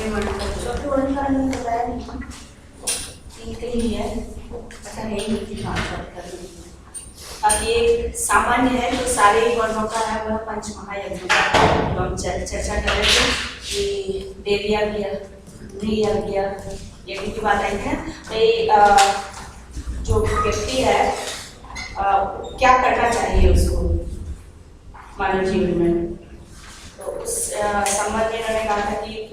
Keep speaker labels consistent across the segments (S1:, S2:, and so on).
S1: चौथे वर्ण का नहीं बताया नहीं, ठीक ही है, अच्छा है ही नहीं। अब ये सामान्य है जो सारे वर्णों का है, वह पंच महायज्ञ का हम चर्चा कर रहे थे कि देव यज्ञ, गृह यज्ञ, यज्ञ की बात आई है। जो व्यक्ति है क्या करना चाहिए उसको मानव जीवन में, तो उस संबंध में उन्होंने कहा था कि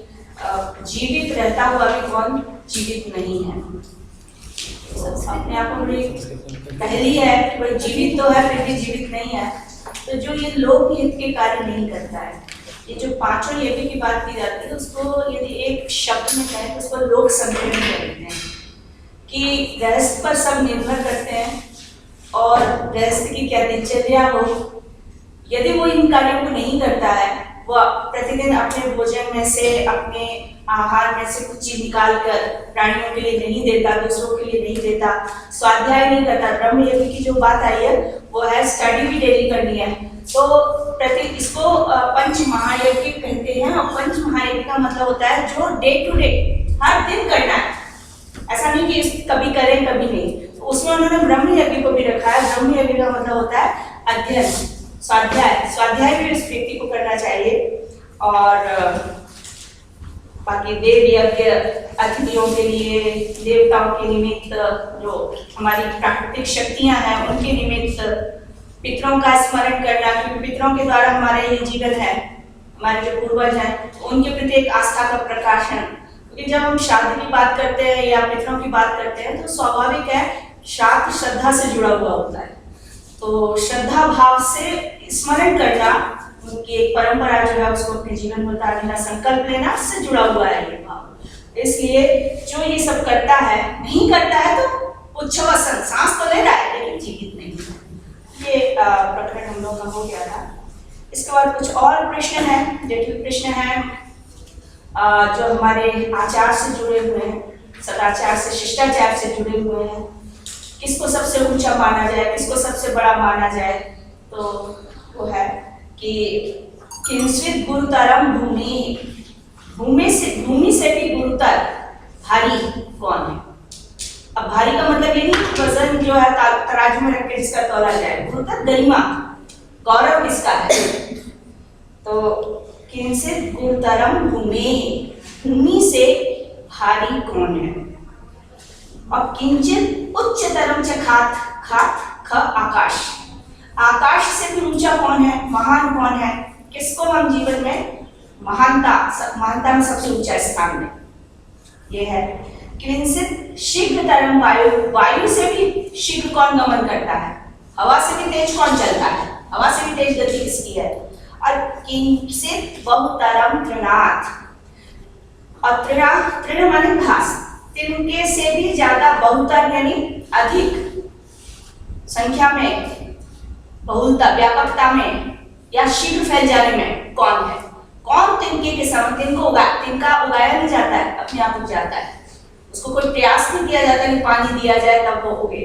S1: जीवित रहता हुआ भी कौन जीवित नहीं है। अपने आप में बड़ी पहली है कि भाई जीवित तो है फिर भी जीवित नहीं है, तो जो ये लोक हित के कार्य नहीं करता है, ये जो पांचों यज्ञ की बात की जाती है उसको यदि एक शब्द में कहें तो उसको लोक संग्रह कहते हैं कि गृहस्थ पर सब निर्भर करते हैं और गृहस्थ की क्या दिनचर्या हो, यदि वो इन कार्यों को नहीं करता है, वह प्रतिदिन अपने भोजन में से अपने आहार में से कुछ चीज निकाल कर प्राणियों के लिए नहीं देता, दूसरों के लिए नहीं देता, स्वाध्याय नहीं करता, ब्रह्म यज्ञ की जो बात आई है वो है स्टडी भी डेली करनी है, तो इसको पंच महायज्ञ कहते हैं। और पंच महायज्ञ का मतलब होता है जो डे टू डे हर दिन करना है, ऐसा नहीं कि कभी करें कभी नहीं। तो उसमें उन्होंने ब्रह्म यज्ञ को भी रखा है। ब्रह्म यज्ञ का मतलब होता है अध्ययन, स्वाध्याय भी उस व्यक्ति को करना चाहिए। और बाकी देव यज्ञ अतिथियों के लिए, देवताओं के निमित्त, जो हमारी प्राकृतिक शक्तियां हैं उनके निमित्त, पितरों का स्मरण करना, क्योंकि पितरों के द्वारा हमारा ये जीवन है, हमारे जो पूर्वज हैं उनके प्रति एक आस्था का प्रकाशन। क्योंकि जब हम श्राद्ध की बात करते हैं या पितरों की बात करते हैं तो स्वाभाविक है श्राद्ध श्रद्धा से जुड़ा हुआ होता है, तो श्रद्धा भाव से स्मरण करना, उनकी एक परंपरा जो है उसको अपने जीवन में उतारने का संकल्प लेना, उससे जुड़ा हुआ है ये भाव। इसलिए जो ये सब करता है, नहीं करता है तो उच्छ्वसन, सांस तो ले रहा है लेकिन जीवित नहीं है। ये प्रकरण हम लोग का हो गया था। इसके बाद कुछ और प्रश्न है, जटिल प्रश्न है जो हमारे आचार से जुड़े हुए हैं, सदाचार से, शिष्टाचार से जुड़े हुए हैं। किसको सबसे ऊंचा माना जाए, किसको सबसे बड़ा माना जाए, तो वो है कि किंचित गुरुतरम भूमि, भूमि से भी गुरुतर भारी कौन है। अब भारी का मतलब ये नहीं कि वजन जो है तराजू में रख के जिसका तौला जाए, गुरुतर गरिमा, गौरव किसका है। तो किंचित गुरुतरम भूमि, भूमि से भारी कौन है। और किंचित उच्चतरम च खात, खात ख आकाश, आकाश से भी ऊंचा कौन है, महान कौन है, किसको हम जीवन में महानता में सबसे ऊंचा स्थान में, ये है। किंचित शीघ्रतरम वायु, वायु से भी शीघ्र कौन गमन करता है, हवा से भी तेज कौन चलता है, हवा से भी तेज गति किसकी है। और किंचित बहुतरम तृणात्, और तृण माने घास, तिनके से भी ज्यादा बहुतर यानी अधिक संख्या में, बहुलता, व्यापकता में या शीघ्र फैल जाने में कौन है। कौन तिनके के समान, तिनका उगाया नहीं जाता है, अपने आप उग जाता है, उसको कोई प्रयास नहीं किया जाता कि पानी दिया जाए तब वो उगे।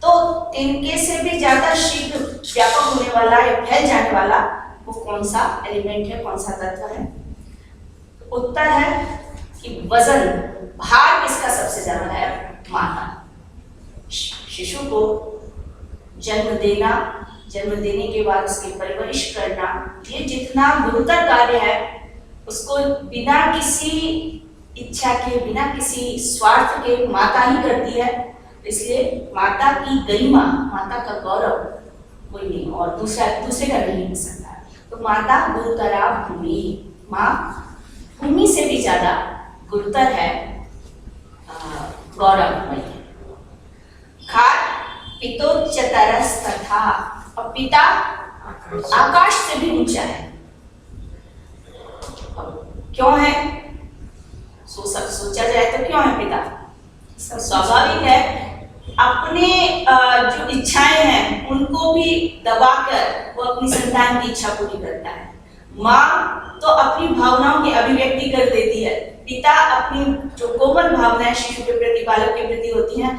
S1: तो तिनके से भी ज्यादा शीघ्र व्यापक होने वाला या फैल जाने वाला वो कौन सा एलिमेंट है, कौन सा तत्व है। उत्तर है कि वजन, भार किसका सबसे ज्यादा है, माता। शिशु को जन्म देना, जन्म देने के बाद उसकी परवरिश करना, ये जितना गुरुतर कार्य है उसको बिना किसी इच्छा के, बिना किसी स्वार्थ के माता ही करती है। इसलिए माता की गरिमा, माता का गौरव कोई नहीं और दूसरे का नहीं हो सकता। तो माता गुरुतरा भूमि, माँ भूमि से भी ज्यादा गुरुतर है, गौरवमयी है। खात पितोच्चतरस तथा, और पिता आकाश से भी ऊंचा है। क्यों है, सोचा जाए तो क्यों है पिता, स्वाभाविक है, अपने जो इच्छाएं हैं उनको भी दबाकर वो अपनी संतान की इच्छा पूरी करता है। माँ तो अपनी भावनाओं की अभिव्यक्ति कर देती है, पिता अपनी जो कोमल भावनाएं शिशु के प्रति, बालक के प्रति होती हैं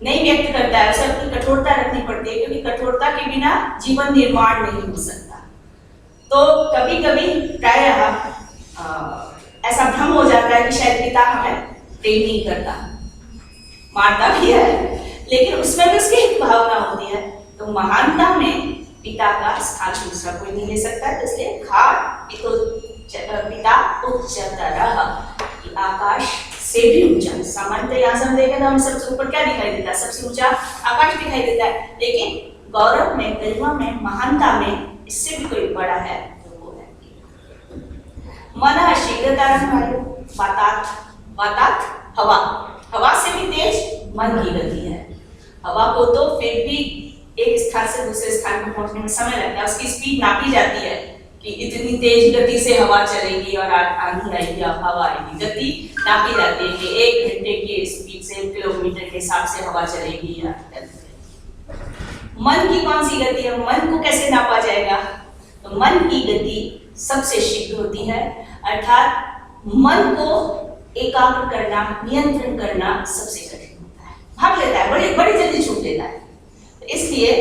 S1: नहीं व्यक्त करता है, उसे अपनी कठोरता रखनी पड़ती है, क्योंकि कठोरता के बिना जीवन निर्माण नहीं हो सकता। तो कभी कभी प्रायः ऐसा भ्रम हो कि शायद पिता हमें प्रेम नहीं करता, मारता भी है, लेकिन उसमें भी उसकी एक भावना होती है। तो महानता में पिता का स्थान दूसरा कोई नहीं ले सकता। तो इसलिए पिता उच्चतरः, आकाश से भी ऊंचा। सामान्यतः यहाँ से हम देखें तो हमें सबसे ऊपर क्या दिखाई देता है? सबसे ऊंचा आकाश दिखाई देता है, लेकिन गौरव में, गरिमा में, महानता में इससे भी कोई बड़ा है तो वो है मनः शीघ्रतरं वायु, वातात् हवा, हवा से भी तेज मन की गति है। हवा को तो फिर भी एक स्थान से दूसरे स्थान पर पहुंचने में समय लगता है, उसकी स्पीड नापी जाती है कि इतनी तेज गति से हवा चलेगी और आंधी आएगी और हवा आएगी। गति नापी जाती है कि 1 घंटे की स्पीड से किलोमीटर के हिसाब से हवा चलेगी या मन की कौन सी गति है? मन को कैसे नापा जाएगा? तो मन की गति सबसे शीघ्र होती है, अर्थात मन को एकाग्र करना, नियंत्रण करना सबसे कठिन होता है, भाग लेता है, बड़ी जल्दी छूट लेता है। तो इसलिए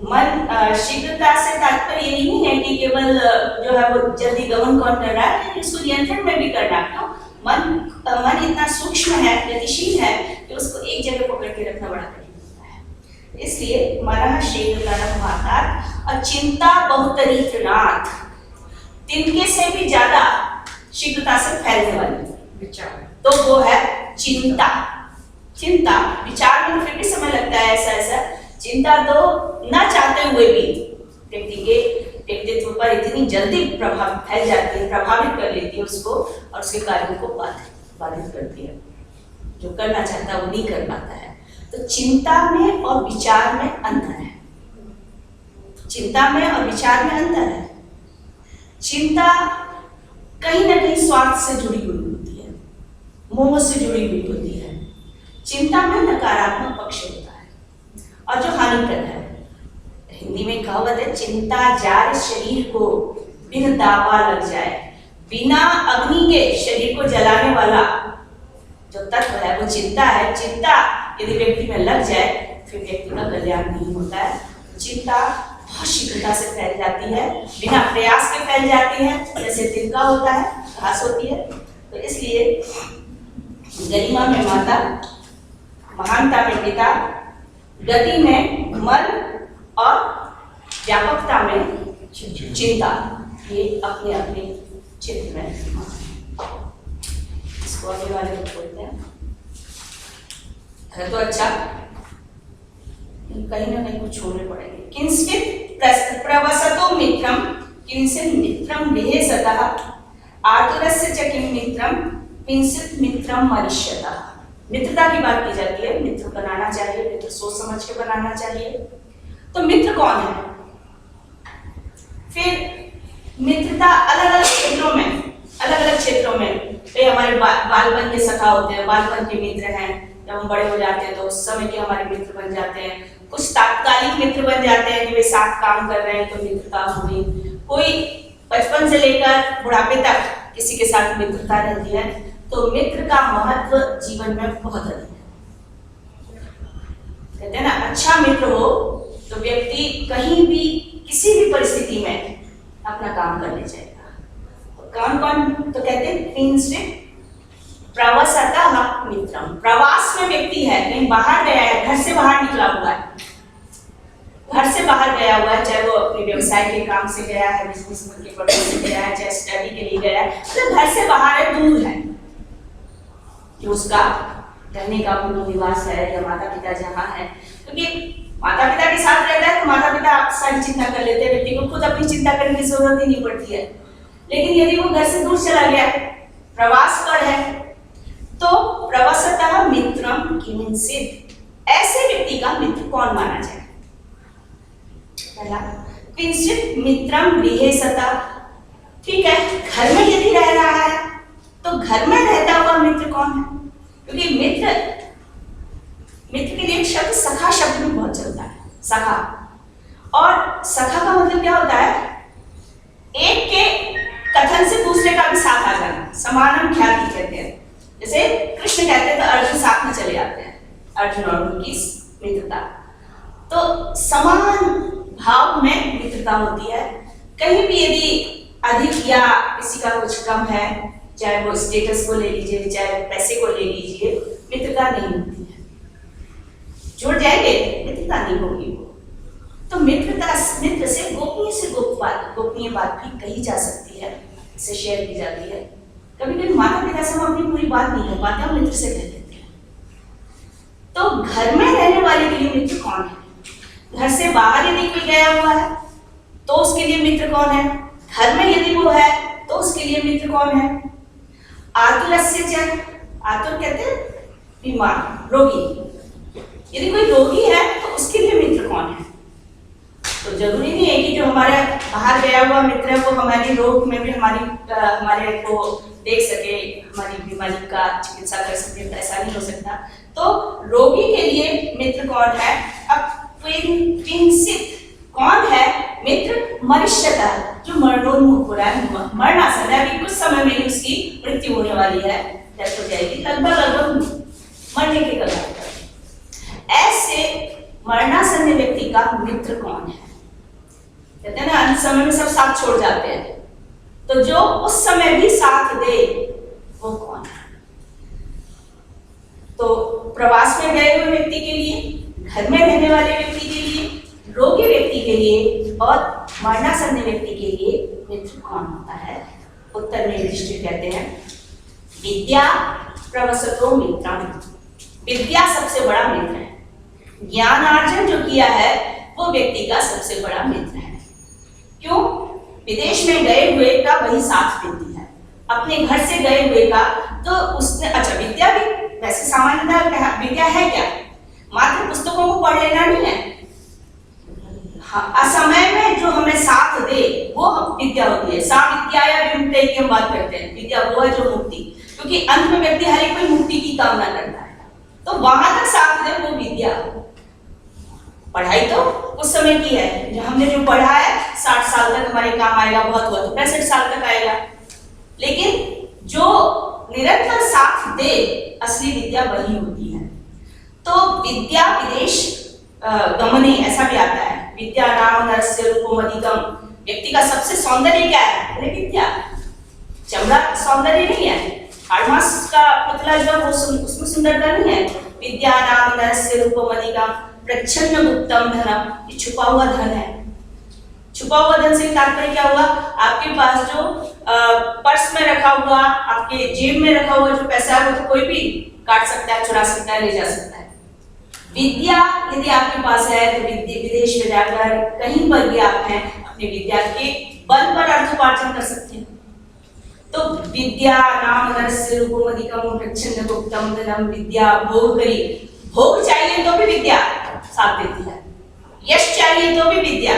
S1: मन शीघ्रता से तात्पर्य यही नहीं है कि केवल जो है वो जल्दी गमन कौन कर रहा है, लेकिन उसको नियंत्रण में भी करना। क्यों? मन इतना सूक्ष्म है, गतिशील है कि उसको एक जगह पकड़ के रखना बड़ा कठिन होता है। इसलिए मनः शीघ्रतरं वातात् और चिंता बहुतरीतृणात्, तिनके से भी ज्यादा शीघ्रता से फैलने वाली तो वो है चिंता। चिंता, विचार में फिर भी समय लगता है ऐसा। चिंता तो न चाहते हुए भी व्यक्ति के व्यक्तित्व पर इतनी जल्दी प्रभाव फैल जाती है, प्रभावित कर लेती है उसको और उसके कार्यों को बाधित करती है। जो करना चाहता है वो नहीं कर पाता है। तो चिंता में और विचार में अंतर है। चिंता में और विचार में अंतर है। चिंता कहीं ना कहीं स्वार्थ से जुड़ी हुई होती है, मोह से जुड़ी हुई होती है। चिंता में नकारात्मक पक्ष होता है और जो हानिकर है। हिंदी में कहावत है, चिंता जार शरीर को बिन दावा लग जाए। बिना अग्नि के शरीर को जलाने वाला जो तत्व है वो चिंता है। चिंता यदि व्यक्ति में लग जाए फिर व्यक्ति का कल्याण नहीं होता है। चिंता बहुत शीघ्रता से फैल जाती है, बिना प्रयास के फैल जाती है, जैसे तिनका होता है, घास होती है। तो इसलिए गरिमा में माता, महानता में पिता, गति में मन और व्यापकता में चिंता, ये अपने अपने क्षेत्र में। इसको अगले वाले को बोलते हैं। है तो अच्छा, कहीं ना कहीं कुछ छोड़ने पड़ेंगे। किंचित् प्रवसतो मित्रम, किंचित् मित्रम विहेसतः, आतुरस्य च किं मित्रम, किंचित् मित्रम मरिष्यतः। मित्रता की बात की जाती है। मित्र बनाना चाहिए, मित्र सोच समझ के बनाना चाहिए। तो मित्र कौन है? फिर मित्रता अलग अलग क्षेत्रों में ये हमारे बालपन के सखा होते हैं, बालपन के मित्र हैं। जब हम बड़े हो जाते हैं तो उस समय के हमारे मित्र बन जाते हैं। कुछ तात्कालिक मित्र बन जाते हैं कि वे साथ काम कर रहे हैं तो मित्रता हुई। कोई बचपन से लेकर बुढ़ापे तक किसी के साथ मित्रता रहती है। तो मित्र का महत्व जीवन में बहुत अधिक है। कहते हैं ना, अच्छा मित्र हो तो व्यक्ति कहीं भी किसी भी परिस्थिति में अपना काम करने जाएगा। कौन कौन? तो कहते हैं किंचित् प्रवसतः मित्रम। प्रवास में व्यक्ति है, कहीं बाहर गया है, घर से बाहर निकला हुआ है, घर से बाहर गया हुआ है, चाहे वो अपने व्यवसाय के काम से गया है, बिजनेस के पर्पस से गया है, चाहे स्टडी के लिए गया है, मतलब घर से बाहर है, दूर है। कि उसका रहने का निवास है या माता पिता जहाँ है, क्योंकि माता पिता के साथ रहता है तो माता पिता आप सारी चिंता कर लेते हैं, व्यक्ति को खुद अपनी चिंता करने की जरूरत ही नहीं पड़ती है। लेकिन यदि वो घर से दूर चला गया, प्रवास पर है, तो प्रवसतः मित्रम किंचित्, ऐसे व्यक्ति का मित्र कौन माना जाए? पहला, किंचित् मित्रम विहेसतः। ठीक है, घर में यदि रह रहा है तो घर में रहता हुआ मित्र कौन है? क्योंकि मित्र के लिए शब्द सखा शब्द में बहुत चलता है। सखा, और सखा का मतलब क्या होता है? एक के कथन से दूसरे का भी साथ आ जाना। समानम ख्याति कहते हैं। जैसे कृष्ण कहते हैं तो अर्जुन साथ में चले जाते हैं, अर्जुन और उनकी मित्रता। तो समान भाव में मित्रता होती है। कहीं भी यदि अधिक या किसी का कुछ कम है, चाहे वो स्टेटस को ले लीजिए, चाहे पैसे को ले लीजिए, मित्रता नहीं होती है। जुड़ जाएंगे, मित्रता नहीं होगी वो। तो मित्र से गोपनीय बात भी कही जा सकती है, इसे शेयर की जाती है। कभी कभी माता पिता से हम अपनी पूरी बात नहीं कर पाते, हम मित्र से कह देते हैं। तो घर में रहने वाले के लिए मित्र कौन है? घर से बाहर यदि कोई गया हुआ है तो उसके लिए मित्र कौन है? घर में यदि वो है तो उसके लिए मित्र कौन है? आतुरस्य च, आतुर कहते हैं बीमार, रोगी। यदि कोई रोगी है तो उसके लिए मित्र कौन है? तो जरूरी नहीं है कि जो हमारे बाहर गया हुआ मित्र है वो हमारी रोग में भी हमारे को देख सके, हमारी बीमारी का चिकित्सा कर सके, तो ऐसा नहीं हो सकता। तो रोगी के लिए मित्र कौन है? अब कौन है मित्र? मनुष्यता, जो मरणोन्मुख हो रहा है, मरणासन है, अभी कुछ समय में ही उसकी मृत्यु होने वाली है, डेथ हो जाएगी, लगभग मरने के कगार पर। ऐसे मरणासन व्यक्ति का मित्र कौन है? कहते हैं ना, अंत समय में सब साथ छोड़ जाते हैं, तो जो उस समय भी साथ दे वो कौन है? तो प्रवास में गए हुए व्यक्ति के लिए, घर में रहने वाले व्यक्ति के लिए, रोगी व्यक्ति के लिए और मरणासन्न व्यक्ति के लिए मित्र कौन होता है? उत्तर में युधिष्ठिर कहते हैं, विद्या प्रवसतो मित्रम। विद्या सबसे बड़ा मित्र है। ज्ञानार्जन जो किया है वो व्यक्ति का सबसे बड़ा मित्र है। क्यों? विदेश में गए हुए का वही साथ देती है, अपने घर से गए हुए का तो उसने, अच्छा विद्या भी वैसे सामान्यतः विद्या है क्या? मात्र पुस्तकों को पढ़ लेना नहीं है। हाँ, असमय में जो हमें साथ दे वो विद्या होती है। सा विद्या या विमुक्ति की हम बात करते हैं, विद्या वो है जो मुक्ति, क्योंकि अंत में व्यक्ति हर एक कोई मुक्ति की कामना करता है, तो वहां तक साथ दे वो विद्या। पढ़ाई तो उस समय की है, जो हमने जो पढ़ा है 60 साल तक हमारे काम आएगा, बहुत हुआ तो 65 साल तक आएगा, लेकिन जो निरंतर साथ दे असली विद्या वही होती है। तो विद्या विदेश गमने, ऐसा भी आता है, विद्या नाम नरस्य रूपमधिकम। व्यक्ति का सबसे सौंदर्य क्या है? अरे विद्या। चमड़ा सौंदर्य नहीं है, हाड़मास का पुतला जो वो उसमें सुंदरता नहीं है। विद्या नाम नरस्य रूपमधिकम प्रच्छन्न गुप्तम धनम, ये छुपा हुआ धन है। छुपा हुआ धन से तात्पर्य क्या हुआ? आपके पास जो पर्स में रखा हुआ, आपके जेब में रखा हुआ जो पैसा है वो तो कोई भी काट सकता है, चुरा सकता है, ले जा सकता है। विद्या यदि आपके पास है तो विदेश में जाकर कहीं पर भी आप हैं, अपनी विद्या के बल पर अर्थोपार्जन कर सकते हैं। तो विद्या नाम नरस्य रूपमधिकम प्रच्छन्न गुप्तम धनम। विद्या भोग करी, भोग चाहिए तो भी विद्या साथ देती है, यश चाहिए तो भी विद्या।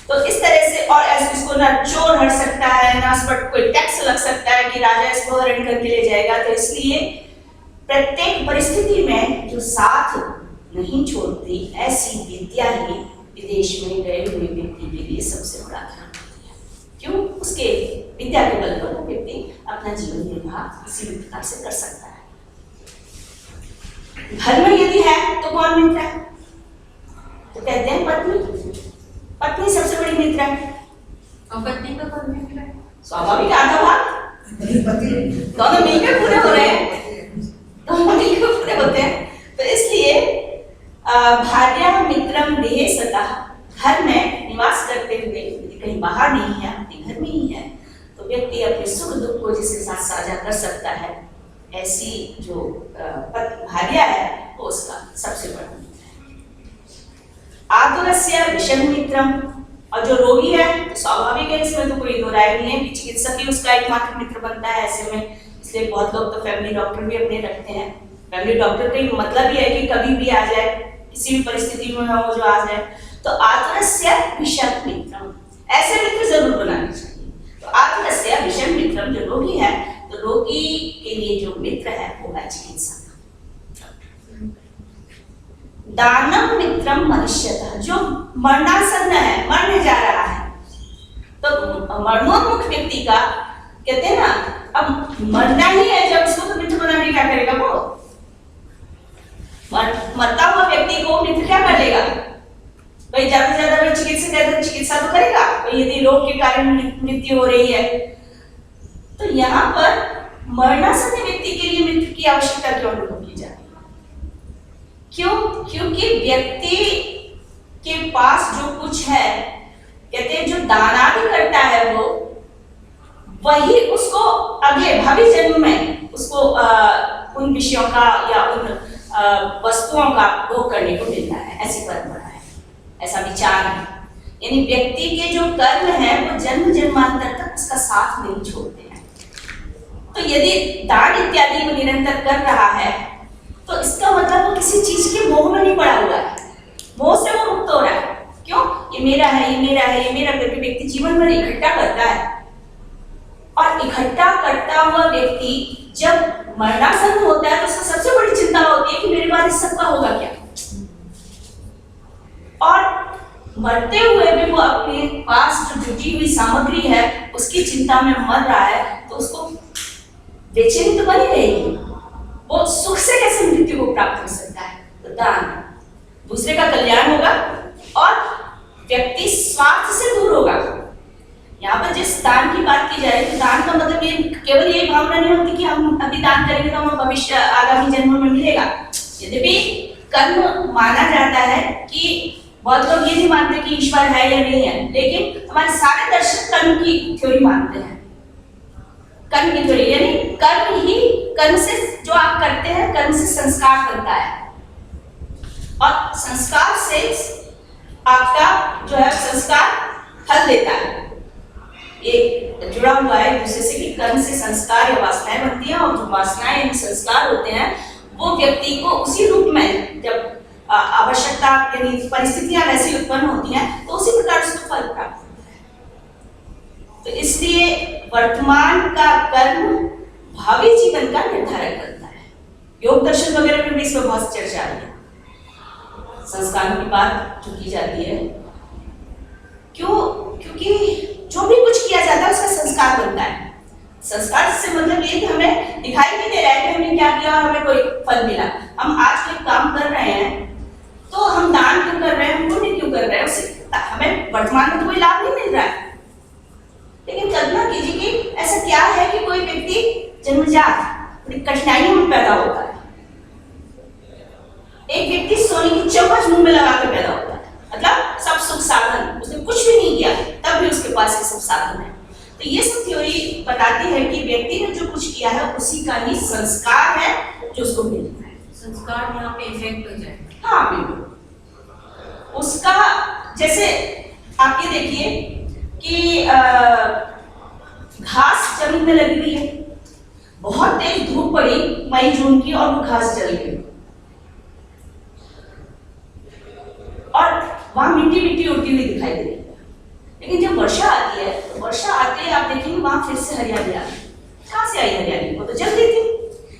S1: तो इस तरह से, और ऐसे इसको ना चोर हट सकता है, ना उस पर कोई टैक्स लग सकता है कि राजा इसको हरण करके ले जाएगा। तो इसलिए प्रत्येक परिस्थिति में जो साथ नहीं छोड़ती, ऐसी विद्या ही विदेश में गए हुए व्यक्ति के लिए सबसे बड़ा धन होती है। क्यों? उसके विद्या के बल पर वो व्यक्ति अपना जीवन निर्वाह किसी भी प्रकार से कर सकता है। घर में यदि है तो कौन मित्र है? तो कहते हैं पत्नी। पत्नी सबसे बड़ी मित्र है। और पत्नी का कौन मित्र है? स्वाभाविक आधा भाग, दोनों मिलकर पूरे हो रहे हैं, दोनों मिलकर पूरे होते हैं। तो इसलिए भार्या मित्रम देहे सतः, घर में निवास करते हुए, कहीं बाहर नहीं है, अपने घर में ही है, तो व्यक्ति अपने सुख दुख को जिसके साथ साझा कर सकता है, ऐसी जो भार्या है वो उसका सबसे बड़ा मित्र है। आतुरस्य विषम मित्रम, और जो रोगी है तो स्वाभाविक है, इसमें तो कोई दो राय नहीं है कि चिकित्सक ही उसका एकमात्र मित्र बनता है ऐसे में। इसलिए बहुत लोग तो फैमिली डॉक्टर भी अपने रखते हैं। फैमिली डॉक्टर का मतलब ये है कि कभी भी आ जाए, किसी भी परिस्थिति में हो जो आ जाए। तो आतुरस्य विषम मित्रम, ऐसे मित्र जरूर बनाने चाहिए। तो आतुरस्य विषम मित्रम, जो रोगी है तो रोगी के लिए जो मित्र है वो है चिकित्सक। दानम मित्रम मनुष्यतः, जो मरणासन्न है, मरने जा रहा है, तो मरणोन्मुख व्यक्ति का कहते हैं ना, अब मरना ही है जब उसको तो मित्र बनाने क्या करेगा वो? मरता हुआ व्यक्ति को मित्र क्या कर लेगा? भाई ज्यादा से ज्यादा चिकित्सा तो करेगा। भाई यदि रोग के कारण मृत्यु हो रही है तो यहाँ पर मरणासन्न व्यक्ति के लिए मृत्यु की आवश्यकता क्यों अनुभव की जाती है? क्यों? क्योंकि व्यक्ति के पास जो कुछ है, कहते हैं जो दान आदि करता है वो, वही उसको अगले भावी जन्म में उसको उन विषयों का या उन वस्तुओं का भोग करने को मिलता है। ऐसी परंपरा है, ऐसा विचार है। यानी व्यक्ति के जो कर्म है वो जन्म जन्मांतर तक उसका साथ नहीं छोड़ते हैं। तो यदि दान इत्यादि वो निरंतर कर रहा है तो इसका मतलब वो किसी चीज के मोह में नहीं पड़ा हुआ है, मोह से वो मुक्त हो रहा है। क्यों? ये मेरा है, ये मेरा है, ये मेरा करके व्यक्ति जीवन भर इकट्ठा करता है, और इकट्ठा करता हुआ व्यक्ति जब मरणासन्न होता है तो उसको सबसे बड़ी चिंता होती है कि मेरे बाद इस सबका होगा क्या। और मरते हुए भी वो अपने पास जो जुटी हुई सामग्री है उसकी चिंता में मर रहा है, तो उसको बेचैनी तो बनी रहेगी। वो सुख से कैसे मृत्यु को प्राप्त कर सकता है? तो दान, दूसरे का कल्याण होगा और व्यक्ति स्वार्थ से दूर होगा। यहाँ पर जिस दान की बात की जाए तो दान का मतलब ये केवल ये भावना नहीं होती कि हम अभी दान करेंगे तो हमें भविष्य आगामी जन्म में मिलेगा। यद्यपि कर्म माना जाता है कि बहुत लोग ये नहीं मानते कि ईश्वर है या नहीं है, लेकिन हमारे सारे दर्शक कर्म की थ्योरी मानते हैं। कर्म की थ्योरी यानी कर्म से जो आप करते हैं, कर्म से संस्कार बनता है, और संस्कार से आपका जो है संस्कार फल देता है। ये जुड़ा हुआ है दूसरे से कि कर्म से संस्कार या वासनाएं बनती हैं, और जो वासनाएं यानी संस्कार होते हैं वो व्यक्ति को उसी रूप में जब आवश्यकता यानी परिस्थितियां वैसी उत्पन्न होती हैं तो उसी प्रकार उसको फल प्राप्त होता है। तो इसलिए वर्तमान का कर्म भावी जीवन का निर्धारण करता है। योग दर्शन वगैरह में भी इसमें बहुत चर्चा है, संस्कारों की बात जो की जाती है। क्यों? क्योंकि जो भी कुछ किया जाता है उसका संस्कार बनता है। संस्कार से मतलब ये कि हमें दिखाई नहीं दे रहा है कि हमने क्या किया और हमें कोई फल मिला। हम आज कोई काम कर रहे हैं तो हम दान क्यों कर रहे हैं, हम पुण्य क्यों कर रहे हैं, उससे हमें वर्तमान में तो कोई लाभ नहीं मिल रहा है। लेकिन कल्पना कीजिए कि ऐसा क्या है कि कोई व्यक्ति जन्मजात बड़ी कठिनाइयों में पैदा होता है। एक व्यक्ति सोने की चम्मच मुंह में लगा कर पैदा होता है, मतलब सब सुख साधन, उसने कुछ भी नहीं किया तब भी उसके पास ये सब साधन है। तो ये सब थ्योरी बताती है कि व्यक्ति ने जो कुछ किया है उसी का ही संस्कार है जो उसको मिलता है।
S2: संस्कार यहाँ पे इफेक्ट हो जाए।
S1: हाँ बिल्कुल। उसका जैसे आप ये देखिए कि घास जमीन में लगी हुई है, बहुत तेज धूप पड़ी मई जून की और वो घास जल गई, और वहां मिट्टी मिट्टी उड़ती हुई दिखाई दे रही है। लेकिन जब वर्षा आती है तो वर्षा आते ही आप देखेंगे वहां फिर से हरियाली आ गई। कहां से आई हरियाली? वो तो जल गई थी।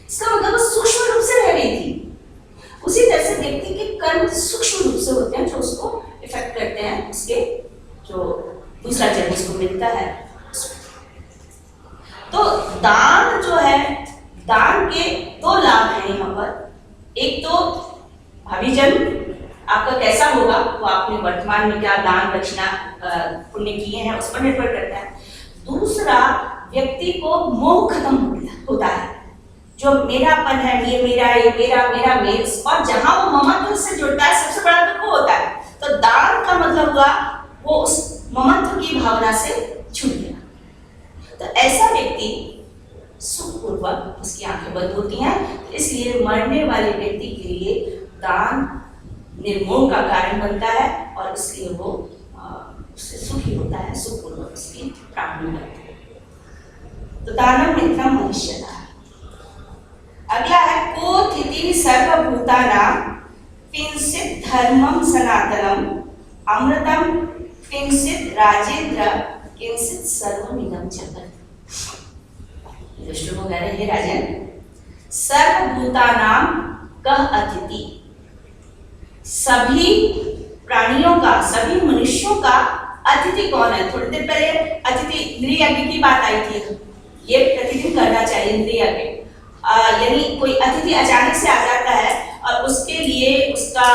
S1: इसका मतलब वो सूक्ष्म रूप से रह गई थी। उसी तरह से व्यक्ति के कर्म सूक्ष्म रूप से होते हैं जो उसको इफेक्ट करते हैं, उसके जो दूसरा जन्म उसको मिलता है। तो दान जो है, दान के दो लाभ हैं यहाँ पर। एक तो भावी जन्म आपका कैसा होगा, वो आपने वर्तमान में क्या दान दक्षिणा पुण्य किए हैं उस पर निर्भर करता है। दूसरा, व्यक्ति को मोह खत्म होता है, जो मेरापन है, ये मेरा, ये मेरा, मेरा मेरे, और जहां वो ममत्व से जुड़ता है सबसे बड़ा दुख होता है। तो दान का मतलब हुआ वो उस ममत्व की भावना से छूट गया। तो ऐसा व्यक्ति सुखपूर्वक उसकी आंखें बंद होती हैं। तो इसलिए मरने वाले व्यक्ति के लिए दान निर्मोह का कारण बनता है और इसलिए वो उससे सुखी होता है, सुखपूर्वक उसकी प्राप्ति करता है। तो दानम मित्रम मनुष्यता। अगला है कोथिति सर्वभूतानां किंचित् धर्मं सनातनम अमृतम किंचित् राजेंद्र किंचित् सर्वमिदं जगत्। श्लोक वगैरह है राजन। सर्वभूतानां कह अतिथि, सभी प्राणियों का, सभी मनुष्यों का अतिथि कौन है? थोड़ी देर पहले अतिथि इंद्रिय यज्ञ की बात आई थी। ये प्रतिदिन करना चाहिए इंद्रिय यज्ञ। यानी कोई अतिथि अचानक से आ जाता है और उसके लिए उसका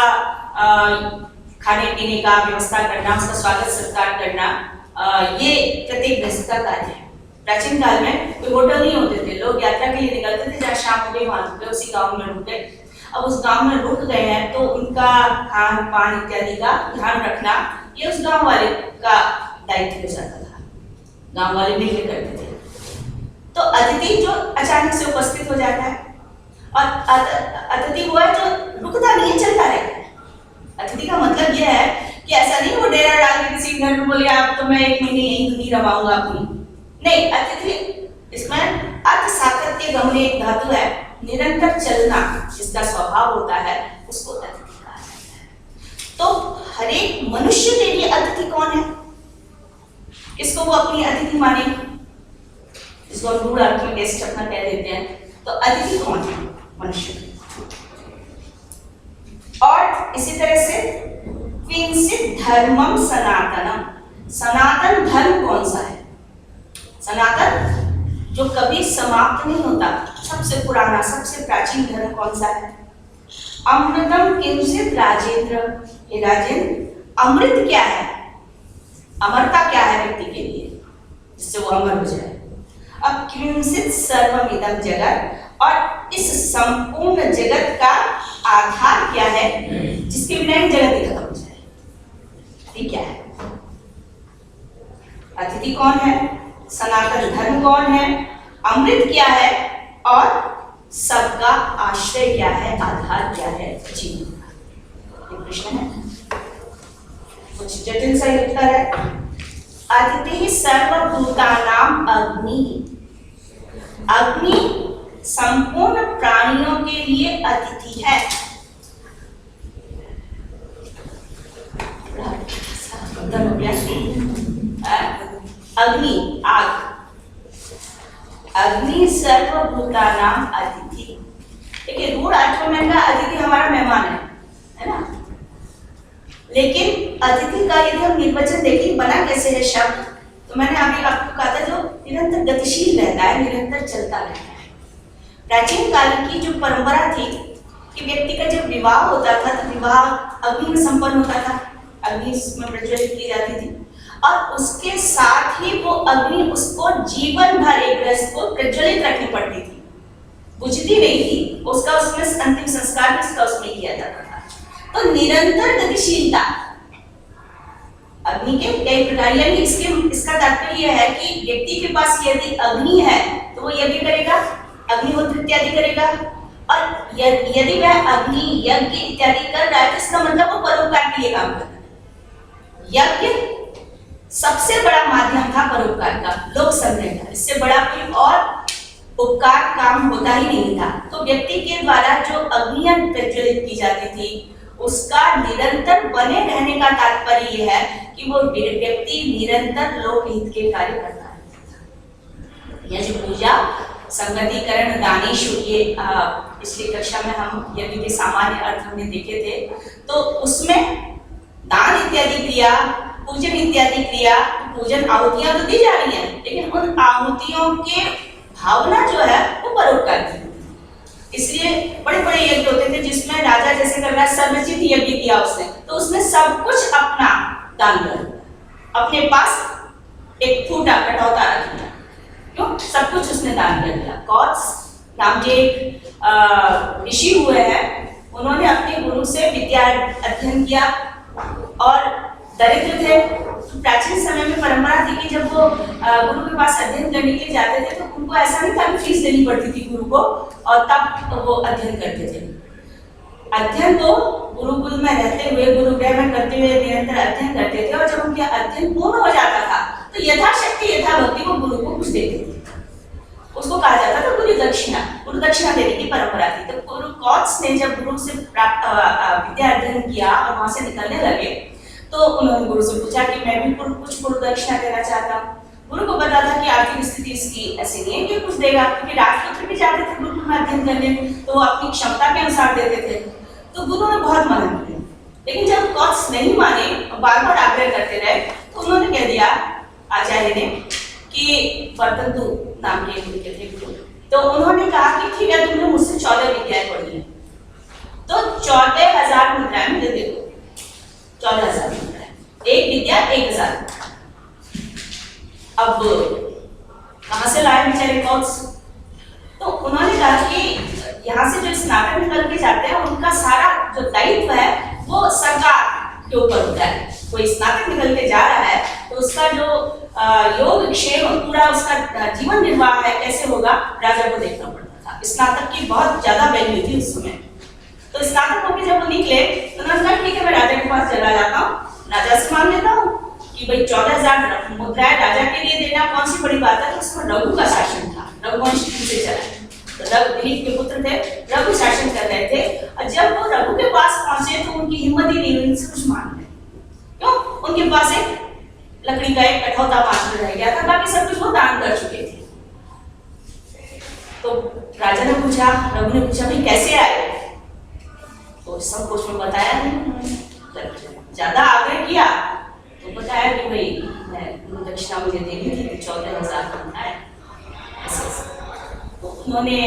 S1: खाने पीने का व्यवस्था करना, उसका स्वागत सत्कार करना, ये प्रत्येक गृहस्थ का कार्य है। प्राचीन काल में कोई होटल नहीं होते थे, लोग यात्रा के लिए निकलते थे, जहाँ शाम हो गई वहां रुके, उसी गांव में रुके। अब उस गांव में रुक गए हैं तो उनका खान पान इत्यादि का ध्यान रखना ये उस गांव वाले का दायित्व हो जाता था, गांव वाले मिलकर करते थे। तो अतिथि जो अचानक से उपस्थित हो जाता है, और अतिथि वो है जो रुकता नहीं है, चलता रहता है। अतिथि का मतलब यह है कि ऐसा नहीं वो डेरा डाल के किसी घर में बोले आप तो मैं 1 महीने यहीं दुनी रवाऊंगा अपनी, नहीं। अतिथि इसमें अर्थ सातत्य गमने एक धातु है, निरंतर चलना जिसका स्वभाव होता है उसको अतिथि कहा जाता है। तो हर एक मनुष्य के लिए अतिथि कौन है, इसको वो अपनी अतिथि माने, जिसको हम रूढ़ अर्थ में गेस्ट अपना कह देते हैं। तो अतिथि कौन है, मनुष्य। और इसी तरह से किंचित धर्मम सनातनम, सनातन धर्म कौन सा है, सनातन जो कभी समाप्त नहीं होता, सबसे पुराना सबसे प्राचीन धर्म कौन सा है। अमृतम किंचित राजेंद्र, ये राजेंद्र अमृत क्या है, अमरता क्या है व्यक्ति के लिए जिससे वो अमर हो जाए। अब किंचित सर्वमिदं जगत, और इस संपूर्ण जगत का आधार क्या है जिसके बिना ये जगत ही खत्म हो जाए, ये क्या है। अतिथि कौन है, सनातन धर्म कौन है, अमृत क्या है, और सबका आश्रय क्या है, आधार क्या है जीवन का। ये प्रश्न है, कुछ जटिल सा उत्तर है। अतिथि सर्वभूतानाम अग्नि, अग्नि संपूर्ण प्राणियों के लिए अतिथि है। अग्नि आग, अग्नि सर्वभूतानाम अतिथि। देखिए रूढ़ अर्थ में का अतिथि हमारा मेहमान है ना, लेकिन अतिथि का यदि हम निर्वचन देखें बना कैसे है शब्द, तो मैंने अभी आपको कहा था जो निरंतर गतिशील रहता है, निरंतर चलता रहता है। प्राचीन काल की जो परंपरा थी कि व्यक्ति का जब विवाह होता था तो विवाह अग्नि में संपन्न होता था, अग्नि में प्रज्वलित की जाती थी, और उसके साथ ही वो अग्नि उसको जीवन भर एक गृहस्थ को प्रज्वलित रखनी पड़ती थी, बुझती नहीं थी, उसका उसमें अंतिम संस्कार भी उसका उसमें किया जाता था। तो निरंतर गतिशीलता अग्नि के कई प्रकार, यानी इसका तात्पर्य यह है कि व्यक्ति के पास यदि अग्नि है तो वो यज्ञ करेगा, अग्निहोत्र इत्यादि करेगा, और यदि वह अग्नि यज्ञ इत्यादि कर रहा है तो इसका मतलब वो परोपकार के लिए काम कर रहा है। यज्ञ सबसे बड़ा माध्यम था परोपकार का, लोक संग्रह का, इससे बड़ा कोई और उपकार काम होता ही नहीं था। तो व्यक्ति के द्वारा जो अग्नियां प्रज्वलित की जाती थी उसका निरंतर बने रहने का तात्पर्य यह है कि वो व्यक्ति निरंतर लोकहित के कार्य करता है। यह जो पूजा संगतिकरण दानेशु, ये पिछली कक्षा में हम यज्ञ के सामान्य अर्थ हमने देखे थे, तो उसमें दान इत्यादि क्रिया, पूजन इत्यादि क्रिया, पूजन आहुतियां तो दी जा रही हैं, लेकिन उन आहुतियों के भावना जो है वो परोपकार की। इसलिए बड़े बड़े यज्ञ होते थे जिसमें राजा जैसे कर रहा है, सर्वजित यज्ञ किया उसने, तो उसने सब कुछ अपना दान कर दिया, अपने पास एक फूटा कटौता रख दिया, क्यों, सब कुछ उसने दान कर दिया। कौत्स नाम के एक ऋषि हुए हैं, उन्होंने अपने गुरु से विद्या अध्ययन किया और दरिद्र थे। तो प्राचीन समय में परंपरा थी कि जब वो गुरु के पास अध्ययन करने के लिए जाते थे तो उनको ऐसा नहीं था कि फीस देनी पड़ती थी गुरु को, और तब तो वो अध्ययन करते थे। अध्ययन तो गुरुकुल में रहते हुए, गुरुगृह में करते हुए निरंतर अध्ययन करते थे, और जब उनका अध्ययन पूर्ण हो जाता था तो यथाशक्ति यथाभक्ति वो गुरु को कुछ देते थे, उसको कहा जाता था गुरु दक्षिणा। गुरु दक्षिणा देने की परंपरा थी। तो गुरु कौत्स ने जब गुरु से प्राप्त विद्या अध्ययन किया और वहां से निकलने लगे तो उन्होंने गुरु से पूछा कि मैं भी कुछ गुरु दक्षिणा देना चाहता हूँ। गुरु को पता था कि आर्थिक स्थिति इसकी ऐसी नहीं है कि कुछ देगा, क्योंकि राजपुत्र भी जाते थे गुरुकुल में अध्ययन करने, तो वो अपनी क्षमता के अनुसार देते थे। तो गुरु ने बहुत मना किया, लेकिन जब कौत्स नहीं माने और बार बार आग्रह करते रहे तो उन्होंने कह दिया आचार्य ने कि परंतु नाम के थे गुरु, तो उन्होंने कहा कि ठीक है तुमने मुझसे 14 विद्याएं पढ़ी है तो 14,000 मुद्राएं मुझे दे दो। 14,000 मुद्राएं, एक विद्या 1,000। अब कहाँ से लाए बेचारे कॉट्स? तो उन्होंने कहा कि यहाँ से जो स्नातक निकल के जाते हैं उनका सारा जो दायित्व है वो सरकार के ऊपर होता है। कोई स्नातक निकल के जा रहा है तो उसका जो योग क्षेम पूरा उसका जीवन निर्वाह है कैसे होगा, राजा को देखना पड़ता था। स्नातक की बहुत ज्यादा वैल्यू थी उस समय। तो स्नातक होकर जब वो निकले तो उन्होंने कहा ठीक है मैं राजा के पास चला जाता हूँ, राजा से मांग लेता हूँ कि भाई 14,000 मुद्राएं राजा के लिए देना कौन सी बड़ी बात है। तो उसमें रघु का शासन था, रघुवंश से चला, तो रघु दिलीप के पुत्र थे, रघु शासन कर रहे थे। और जब वो रघु के पास पहुंचे तो उनकी हिम्मत ही नहीं हुई उनसे कुछ मांगने। क्यों? उनके पास एक लकड़ी का एक कठौता मात्र रह गया था, बाकी सब कुछ वो दान कर चुके थे। तो राजा ने पूछा, रघु ने पूछा भाई कैसे आए? तो सब कुछ में बताया नहीं, ज्यादा आग्रह किया तो बताया कि भाई मैं दक्षिणा मुझे देनी थी 14,000 है। तो उन्होंने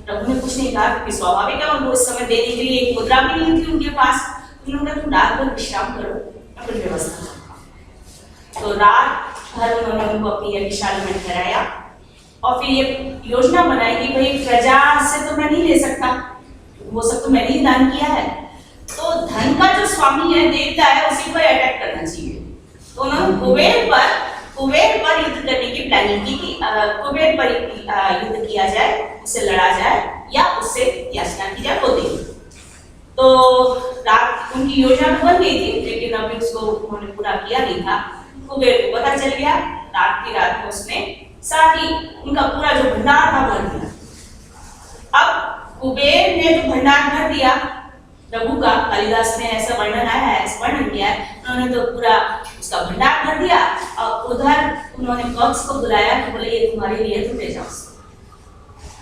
S1: रघु ने कुछ नहीं कहा क्योंकि स्वाभाविक है उनको उस समय देने के लिए एक मुद्रा भी नहीं थी उनके पास। उन्होंने कहा तुम रात भर विश्राम करो, मैं कुछ व्यवस्था करता। तो रात भर उन्होंने उनको अपनी यज्ञशाला में ठहराया और फिर ये योजना बनाई कि भाई प्रजा से तो मैं नहीं ले सकता, वो सब तो मैंने ही दान किया है, तो धन का जो स्वामी है, देवता है, उसी पर अटैक करना चाहिए। तो उन्होंने कुबेर पर युद्ध करने की प्लानिंग की कि कुबेर पर युद्ध किया जाए, उससे लड़ा जाए या उससे याचना की जाए, वो देंगे। तो रात उनकी योजना बन गई थी लेकिन अभी उसको उन्होंने पूरा किया नहीं था। कुबेर को पता चल गया, रात की रात में उसने सारी उनका पूरा जो भंडार था भर दिया। अब कुबेर ने जो भंडार भर दिया रघु का, कालिदास ने ऐसा वर्णन आया है, ऐसा वर्णन किया है, उन्होंने तो पूरा उसका भंडार भर दिया और उधर उन्होंने कक्ष को बुलाया कि बोले ये तुम्हारे लिए तुम ले जाओ।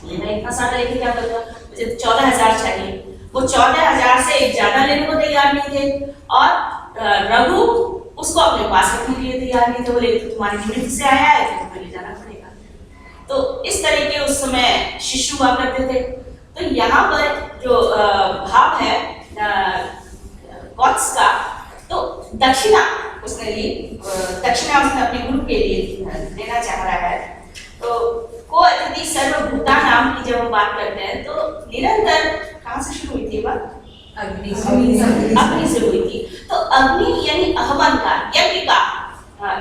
S1: मैं इतना सारा लेके क्या करूँगा, मुझे 14,000 चाहिए। वो 14,000 से एक ज्यादा लेने को तैयार नहीं थे और रघु उसको अपने पास रखने के लिए तैयार नहीं थे। बोले तो तुम्हारी निमित्त से आया है तो तुम्हें ले जाना पड़ेगा। तो इस तरह के उस समय शिष्य हुआ करते थे। तो यहाँ पर जो भाव है कॉट्स का, तो दक्षिणा उसने ली, दक्षिणा उसने अपने गुरु के लिए देना चाह रहा है। तो को अतिथि सर्वभूता नाम की जब हम बात करते हैं तो निरंतर कहाँ से शुरू हुई थी बात? अग्नि से हुई थी। तो अग्नि यानी अहवन का, यज्ञ का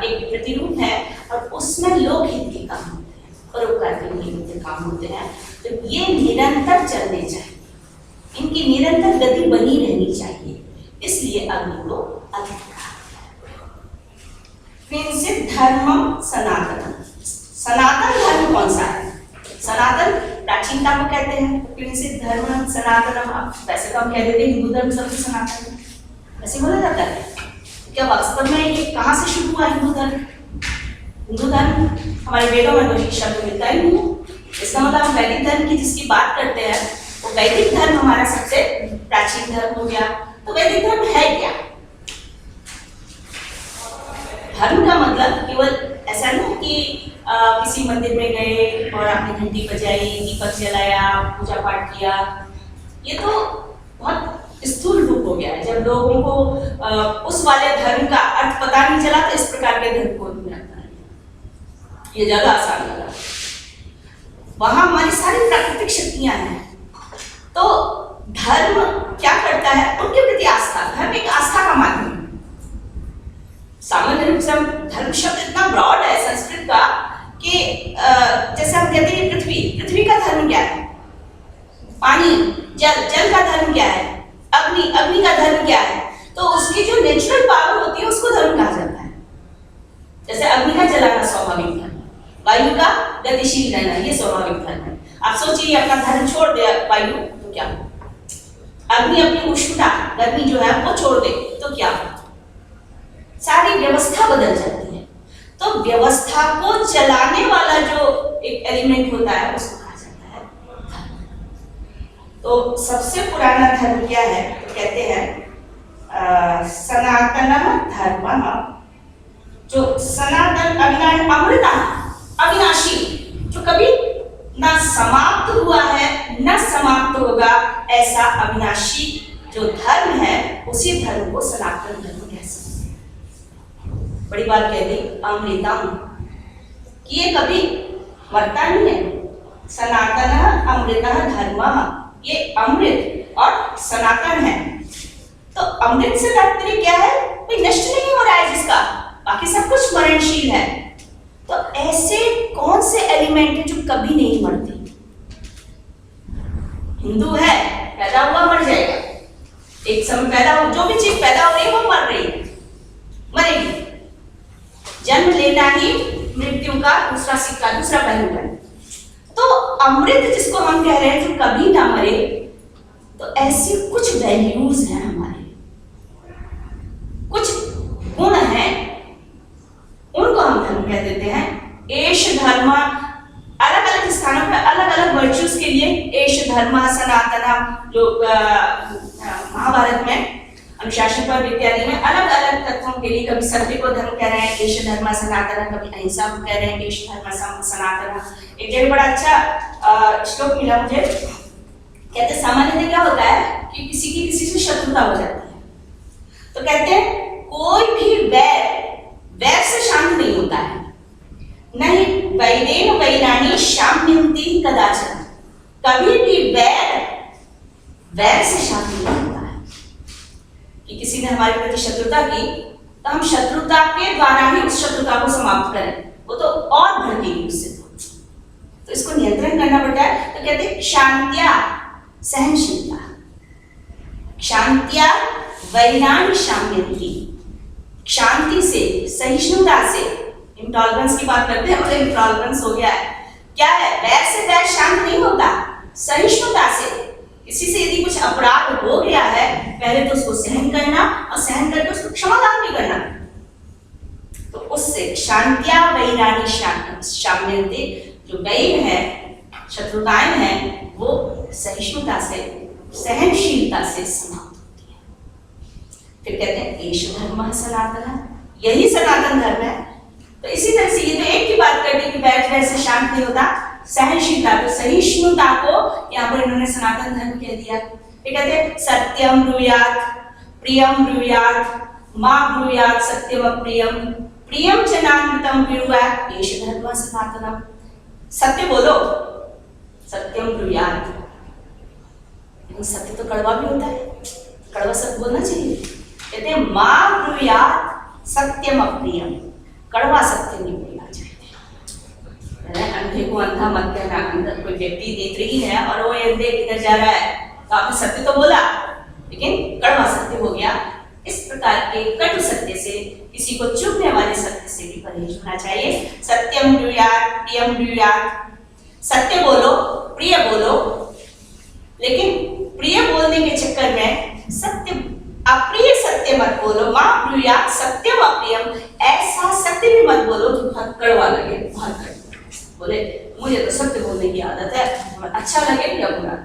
S1: एक प्रतिरूप है और उसमें लोकहित के काम होते हैं, परोपकार के लिए काम होते हैं। तो ये निरंतर चलने चाहिए, इनकी निरंतर गति बनी रहनी चाहिए, इसलिए अग्नि को अग्नि कहा। फिर धर्मम सनातन, सनातन धर्म कौन सा है? सनातन प्राचीनता को कहते हैं, फिर धर्म सनातनम। वैसे तो हम कह देते हैं हिंदू धर्म सबसे सनातन, ऐसे बोला जाता है। क्या वास्तव में ये कहाँ से शुरू हुआ हिंदू धर्म? हिंदू धर्म हमारे वेदों में तो शब्द मिलता ही नहीं है। इसका मतलब हम वैदिक धर्म की जिसकी बात करते हैं वो वैदिक धर्म हमारा सबसे प्राचीन धर्म हो गया। तो वैदिक धर्म है क्या? धर्म का मतलब केवल ऐसा नहीं कि किसी मंदिर में गए और आपने घंटी बजाई, दीपक जलाया, पूजा पाठ किया। ये तो बहुत स्थूल रूप हो गया है। जब लोगों को उस वाले धर्म का अर्थ पता नहीं चला तो इस प्रकार के धर्म को ये ज्यादा आसान लगा। वहां हमारी सारी प्राकृतिक शक्तियां हैं। तो धर्म क्या करता है? उनके प्रति आस्था। धर्म एक आस्था का माध्यम है। सामान्य रूप से धर्म शब्द इतना ब्रॉड है संस्कृत का कि जैसे हम कहते हैं पृथ्वी का धर्म क्या है? पानी, जल का धर्म क्या है? अग्नि का धर्म क्या है? तो उसकी जो नेचुरल पावर होती है उसको धर्म कहा जाता है। जैसे अग्नि का जलाना स्वाभाविक धर्म, वायु का गतिशील रहना ये स्वाभाविक धर्म है। आप सोचिए अपना धर्म छोड़ दे वायु तो क्या हो? अग्नि अपनी उष्णता गर्मी जो है वो छोड़ दे तो क्या हो? सारी व्यवस्था बदल जाती है। तो व्यवस्था को चलाने वाला जो एक एलिमेंट होता है उसको कहा जाता है धर्म। तो सबसे पुराना धर्म क्या है? तो कहते हैं सनातन धर्म, जो सनातन अमृता अविनाशी, जो कभी न समाप्त हुआ है न समाप्त होगा, ऐसा अविनाशी जो धर्म है उसी धर्म को सनातन धर्म कह सकते हैं। बड़ी बात कह दी अमृतम कि ये कभी मरता नहीं है। सनातन अमृत धर्म, ये अमृत और सनातन है। तो अमृत से तात्पर्य क्या है? कोई नष्ट नहीं हो रहा है जिसका, बाकी सब कुछ मरणशील है। तो ऐसे कौन से एलिमेंट हैं जो कभी नहीं मरते? हिंदू है, पैदा हुआ मर जाएगा, एक समय पैदा हो, जो भी चीज पैदा हो रही है वो मर रही है, मरेगी। जन्म लेना ही मृत्यु का दूसरा सिक्का, दूसरा पहलू है। तो अमृत जिसको हम कह रहे हैं जो कभी ना मरे, तो ऐसी कुछ वैल्यूज हैं हमारे, कुछ गुण हैं, उनको हम धर्म कह देते हैं। एष धर्म, अलग अलग स्थानों पर अलग अलग वर्चुअस के लिए एष धर्म सनातन, जो महाभारत में अनुशासन पर्व इत्यादि में अलग अलग तत्वों के लिए, कभी सत्य को धर्म कह रहे हैं एष धर्म सनातन, कभी अहिंसा को कह रहे हैं एष धर्म सनातन। एक जगह बड़ा अच्छा श्लोक मिला मुझे, कहते सामान्यतः क्या होता है कि किसी की किसी से शत्रुता हो जाती है, तो कहते हैं कोई भी वैर से शांत नहीं होता है, नहीं वैरेण वैराणी शाम्यन्ति कदाचन, कभी भी वैर से शांत नहीं होता है। कि किसी ने हमारे प्रति शत्रुता की, तो हम शत्रुता के द्वारा ही उस शत्रुता को समाप्त करें, वो तो और भड़केगी उससे, तो इसको नियंत्रण करना पड़ता है। तो कहते हैं शांत्या सहनशीलता, शांत्या वैराणी शाम्यन्ति, शांति से, सहिष्णुता से, इंटॉलरेंस की बात करते हैं, मतलब इंटॉलरेंस हो गया है, क्या है? वैर से वैर शांत नहीं होता, सहिष्णुता से, किसी से यदि कुछ अपराध हो गया है, पहले तो उसको सहन करना और सहन करके उसको क्षमादान भी करना, तो उससे शांत्या वैराणी शाम्यन्ति, जो वैर है, शत्रुताएं हैं, वो सहिष्णुता से, सहनशीलता से समाप्त होती है। फिर कहते हैं एष धर्म सनातन, यही सनातन धर्म है। तो इसी तरह से ये तो एक की बात कर दी कि वैर से शांत नहीं होता, सहनशीलता, तो सहिष्णुता को यहाँ पर इन्होंने सनातन धर्म कह दिया। फिर कहते हैं सत्यम ब्रूयात, प्रियम ब्रूयात, मां ब्रूयात सत्यम अप्रियम, प्रियम च नामृतम ब्रूयात, एष धर्म सनातनम। सत्य बोलो, सत्यम ब्रूयात, लेकिन सत्य तो कड़वा भी होता है, कड़वा सत्य बोलना चाहिए। कहते हैं मां ब्रूयात सत्यम अप्रियम, कड़वा सत्य नहीं बोलना चाहिए। अंधे को अंधा मत कहना, अंदर कोई व्यक्ति नेत्रहीन है और वो अंधे किधर जा रहा है, तो आपने सत्य तो बोला लेकिन कड़वा सत्य हो गया। इस प्रकार के कटु सत्य से, किसी को चुभने वाले सत्य से भी परहेज होना चाहिए। सत्यम ब्रूयात, प्रियम ब्रूयात, सत्य बोलो, प्रिय बोलो, लेकिन प्रिय बोलने के चक्कर में सत्य अप्रिय सत्य मत बोलो। मां ब्रूयात सत्यम अप्रियम, ऐसा सत्य भी मत बोलो जो बहुत कड़वा लगे, बहुत कड़वा बोले मुझे तो सत्य बोलने की आदत है, अच्छा लगे या बुरा।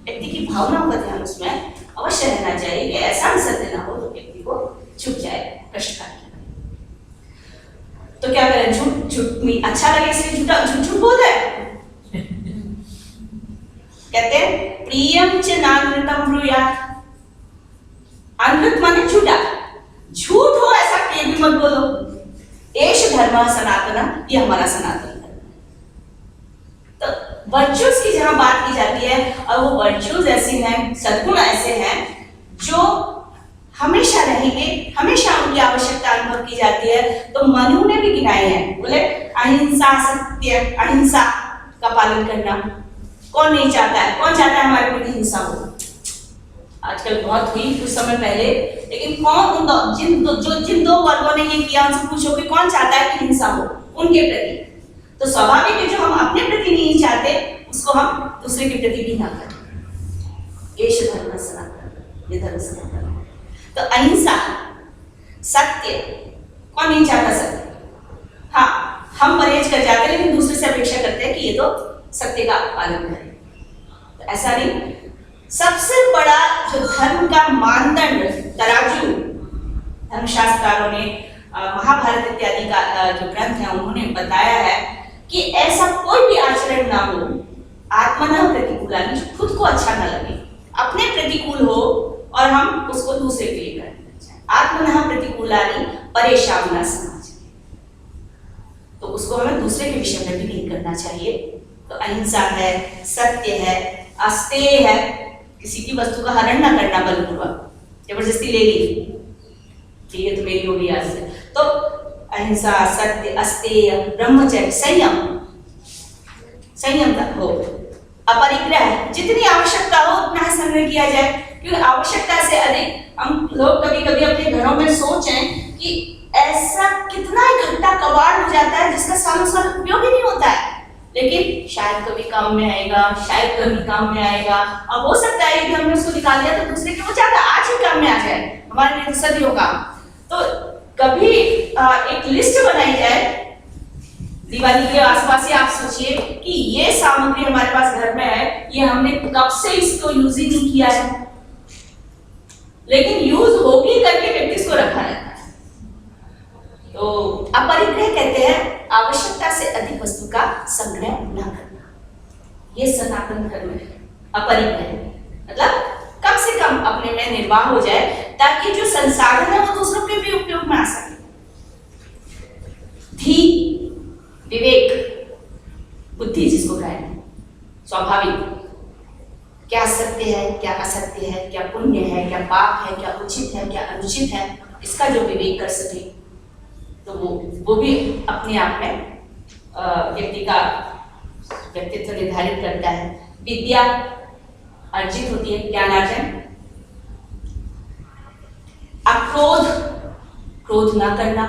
S1: व्यक्ति की भावनाओं का ध्यान उसमें अवश्य रहना चाहिए कि ऐसा भी सत्य ना हो तो व्यक्ति को चुप जाए, कष्टकारी। तो क्या करें? झूठ अच्छा लगे इसलिए झूठ बोल रहे हैं। कहते हैं प्रियम च नामृतम ब्रूयात, अनृत माने झूठा, झूठ हो ऐसा प्रिय भी मत बोलो। एष धर्म सनातन, ये हमारा सनातन धर्म। तो वर्चुअस की जहां बात की जाती है, और वो वर्चुअस ऐसी हैं, सद्गुण ऐसे हैं जो हमेशा रहेंगे, हमेशा उनकी आवश्यकता अनुभव की जाती है। तो मनु ने भी गिनाए हैं, बोले अहिंसा, सत्य, अहिंसा का पालन करना। कौन नहीं चाहता है? कौन चाहता है हमारे प्रति हिंसा हो? आजकल बहुत हुई कुछ समय पहले, लेकिन कौन जिन दो वर्गों ने ये किया, उनसे पूछो कि कौन चाहता है कि हिंसा हो उनके प्रति। तो स्वाभाविक है जो हम अपने प्रति नहीं चाहते उसको हम दूसरे के प्रति भी ना करें। एष धर्म सनातन, ये धर्म सनातन। तो अहिंसा, सत्य, कौन नहीं चाहता सत्य? हाँ, हम परहेज कर जाते हैं लेकिन दूसरे से अपेक्षा करते हैं कि ये तो सत्य का पालन करें। तो ऐसा नहीं। सबसे बड़ा जो धर्म का मानदंड, तराजू, धर्मशास्त्रकारों ने, महाभारत इत्यादि का जो ग्रंथ है उन्होंने बताया है कि ऐसा कोई भी आचरण ना हो आत्मनः प्रतिकूलानि, जो खुद को अच्छा ना लगे, अपने प्रतिकूल हो और हम उसको दूसरे के लिए कर। आत्मनः प्रतिकूलानि परेशान न समाज। तो उसको हमें दूसरे के विषय में भी नहीं करना चाहिए। तो अहिंसा है, सत्य है, अस्तेय है, किसी की वस्तु का हरण ना करना बलपूर्वक, जबरदस्ती ले ली, ठीक है तो मेरी होगी आज से। तो अहिंसा, सत्य, अस्तेय, ब्रह्मचर्य, संयम तक हो, अपरिग्रह, जितनी आवश्यकता हो उतना ही संग्रह किया जाए, क्योंकि आवश्यकता से अधिक हम लोग कभी कभी अपने घरों में सोचें कि ऐसा कितना इकट्ठा कबाड़ हो जाता है जिसका सालों साल उपयोग ही नहीं होता है, लेकिन शायद कभी काम में आएगा, शायद कभी काम में आएगा। अब हो सकता है कि हमने उसको निकाल दिया तो दूसरे के वो चाहता आज ही काम में आ जाए, हमारे लिए तो सदियों का। तो कभी एक लिस्ट बनाई जाए दिवाली के आसपास ही, आप सोचिए कि ये सामग्री हमारे पास घर में है, ये हमने कब से इसको यूज ही नहीं किया है, लेकिन यूज होगी करके व्यक्ति इसको रखा रहता है। तो अपरिग्रह कहते हैं आवश्यकता से अधिक वस्तु का संग्रह न करना, ये सनातन धर्म है। अपरिग्रह मतलब कम से कम अपने में निर्वाह हो जाए, ताकि जो संसाधन है वो दूसरों के भी उपयोग में आ सके। धी, विवेक, बुद्धि जिसको कहें, स्वाभाविक, क्या सत्य है, क्या असत्य है, क्या पुण्य है, क्या पाप है, क्या उचित है, क्या अनुचित है, इसका जो विवेक कर सके, तो वो भी अपने आप में व्यक्ति का व्यक्तित्व निर्धारित करता है। विद्या अर्जित होती है, ज्ञानार्जन। अक्रोध, क्रोध ना करना।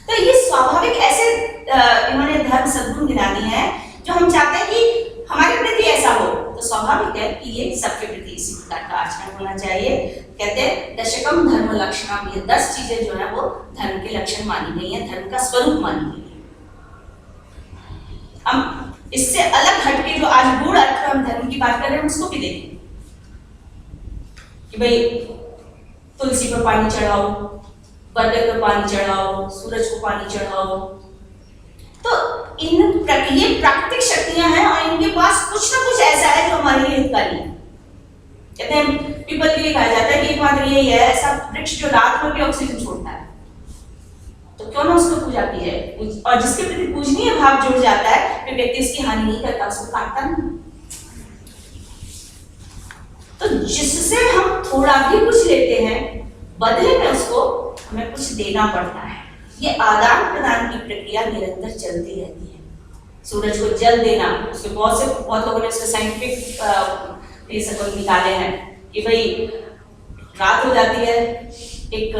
S1: तो ये स्वाभाविक ऐसे इन्होंने धर्म सद्गुण गिना दिए हैं जो हम चाहते हैं कि हमारे प्रति ऐसा हो, तो स्वाभाविक है कि ये सबके प्रति इसी प्रकार का आचरण होना चाहिए। कहते हैं दशकम धर्म लक्षणम, ये 10 चीजें जो है वो धर्म के लक्षण मानी गई हैं, धर्म का स्वरूप मानी गई है। हम इससे अलग हटके जो आज गूढ़ अर्थ हम धर्म की बात कर रहे हैं उसको भी देखें कि भाई तुलसी पर पानी चढ़ाओ, बरगद पर पानी चढ़ाओ, सूरज को पानी चढ़ाओ। तो ये प्राकृतिक शक्तियां हैं और इनके पास कुछ ना कुछ ऐसा है जो हमारे लिए हितकारी है। कहते हैं पीपल के लिए कहा जाता है कि एकमात्र यही है ऐसा वृक्ष जो रात में भी ऑक्सीजन छोड़ता है, तो क्यों ना उसको पूजा की जाए। और जिसके प्रति पूजनीय भाव जुड़ जाता है फिर व्यक्ति उसकी हानि नहीं करता, उसको काटता नहीं। तो जिससे हम थोड़ा भी कुछ लेते हैं बदले में उसको हमें कुछ देना पड़ता है। ये आदान प्रदान की प्रक्रिया निरंतर चलती रहती है। सूरज को जल देना, उसके बहुत लोगों ने उसके साइंटिफिक निकाले हैं कि भाई रात हो जाती है, एक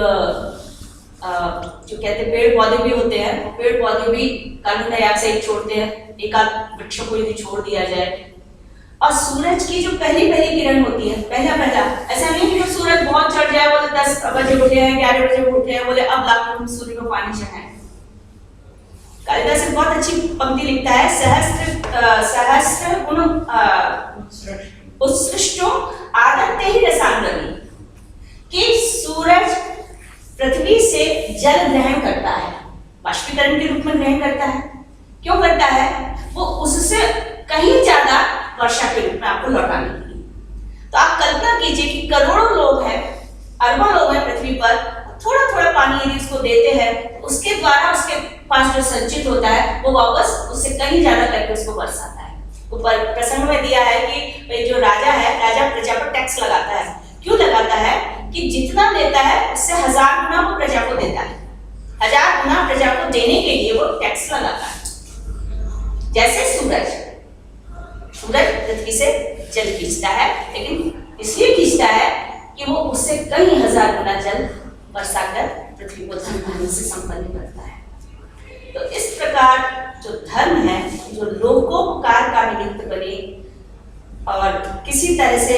S1: जो कहते पेड़ पौधे भी होते हैं, पेड़ पौधे भी कार्बन डाइऑक्साइड छोड़ते हैं, एक आध वृक्ष को यदि छोड़ दिया जाए, और सूरज की जो पहली किरण होती है, पहला ऐसा नहीं कि जब सूरज बहुत चढ़ जाए, बोले 10 बजे उठे हैं, 11 बजे उठे हैं, बोले अब लाकर हम सूर्य को पानी चढ़ाएं। कालिदास से बहुत अच्छी पंक्ति लिखता है, सहस्त्र गुण उत्सृष्टो आदत्ते ही रसांगनी, कि सूरज पृथ्वी से जल ग्रहण करता है, बाष्पीकरण के रूप में ग्रहण करता है। क्यों करता है? वो उससे कहीं ज्यादा वर्षा के रूप में आपको लौटाने के लिए। तो आप कल्पना कीजिए कि करोड़ों लोग हैं, अरबों लोग हैं पृथ्वी पर, थोड़ा पानी यदि उसको देते हैं, उसके द्वारा उसके पास जो संचित होता है वो वापस उससे कहीं ज्यादा करके उसको बरसाता है। ऊपर प्रसंग में दिया है कि जो राजा है, राजा प्रजा पर टैक्स लगाता है। क्यों लगाता है? कि जितना देता है उससे 1000 गुना वो प्रजा को देता है, 1000 गुना प्रजा को देने के लिए वो टैक्स लगाता है। जैसे सूरज पृथ्वी से जल खींचता है, लेकिन इसलिए खींचता है कि वो उससे कई 1000 गुना जल बरसाकर पृथ्वी को धन धान्य से संपन्न करता है। तो इस प्रकार जो धर्म है, जो लोकोपकार का निमित्त बने और किसी तरह से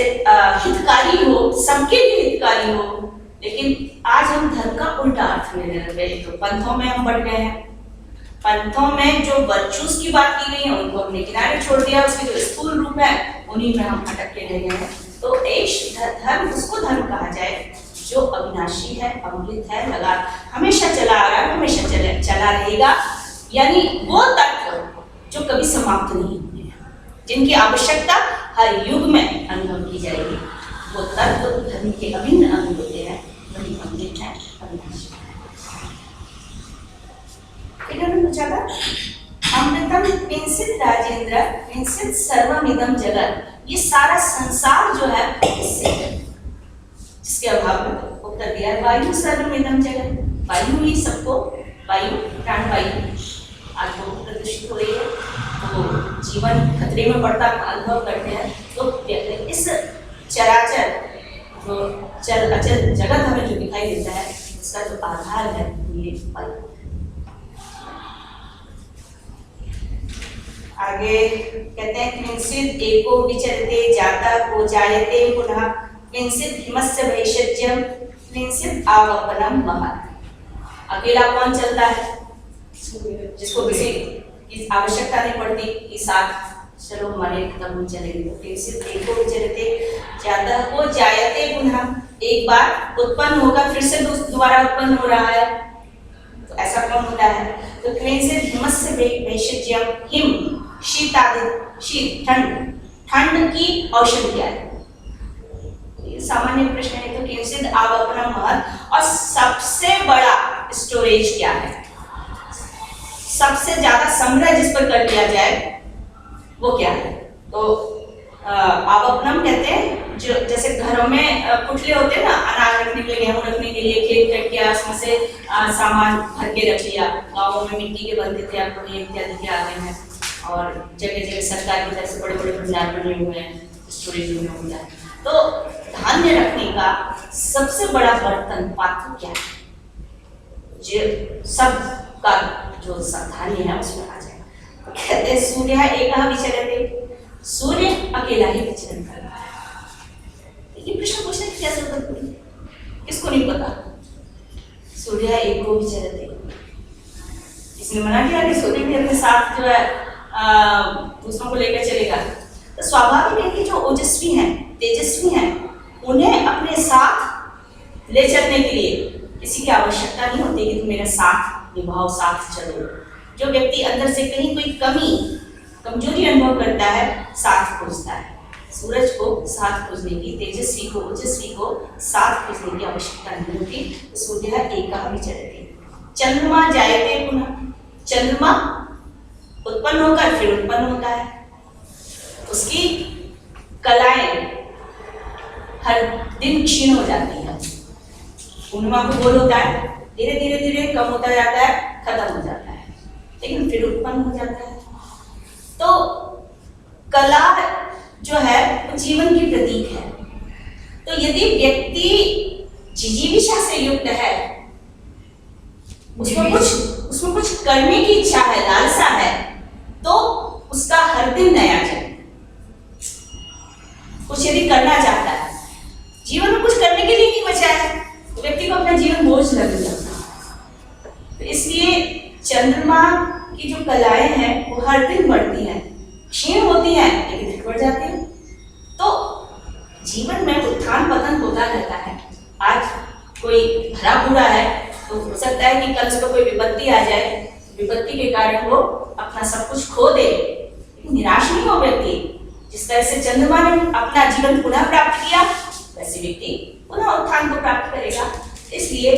S1: हितकारी हो, सबके लिए हितकारी हो, लेकिन आज हम धर्म का उल्टा अर्थ लेने लग गए। तो पंथों में हम बढ़ गए हैं, पंथों में जो वर्चूस की बात की गई है उनको हमने किनारे छोड़ दिया, उसके जो स्थूल रूप है उन्हीं में हम अटक के रह गए हैं। तो एक धर्म उसको धर्म कहा जाए जो अविनाशी है, अमृत है, लगा हमेशा चला आ रहा है, हमेशा चला रहेगा, यानी वो तत्व जो कभी समाप्त नहीं होंगे, जिनकी आवश्यकता हर युग में अनुभव की जाएगी। वो तत्व धर्म के अभिन्न अंग होते हैं, वही अमृत है, अविनाशी है। पूछा था, अमृतम पिंसित राजेंद्र पिंसित सर्वमिदं जगत, ये सारा संसार जो है किससे है? जिसके अभाव में उत्तर दिया है वायु सर्वमिदं जगत, वायु ही सबको, वायु प्राण वायु आज वो प्रदूषित हो रही है, तो जीवन खतरे में पड़ता अनुभव करते हैं। तो इस चराचर जो चल अचल जगत हमें जो दिखाई देता है, इसका जो आधार है ये वायु। आगे कहते हैं किंचित एको विचरते जाता को जायते पुनः, किंचित हिमस्य वैशज्यम, किंचित आवपनम महत्। अकेला कौन चलता है? जिसको किसी की आवश्यकता नहीं पड़ती कि साथ चलो मरे तब हम चलेंगे। तो किंचित एको विचरते जाता को जायते पुनः, एक बार उत्पन्न होकर फिर से दोबारा उत्पन्न हो रहा है, तो ऐसा कौन होता है? तो किंचित हिमस्य वैशज्यम, हिम शीतादि, शीत ठंड, ठंड की औषधि क्या है? ये सामान्य प्रश्न है। तो किंचित आवपनम महत्, और सबसे बड़ा स्टोरेज क्या है? सबसे ज्यादा संग्रह जिस पर कर दिया जाए वो क्या है? तो आवपनम कहते हैं जो जैसे घरों में पुतले होते हैं ना, अनाज रखने के लिए, गेहूं रखने के लिए, खेत कट किया उसमें से सामान भर के रख लिया। गाँवों में मिट्टी के बनते थे, आपको ये इत्यादि के आ गए हैं, और जगह जगह सरकार की तरफ से बड़े बड़े भंडार बने हुए हैं, स्टोरेज में होता है। तो धान्य रखने का सबसे बड़ा बर्तन, पात्र क्या है? जो सब का जो धान्य है उसमें आ जाएगा। कहते हैं सूर्य एकः विचरते, सूर्य अकेला ही विचरण करता है। ये प्रश्न पूछने की क्या जरूरत पड़ी? किसको नहीं पता? सूर्य एको विचरते, इसने मना किया कि सूर्य भी अपने साथ जो है दूसरों को लेकर चलेगा। तो स्वाभाविक है कि जो ओजस्वी हैं, तेजस्वी हैं, उन्हें अपने साथ ले चलने के लिए किसी की आवश्यकता नहीं होती कि तुम मेरा साथ निभाओ, साथ चलो। जो व्यक्ति अंदर से कहीं कोई कमजोरी अनुभव करता है, साथ खोजता है। सूरज को साथ खोजने की, तेजस्वी को, ओजस्वी को साथ खोजने की आवश्यकता नहीं होती। तो सूर्य एकः विचरते। चंद्रमा जायते पुनः, चंद्रमा उत्पन्न होकर फिर उत्पन्न होता है, उसकी कलाएं हर दिन क्षीण हो जाती है। पूर्णिमा को गोल होता है, धीरे धीरे धीरे कम होता जाता है, खत्म हो जाता है, लेकिन फिर उत्पन्न हो जाता है। तो कला जो है वो जीवन की प्रतीक है। तो यदि व्यक्ति जिजीविषा से युक्त है, उसमें कुछ करने की इच्छा है, लालसा है, तो उसका हर दिन नया जन्म। कुछ यदि करना चाहता है, जीवन में कुछ करने के लिए नहीं बचा है, तो व्यक्ति को अपना जीवन बोझ लग जाता है। तो इसलिए चंद्रमा की जो कलाएं हैं वो हर दिन बढ़ती हैं, क्षीण होती हैं लेकिन फिर बढ़ जाती हैं। तो जीवन में उत्थान पतन होता रहता है। आज कोई भरा पूरा है तो हो सकता है कि कल उसको कोई विपत्ति आ जाए, विपत्ति के कारण वो अपना सब कुछ खो दे, लेकिन निराश नहीं हो व्यक्ति। जिस तरह से चंद्रमा ने अपना जीवन पुनः प्राप्त किया, वैसे व्यक्ति पुनः उत्थान को प्राप्त करेगा। इसलिए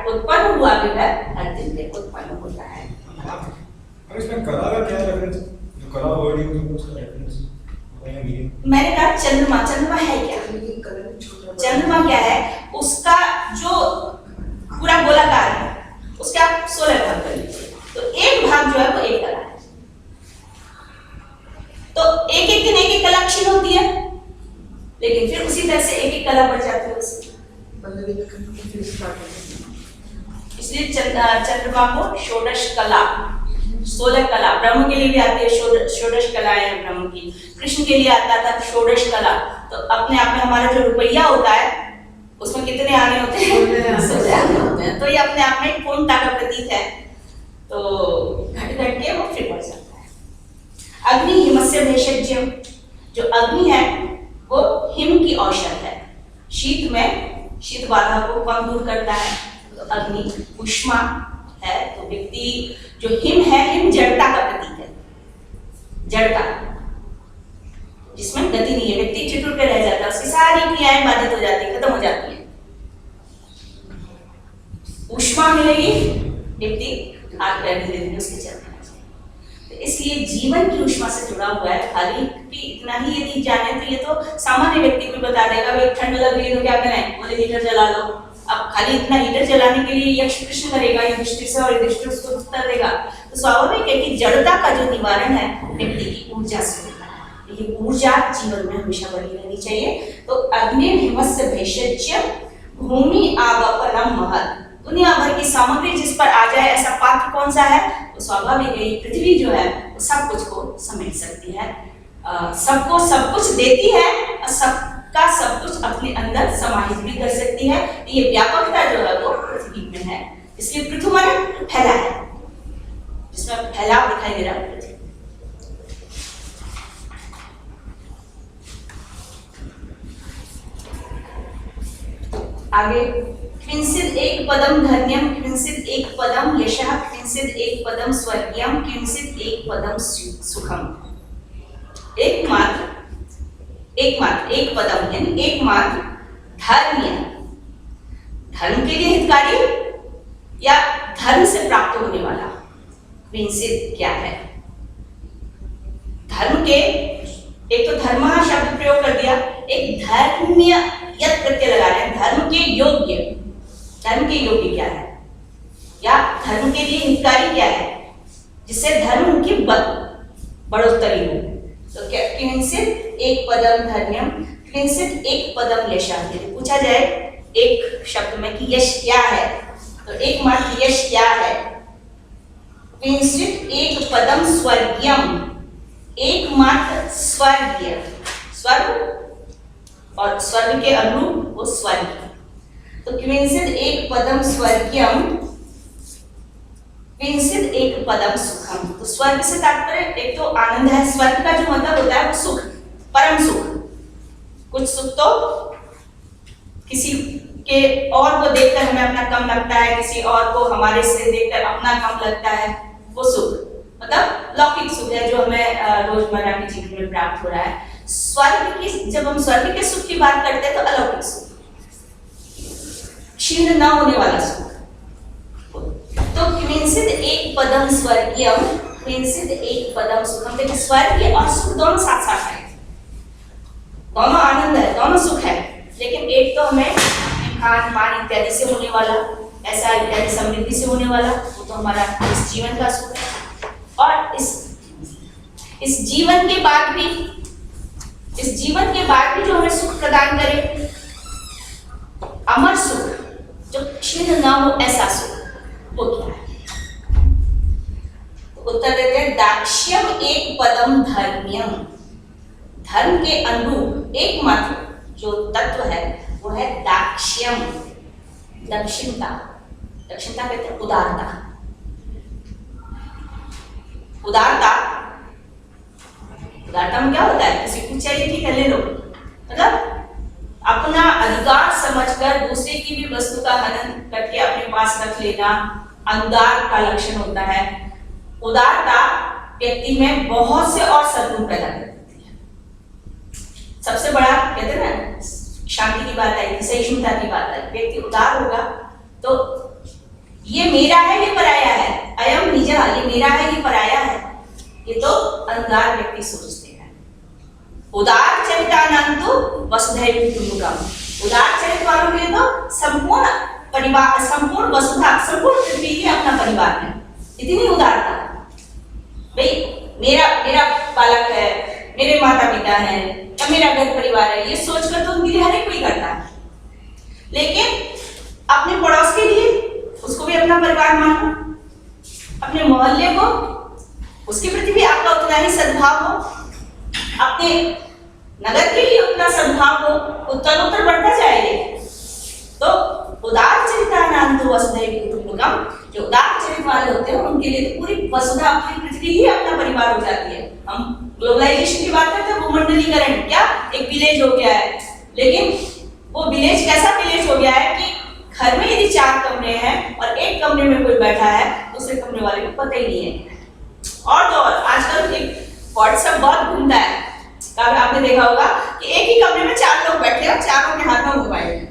S1: उत्पन्न हुआ भी हर दिन में उत्पन्न होता है।
S3: इसमें कला का क्या रेफरेंस? जो कला वर्ड यूज होता है उसका रेफरेंस
S1: मैंने कहा चंद्रमा है क्या? चंद्रमा क्या है? उसका जो पूरा गोलाकार है, उसके आप 16 भाग कर लीजिए, तो एक भाग जो है वो एक कला है। तो एक एक दिन एक एक कला क्षीण होती है, लेकिन फिर उसी तरह से एक एक कला बढ़ जाती है उससे। इसलिए चंद्रमा को षोडश कला, 16 कला, ब्रह्म के लिए भी आती है षोडश कलाएं हैं ब्रह्म की। कृष्ण के लिए आता था षोडश कला। तो अपने आप में हमारा जो रुपया होता है उसमें कितने आने होते हैं? 16 आने होते हैं। तो ये अपने आप में पूर्णता का प्रतीक है। तो घट घट के वो फिर बढ़ जाता है। अग्नि हिमस्य भेषज्यम, जो अग्नि है वो हिम की औषध है। शीत में शीत बाधा को कम दूर करता है। तो अग्नि उष्मा है। तो व्यक्ति जो हिम है, हिम जड़ता का प्रतीक है, जड़ता जिसमें गति नहीं है, व्यक्ति ठिठुर पे रह जाता है, उसकी सारी क्रियाएं बाधित हो जाती है, खत्म हो जाती है। उष्मा मिलेगी व्यक्ति हाथ पैर धीरे धीरे उसके चलते हैं। तो इसलिए जीवन की ऊष्मा से जुड़ा हुआ है। खाली कि इतना ही यदि जाने तो ये तो सामान्य व्यक्ति को बता देगा, भाई ठंड लग रही है तो क्या करें, बोले हीटर जला लो। अब खाली इतना हीटर जलाने के लिए यक्ष कृष्ण करेगा युधिष्ठिर से, और युधिष्ठिर उसको उत्तर देगा। तो स्वाभाविक है कि जड़ता का जो निवारण है व्यक्ति की ऊर्जा से होता है। ये ऊर्जा जीवन में हमेशा बनी रहनी चाहिए। तो अग्नि हिमस्य भेषज्य भूमि आवपनम महत्, दुनिया भर की सामग्री जिस पर आ जाए ऐसा पात्र कौन सा है, तो स्वाभाविक है ये पृथ्वी जो है वो सब कुछ को समेट सकती है, सबको सब कुछ देती है और सबका सब कुछ अपने अंदर समाहित भी कर सकती है। ये व्यापकता जो है वो पृथ्वी में है। इसलिए पृथ्वी माने फैला है, जिसमें फैलाव दिखाई दे रहा है पृथ्वी। आगे किंचिद एक पदम धन्यम, किंचिद एक पदम यशः, किंचिद एक पदम स्वर्गीयम, किंचिद एक पदम सुखम। एकमात्र एक पदम यानी एकमात्र धर्म, धर्म के लिए हितकारी या धर्म से प्राप्त होने वाला। किंचिद क्या है, धर्म के, एक तो धर्म शब्द प्रयोग कर दिया, एक धर्म्य यत् प्रत्यय लगा रहे हैं, धर्म के योग्य। धर्म के योग्य क्या है या धर्म के लिए हितकारी क्या है, जिससे धर्म की बढ़ोतरी हो। तो क्या किंचिद एक पदम धर्म्यम, किंचिद एक पदम यशः। यदि पूछा जाए एक शब्द में कि यश क्या है, तो एकमात्र यश क्या है, किंचिद एक पदम स्वर्गीयम, एकमात्र स्वर्गीय, स्वर्ग और स्वर्ग के अनुरूप वो स्वर्ग। तो किंचिद एक पदम स्वर्गीयम, किंचिद एक पदम सुखम। तो स्वर्ग से तात्पर्य एक तो आनंद है, स्वर्ग का जो मतलब होता है वो सुख, परम सुख। कुछ सुख तो किसी के और को देखकर हमें अपना कम लगता है, किसी और को हमारे से देखकर अपना कम लगता है, वो सुख मतलब लौकिक सुख है जो हमें रोजमर्रा के जीवन में प्राप्त हो रहा है। स्वर्ग की, जब हम स्वर्ग के सुख की बात करते हैं तो अलौकिक सुख, क्षीण न होने वाला सुख। तो किंचिद एक पदम स्वर्गीयम, किंचिद एक पदम सुखम। देखिए स्वर्ग और सुख दोनों साथ साथ है, दोनों आनंद है, दोनों सुख है, लेकिन एक तो हमें खान पान इत्यादि से होने वाला, ऐसा इत्यादि समृद्धि से होने वाला, वो तो हमारा इस जीवन का सुख है। और इस जीवन के बाद भी, इस जीवन के बाद भी जो हमें सुख प्रदान करे, अमर सुख जो क्षीण न हो ऐसा सुख, वो क्या है? तो उत्तर देते हैं दाक्ष्यम एक पदम धर्म्यम। धर्म के अनुरूप एकमात्र जो तत्व है वो है दाक्ष्यम, दक्षिणता। दक्षिणता कहते हैं उदारता। उदारता, उदारता में क्या होता है, किसी को चाहिए ठीक है ले लो, मतलब अपना अधिकार समझकर दूसरे की भी वस्तु का हनन करके अपने पास रख लेना अनुदार का लक्षण होता है। उदारता व्यक्ति में बहुत से और सद्गुण पैदा कर देती है। सबसे बड़ा कहते हैं ना, शांति की बात आई, सहिष्णुता की बात आई। व्यक्ति उदार होगा तो ये मेरा है, ये पराया है, अयम निजा, ये मेरा है, ये पराया है, ये तो अनुदार व्यक्ति सोचते हैं। उदार चरितानंतु वसुधैव कुटुम्बकम। उदार चरित्र वालों के लिए तो संपूर्ण परिवार, संपूर्ण वसुधा, संपूर्ण पृथ्वी ही अपना परिवार है। इतनी उदारता, भाई मेरा बालक है, मेरे माता पिता है या मेरा घर परिवार है, ये सोचकर तो उनके लिए हर एक कोई करता है। लेकिन अपने पड़ोस के लिए उसको भी अपना परिवार मानो, अपने मोहल्ले को, उसके प्रति भी आपका उतना ही सद्भाव हो, अपने नगर के लिए उतना सद्भाव हो, उत्तरोत्तर बढ़ता जाएगा। तो उदार चरितानंतु वसुधैव कुटुम्बकम, जो उदार चरित्र वाले होते हैं उनके लिए तो पूरी वसुधा, पूरी पृथ्वी ही अपना परिवार हो जाती है। हम ग्लोबलाइजेशन की बात करते हैं, भूमंडलीकरण, क्या एक विलेज हो गया है, लेकिन वो विलेज कैसा विलेज हो गया है कि घर में यदि 4 कमरे हैं और एक कमरे में कोई बैठा है, दूसरे कमरे वाले को पता ही नहीं है। और तो और आजकल एक व्हाट्सएप बहुत घूमता है, आपने देखा होगा कि एक ही कमरे में 4 लोग बैठे हैं और चारों के हाथ में मोबाइल है,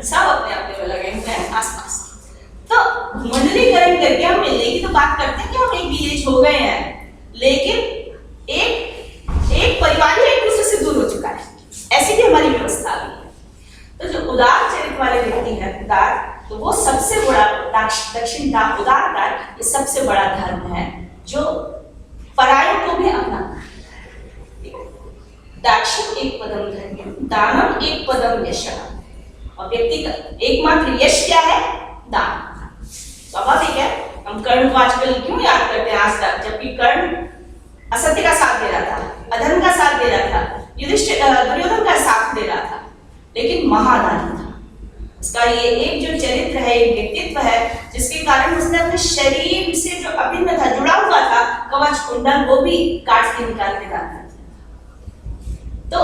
S1: सब अपने अपने में लगे हुए हैं आसपास। तो मंडलीकरण करके हम मिलने की तो बात करते हैं कि हम एक बीएच हो गए हैं, लेकिन एक परिवार ही एक दूसरे से दूर हो चुका है। ऐसी भी हमारी व्यवस्था आ गई है। तो जो उदार चरित्र वाले व्यक्ति है, उदार, तो वो सबसे बड़ा दक्षिणता, उदारता ये सबसे बड़ा धर्म है जो परायों को भी अपनाता है। दाक्षिण एक पदम धर्म, दानम एक पदम यशः। और व्यक्ति का एकमात्र यश क्या है? दान। स्वाभाविक है, हम कर्ण को आजकल क्यों याद करते हैं आज तक, जबकि कर्ण असत्य का साथ दे रहा था, अधर्म का साथ दे रहा था, दुर्योधन का साथ दे रहा था, लेकिन महादानी था। उसका ये एक जो चरित्र है, एक व्यक्तित्व है, जिसके कारण उसने अपने शरीर से जो अभिन्न था, जुड़ा हुआ था, कवच कुंडल, वो भी काट के निकाल के दान कर दिया। तो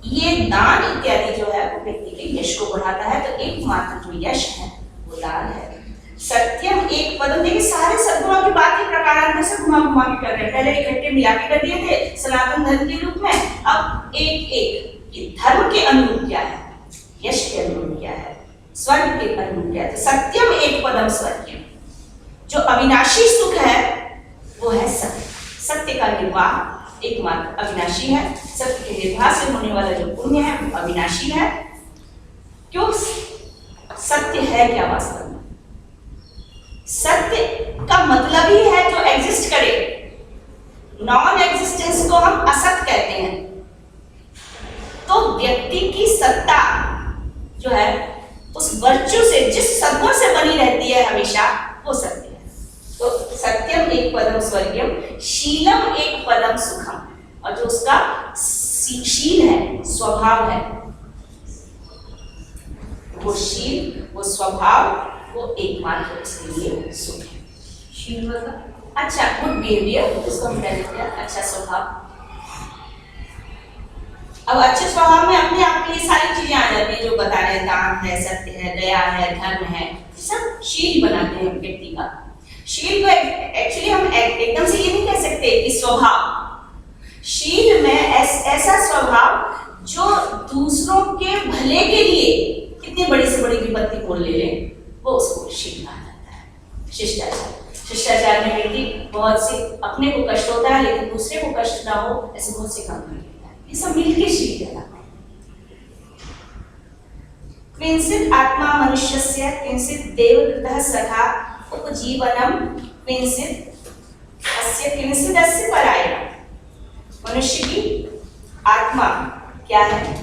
S1: ये दान इत्यादि जो है वो व्यक्ति के यश को बढ़ाता है। तो एकमात्र जो यश है वो दान है। सत्यम एक पदम, देखिए सारे सद्गुणों की बात ही प्रकारांतर से घुमा घुमा के कर रहे हैं। पहले इकट्ठे मिला के कर दिए थे सनातन धर्म के रूप में, अब एक एक धर्म के अनुरूप क्या है, यश के अनुरूप क्या है, स्वर्ग के अनुरूप क्या है। तो सत्यम एक पदम स्वर्गीय, जो अविनाशी सुख है वो है सत्य। सत्य का निर्वाह एकमात्र अविनाशी है। सत्य के निर्वाह से होने वाला जो पुण्य है वो अविनाशी है। क्यों? सत्य है क्या वास्तव में? सत्य का मतलब ही है जो एग्जिस्ट करे। नॉन एग्जिस्टेंस को हम असत कहते हैं। तो व्यक्ति की सत्ता जो है उस वर्चू से, जिस सद्गुण से बनी रहती है हमेशा, वो सत्य है। तो सत्यम एक पदम स्वर्गीयम, शीलम एक पदम सुखम। और जो उसका शील है, स्वभाव है, वो शील, वो स्वभाव, वो एकमात्र उसके लिए सुख है।
S2: शील मतलब
S1: अच्छा, गुड बिहेवियर, उसको हम कहते हैं अच्छा स्वभाव। अब अच्छे स्वभाव में अपने आप के लिए सारी चीजें आ जाती हैं जो बता रहे हैं, दान है, सत्य है, दया है, धर्म है, सब शील बनाते हैं व्यक्ति का। शील को एक्चुअली हम एकदम से ये नहीं कह सकते कि स्वभाव। शील में ऐसा स्वभाव जो दूसरों के भले के लिए कितनी बड़ी से बड़ी विपत्ति को ले ले, वो उसको शील कहा जाता है। शिष्टाचार, शिष्टाचार में व्यक्ति बहुत से अपने को कष्ट होता है लेकिन दूसरे को कष्ट ना हो, ऐसे बहुत से काम करता है। ये सब मिलके शील कहलाता है। क्विंचित् आत्मा मनुष्यस्य किंचित् देवकृतः सखा उपजीवनम क्विंचित् अस्य किंचित् अस्य परायणम। मनुष्य की आत्मा क्या है?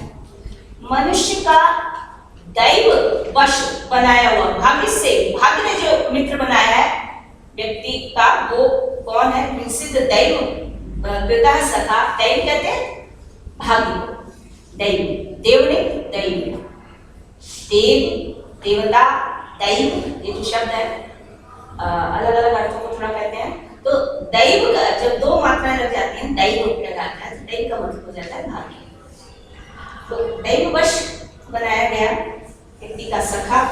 S1: मनुष्य का दैव वश बनाया हुआ, भाग्य ने जो मित्र बनाया है व्यक्ति का, वो कौन है? क्विंचित् दैव कृतः सखा। दैव कहते हैं भाग्य, दैव, देव ने दैव, देव, देवता, दैव, ये जो शब्द है अलग अलग अर्थों को थोड़ा कहते हैं। तो दैव का जब दो मात्राएं लग जाती हैं, दैव कहलाता है। दैव का मतलब हो जाता है भाग्य। तो दैववश बनाया गया व्यक्ति का सखा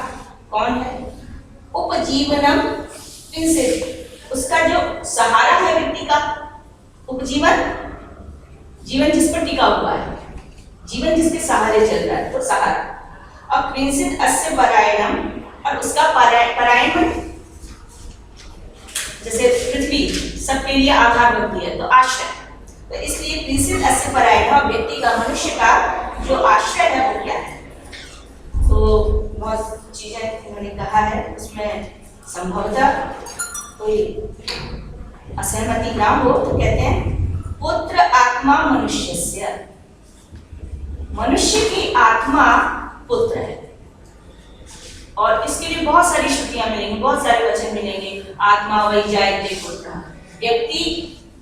S1: कौन है? उपजीवनम किंचित्, उसका जो सहारा है व्यक्ति का, उपजीवन, जीवन जिस पर टिका हुआ है, जीवन जिसके सहारे चल रहा है, तो सहारा। और क्विंचित् अस्य परायणम, और उसका परायण जैसे पृथ्वी सबके लिए आधार बनती है, तो आश्रय। तो इसलिए क्विंचित् अस्य परायणम, व्यक्ति का, मनुष्य का जो आश्रय है वो क्या है? तो बहुत चीजें उन्होंने कहा है, उसमें संभवतः कोई असहमति ना हो तो कहते हैं पुत्र आत्मा मनुष्यस्य, मनुष्य की आत्मा पुत्र है। और इसके लिए बहुत सारी श्रुतियां मिलेंगी, बहुत सारे वचन मिलेंगे। आत्मा वही जायते पुत्र, व्यक्ति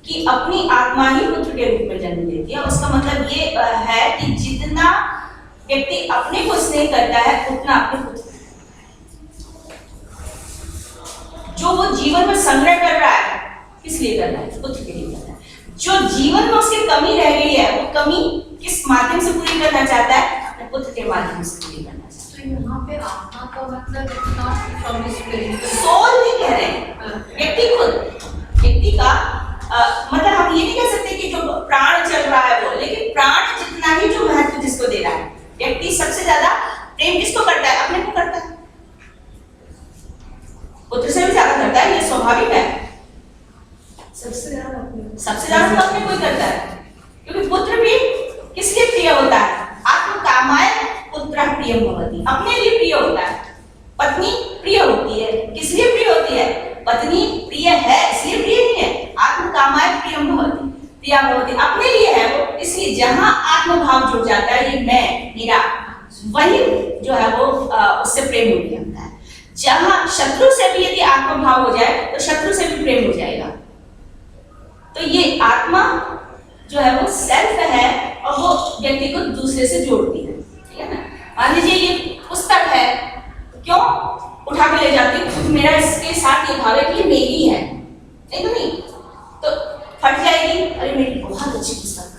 S1: की अपनी आत्मा ही पुत्र के रूप में जन्म लेती है। उसका मतलब ये है कि जितना व्यक्ति अपने को स्नेह करता है उतना अपने पुत्र, जो वो जीवन में संग्रह कर रहा है, किस लिए कर रहा है? पुत्र के लिए कर रहा है। जो जीवन में उसकी कमी रह गई है, वो कमी किस माध्यम से पूरी करना चाहता है? अपने पुत्र के माध्यम से पूरी करना चाहता है।
S2: तो यहाँ पे आत्मा का मतलब इतना फ्रॉम स्पिरिट,
S1: सोल नहीं कह रहे हैं, व्यक्ति खुद, व्यक्ति का मतलब हम ये नहीं कह सकते कि जो प्राण चल रहा है वो, लेकिन प्राण जितना ही जो महत्व जिसको दे रहा है, व्यक्ति सबसे ज्यादा प्रेम किसको करता है? अपने को करता है। पुत्र से क्योंकि पुत्र भी किसके प्रिय होता है? आत्मकामाय पुत्रः प्रियं भवति, अपने लिए प्रिय होता है। पत्नी प्रिय होती है, किस लिए प्रिय होती है? पत्नी प्रिय है इसलिए प्रिय नहीं है, आत्मकामाय प्रियं भवति, प्रिया भवति, अपने लिए है वो। इसलिए जहां आत्मभाव जुड़ जाता है, ये मैं, मेरा, वही जो है वो उससे प्रेम हो जाता है। जहां शत्रु से भी यदि आत्मभाव हो जाए तो शत्रु से भी प्रेम हो जाएगा। तो ये आत्मा जो है वो सेल्फ है और वो व्यक्ति को दूसरे से जोड़ती है, ठीक है ना। मान लीजिए ये पुस्तक है, क्यों उठा के ले जाती हूँ? क्योंकि मेरा इसके साथ ये भाव है कि ये मेरी है, नहीं तो नहीं तो फट जाएगी। अरे मेरी बहुत अच्छी पुस्तक है।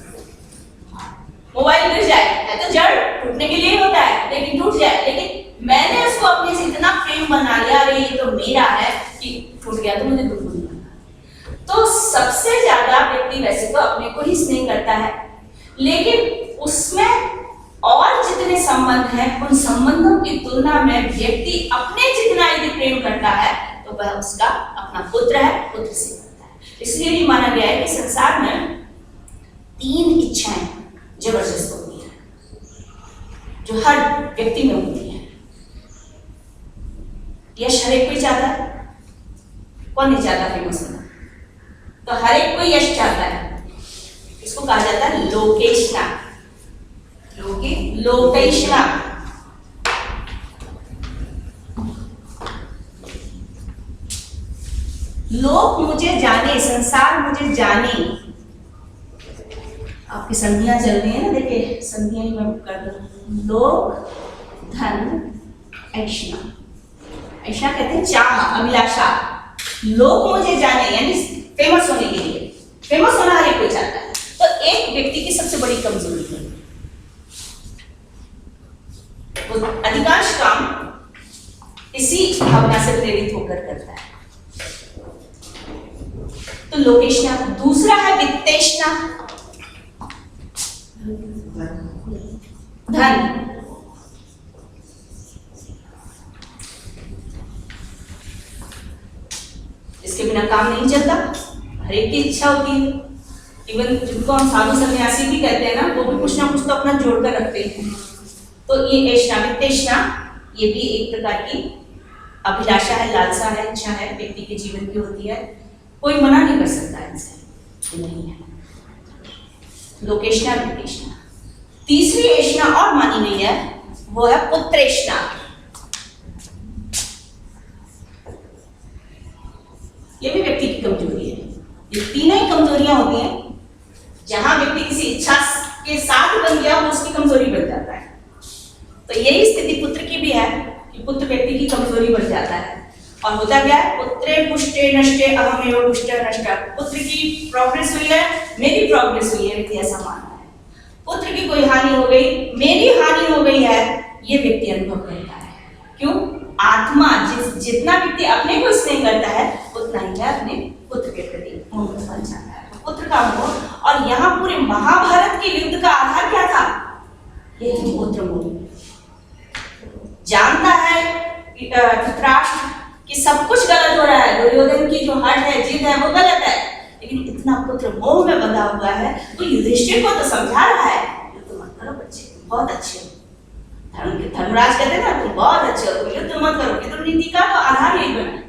S1: मोबाइल गिर जाए है तो जड़ टूटने के लिए होता है, लेकिन टूट जाए, लेकिन मैंने उसको अपने से इतना प्रेम बना लिया, अरे ये तो मेरा है, कि टूट गया तो मुझे दुख नहीं लगता। तो सबसे ज्यादा व्यक्ति वैसे तो अपने को ही स्नेह करता है, लेकिन उसमें और जितने संबंध हैं उन संबंधों की तुलना में व्यक्ति अपने जितना यदि प्रेम करता है तो वह उसका अपना पुत्र है, पुत्र से करता है। इसलिए भी माना गया है कि संसार में 3 इच्छाएं जबरदस्त होती हैं जो हर व्यक्ति में होती है। यश हर एक कोई चाहता है, कौन नहीं चाहता फेमस होना? तो हर एक कोई यश चाहता है, इसको कहा जाता है लोकेशना, लोकेशना। लोग मुझे जाने, संसार मुझे जाने। आपकी संधियां चल रही है ना, देखिए संधियां मैं कर दूं। लोक, धन, ऐशना। ऐशना कहते हैं चाह, अभिलाषा। लोग मुझे जाने यानी फेमस होने के लिए, फेमस होना हर एक कोई चाहता है। तो एक व्यक्ति की सबसे बड़ी कमजोरी है, वो अधिकांश काम इसी भावना से प्रेरित होकर करता है। तो लोकेशना। दूसरा है वित्तेशना, धन। इसके बिना काम नहीं चलता, हर एक की इच्छा होती है। इवन जिनको हम साधु सन्यासी भी कहते हैं ना, वो भी कुछ ना कुछ तो अपना जोड़ कर रखते हैं। तो ये ऐशना, वित्तेशना, ये भी एक प्रकार की अभिलाषा है, लालसा है, इच्छा है, व्यक्ति के जीवन की होती है। कोई मना नहीं कर सकता इनसे, नहीं है। लोकेशना, वित्तेशना। तीसरी ऐशना और मानी गई है, वो है पुत्रेशना। ये भी व्यक्ति की कमजोरी है। ये तीनों ही कमजोरियां होती हैं। जहां व्यक्ति किसी इच्छा के साथ बन गया, वो उसकी कमजोरी बन जाता है। तो यही स्थिति पुत्र की भी है कि पुत्र व्यक्ति की कमजोरी बन जाता है। और होता क्या है? पुत्रे पुष्टे नष्टे अहमेव पुष्ट नष्ट। पुत्र की प्रोग्रेस हुई है, मेरी प्रोग्रेस हुई है, व्यक्ति ऐसा मानता है। पुत्र की कोई हानि हो गई, मेरी हानि हो गई है, ये व्यक्ति अनुभव करता है। क्यों? आत्मा जितना व्यक्ति अपने को स्नेह करता है, उतना ही अपने पुत्र के प्रति मोह बन जाता है। पुत्र का मोह। और यहाँ पूरे महाभारत के युद्ध का आधार क्या था? यही पुत्र मोह। जानता है धृतराष्ट्र कि सब कुछ गलत हो रहा है, दुर्योधन की जो हट है, जिद है, वो गलत है, लेकिन इतना पुत्र मोह में बंधा हुआ है, तो युधिष्ठिर को तो समझा रहा है, युद्ध मत करो बच्चे, बहुत अच्छे हो। धर्मराज कहते हैं ना, तुम बहुत अच्छे हो, तुम युद्ध मत करो। कि तुम नीति का तो आधार यही बना,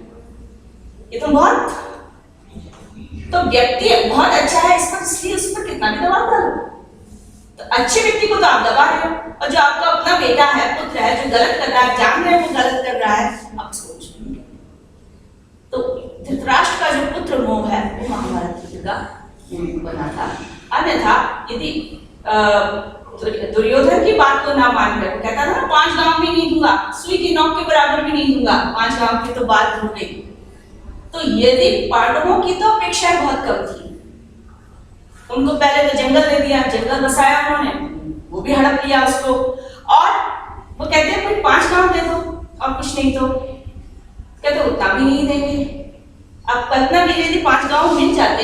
S1: ये तुम बहुत, तो व्यक्ति बहुत अच्छा है इस पर, इसलिए उस पर कितना भी दबाव डालो। तो अच्छे व्यक्ति को तो आप दबा रहे हो, और जो आपका अपना बेटा है, पुत्र है, जो गलत कर रहा है, जान रहे हैं वो गलत कर रहा है, आप सोच। तो धृतराष्ट्र का जो पुत्र मोह है, वो महाभारत युद्ध का बना था। अन्यथा यदि दुर्योधन की बात को ना मानकर, कहता था ना 5 गांव भी नहीं दूंगा, सुई की नोक के बराबर भी नहीं दूंगा, 5 गांव की तो बात हो गई। तो यदि पांडवों की तो अपेक्षाएं बहुत कम थी। उनको पहले तो जंगल दे दिया, जंगल बसाया उन्होंने, वो भी हड़प लिया उसको, और वो कहते हैं कोई 5 गांव दे दो और कुछ नहीं तो कहते उतना भी नहीं देंगे। अब कल्पना कीजिए यदि 5 गांव मिल जाते,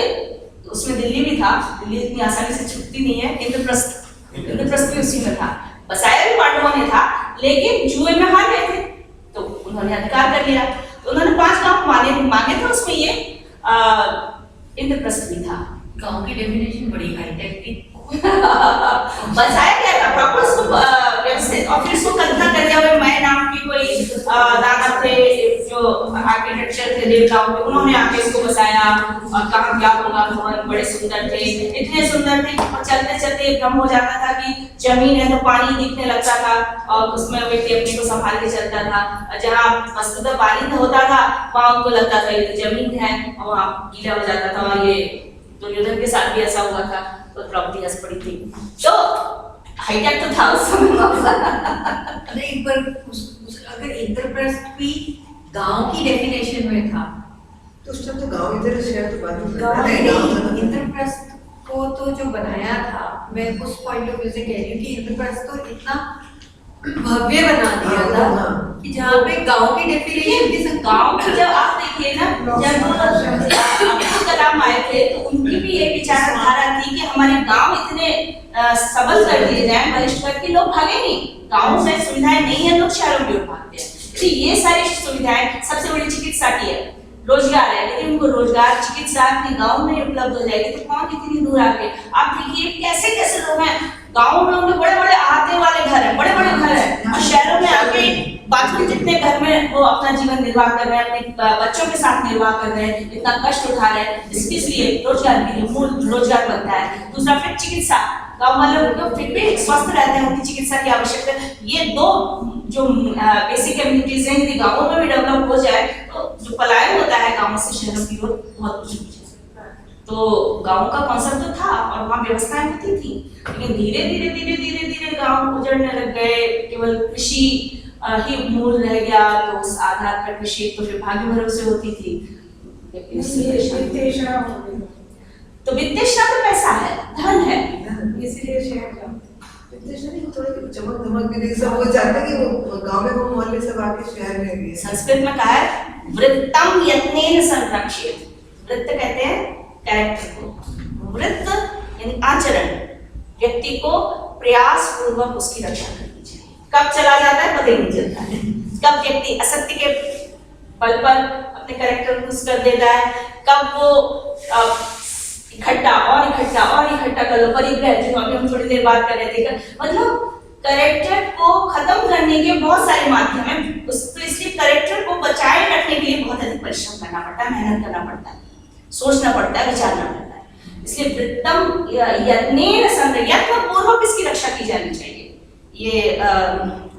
S1: तो उसमें दिल्ली भी था, दिल्ली इतनी आसानी से छूटती नहीं है। इंद्रप्रस्थ भी उसी में था, बसाया भी पांडवों ने था, लेकिन जुए में हार गए थे, तो उन्होंने अधिकार कर लिया। तो उन्होंने 5 गांव मांगे थे, उसमें ये इंद्रप्रस्थ भी था।
S2: गांव की डेफिनेशन बड़ी हाईटेक थी,
S1: बसाया गया था प्रॉपर उसको व्यवस्थित, और फिर उसको कल्पना कर दिया भाई मैं नाम की कोई दादा थे जो आर्किटेक्चर थे देवताओं के, उन्होंने आके इसको बसाया और कहा क्या होगा, भवन बड़े सुंदर थे, इतने सुंदर थे और चलते चलते एकदम हो जाता था कि जमीन है तो पानी दिखने लगता था और उसमें व्यक्ति अपने को संभाल के चलता था। जहाँ वस्तुतः पानी होता था वहां उनको लगता था ये तो जमीन है और वहां गीला हो जाता था। और ये दुर्योधन के साथ भी ऐसा हुआ था, तो द्रौपदी हंस पड़ी थी। तो हाईटेक तो था उस समय
S2: नहीं, पर अगर इंद्रप्रस्थ भी गांव की डेफिनेशन में था
S4: तो उस टाइम तो गांव इधर शहर तो बाद में
S2: गांव
S4: नहीं, गांव था ना।
S2: इंद्रप्रस्थ को तो जो बनाया था, मैं उस पॉइंट ऑफ व्यू से कह रही हूँ कि इंद्रप्रस्थ तो इतना भव्य बना दिया था कि जहाँ पे गांव की डेफिनेशन के संग
S1: गांव की जब आप देखिए ना, जब अब्दुल कलाम आए थे तो उनकी भी ये विचारधारा थी कि हमारे गांव इतने सबल कर दिए जाए बलिष्ठ कर के लोग भागे नहीं। गांव में सुविधाएं नहीं है, लोग शहरों की ओर भागते हैं। तो ये सारी सुविधाएं, सबसे बड़ी चिकित्सा की है, रोजगार है, लेकिन उनको रोजगार चिकित्सा अपने गांव में उपलब्ध हो जाएगी तो कौन कितनी दूर आके। आप देखिए कैसे कैसे लोग हैं गांव में, उनके बड़े बड़े अहाते वाले घर हैं, बड़े बड़े घर हैं, और शहरों में आके बाथरूम जितने घर में वो अपना जीवन निर्वाह कर रहे हैं, अपने बच्चों के साथ निर्वाह कर रहे हैं, इतना कष्ट उठा रहे हैं, इसलिए रोजगार के लिए मूल रोजगार बनता है। दूसरा फिर चिकित्सा, गांव वाले लोग फिर भी स्वस्थ रहते हैं, उनकी चिकित्सा की आवश्यकता। ये दो जो बेसिक कम्युनिटीज हैं, यदि गांवों में भी डेवलप हो जाए तो जो पलायन होता है गांव से शहरों की ओर बहुत कुछ हो जाए। तो गांव का कॉन्सेप्ट तो था और वहाँ व्यवस्थाएं होती थी, लेकिन धीरे धीरे धीरे धीरे धीरे गांव उजड़ने लग गए, केवल कृषि ही मूल रह गया। तो उस आधार पर कृषि तो फिर भाग्य भरोसे होती थी। तो वित्तेषणा तो पैसा है, धन है,
S4: इसीलिए शहर का वित्तेषणा नहीं, थोड़ा चमक धमक भी नहीं, सब हो जाता है कि वो गांव में वो मोहल्ले सब आके शहर में गए।
S1: संस्कृत में कहा है वृत्तम यत्नेन संरक्षेत। वृत्त कहते हैं कैरेक्टर को, वृत्त यानी आचरण, व्यक्ति को प्रयास पूर्वक उसकी रक्षा करनी चाहिए। कब चला जाता है पता ही नहीं चलता है, कब व्यक्ति असत्य के बल पर अपने कैरेक्टर को कर देता है, कब वो इकट्ठा कर लो परिग्रह, जो अभी हम थोड़ी देर बात कर रहे थे। मतलब कैरेक्टर को खत्म करने के बहुत सारे माध्यम हैं, इसलिए कैरेक्टर को बचाए रखने के लिए बहुत अधिक परिश्रम करना पड़ता है, मेहनत करना पड़ता है, सोचना पड़ता है, विचारना पड़ता है। इसलिए वृत्तम यत्नेन संरक्षेत, पूर्वक इसकी रक्षा की जानी चाहिए। ये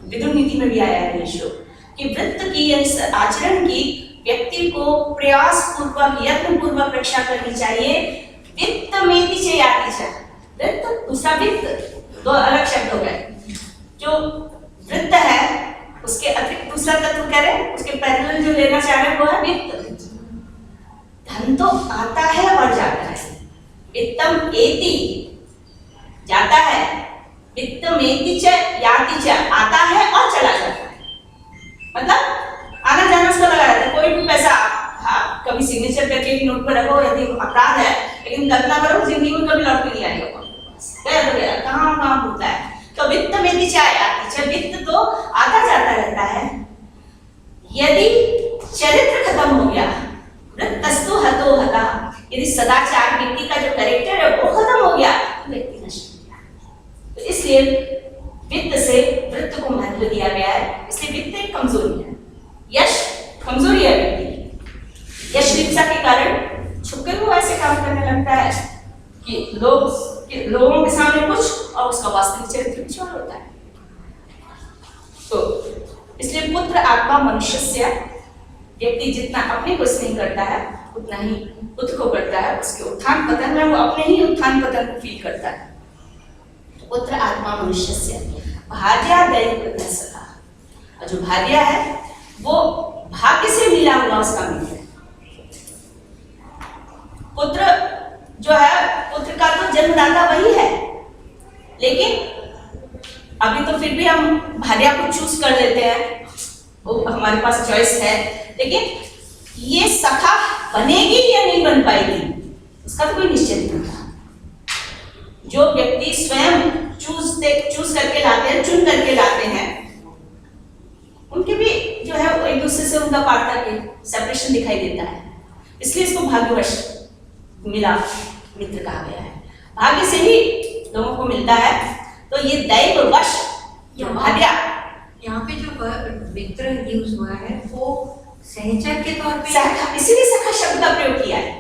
S1: विदुर नीति में भी आया है ये श्लोक कि वृत्त की यानी आचरण की व्यक्ति को प्रयास पूर्वक यत्न पूर्वक रक्षा करनी चाहिए। वित्त में पीछे आती है वृत्त, दूसरा वित्त, दो अलग शब्द हो गए। जो वृत्त है उसके अतिरिक्त दूसरा तत्व कह रहे हैं, उसके पैरेलल जो लेना चाह रहे हैं वो है वित्त। धन तो आता है और जाता है, वित्तम एति जाता है, वित्तमेति च याति च आता है और चला जाता है। मतलब आना जाना उसका लगा रहता है। कोई भी पैसा कभी सिग्नेचर करके भी नोट पर रखो, यदि अपराध है, लेकिन कल्पना करो जिंदगी में कभी लौट के नहीं आएगा, गया तो गया, कहाँ होता है। तो वित्तमेति च याति च, वित्त तो आता जाता रहता है। यदि चरित्र खत्म हो गया, वृत्तस्तु हतो हता, यदि सदाचार व्यक्ति का जो कैरेक्टर है वो खत्म हो गया तो व्यक्ति नष्ट हो गया। तो इसलिए वित्त से वृत्त को महत्व दिया गया है। इसलिए वित्त एक कमजोरी है, यश कमजोरी है व्यक्ति की। यश लिप्सा के कारण छुपकर वो ऐसे काम करने लगता है कि लोगों के सामने कुछ और उसका वास्तविक चरित्र कुछ और होता है। तो इसलिए पुत्र आत्मा मनुष्य से, व्यक्ति जितना अपने को स्नेह करता है उतना ही पुत्र को करता है। उसके उत्थान पतन में वो अपने ही उत्थान पतन को फील करता है। पुत्र आत्मा मनुष्य से भार्या दैव सखा, और जो भार्या है वो भाग्य से मिला हुआ उसका मित्र है। पुत्र जो है, पुत्र का तो जन्मदाता वही है, लेकिन अभी तो फिर भी हम भार्या को चूज कर लेते हैं, वो हमारे पास चॉइस है, लेकिन ये सखा बनेगी या नहीं बन पाएगी उसका तो कोई निश्चित नहीं था। जो व्यक्ति स्वयं चूज करके लाते हैं, चुन करके लाते हैं, उनके भी जो है वो एक दूसरे से उनका पार्टनर सेपरेशन दिखाई देता है। इसलिए इसको भाग्यवश मिला मित्र कहा गया है। भाग्य से ही लोगों को को मिलता है। तो ये दैववश भार्या,
S2: यहाँ पे जो मित्र यूज हुआ है वो सहचर के तौर पे,
S1: सखा, इसीलिए सखा शब्द का प्रयोग किया है।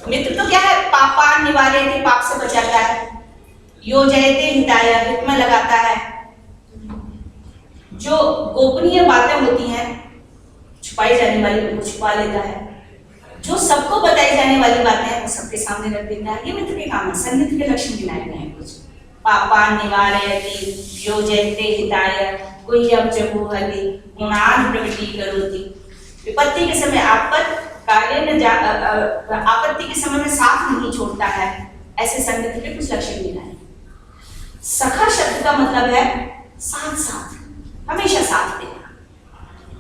S1: मित्र तो क्या है, पापा निवारयते, पाप से बचाता है, योजयते हिताय, हित में लगाता है, जो गोपनीय बातें होती हैं छुपाई जाने वाली उनको छुपा लेता है, जो सबको बताई जाने वाली बातें हैं वो सबके सामने रख देता है। ये मित्र के काम है। सन्मित्र के लक्षण गिनाए गए हैं कुछ। पापा निवारयति, योजयते हिताय, गुह्यं च गुह्यति, गुणान् प्रकटीकरोति। विपत्ति के समय आपत्ति के समय में साथ नहीं छोड़ता है। ऐसे संगति के कुछ लक्षण गिनाए। सखा शब्द का मतलब है साथ साथ, हमेशा साथ देना,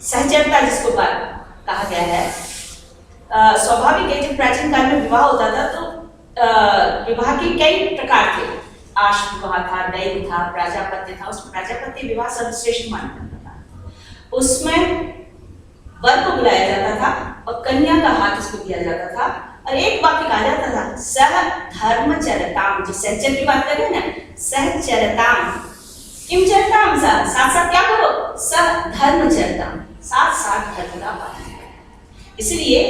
S1: सहचरता जिसको कहा गया है। स्वाभाविक है, जब प्राचीन काल में विवाह होता था तो विवाह के कई प्रकार थे। आश विवाह था, दैव था, प्राजापत्य था। उसमें प्राजापत्य विवाह सर्वश्रेष्ठ माना जाता था। उसमें वर को बुलाया जाता था और कन्या का हाथ उसको दिया जाता था और एक वाक्य कहा जाता था, सह धर्मचरताम। जो सहचर की बात कर रहे हैं ना, सहचरताम किम चरताम, साथ साथ क्या करो, सह धर्मचरताम, साथ साथ धर्म का पालन करो। इसलिए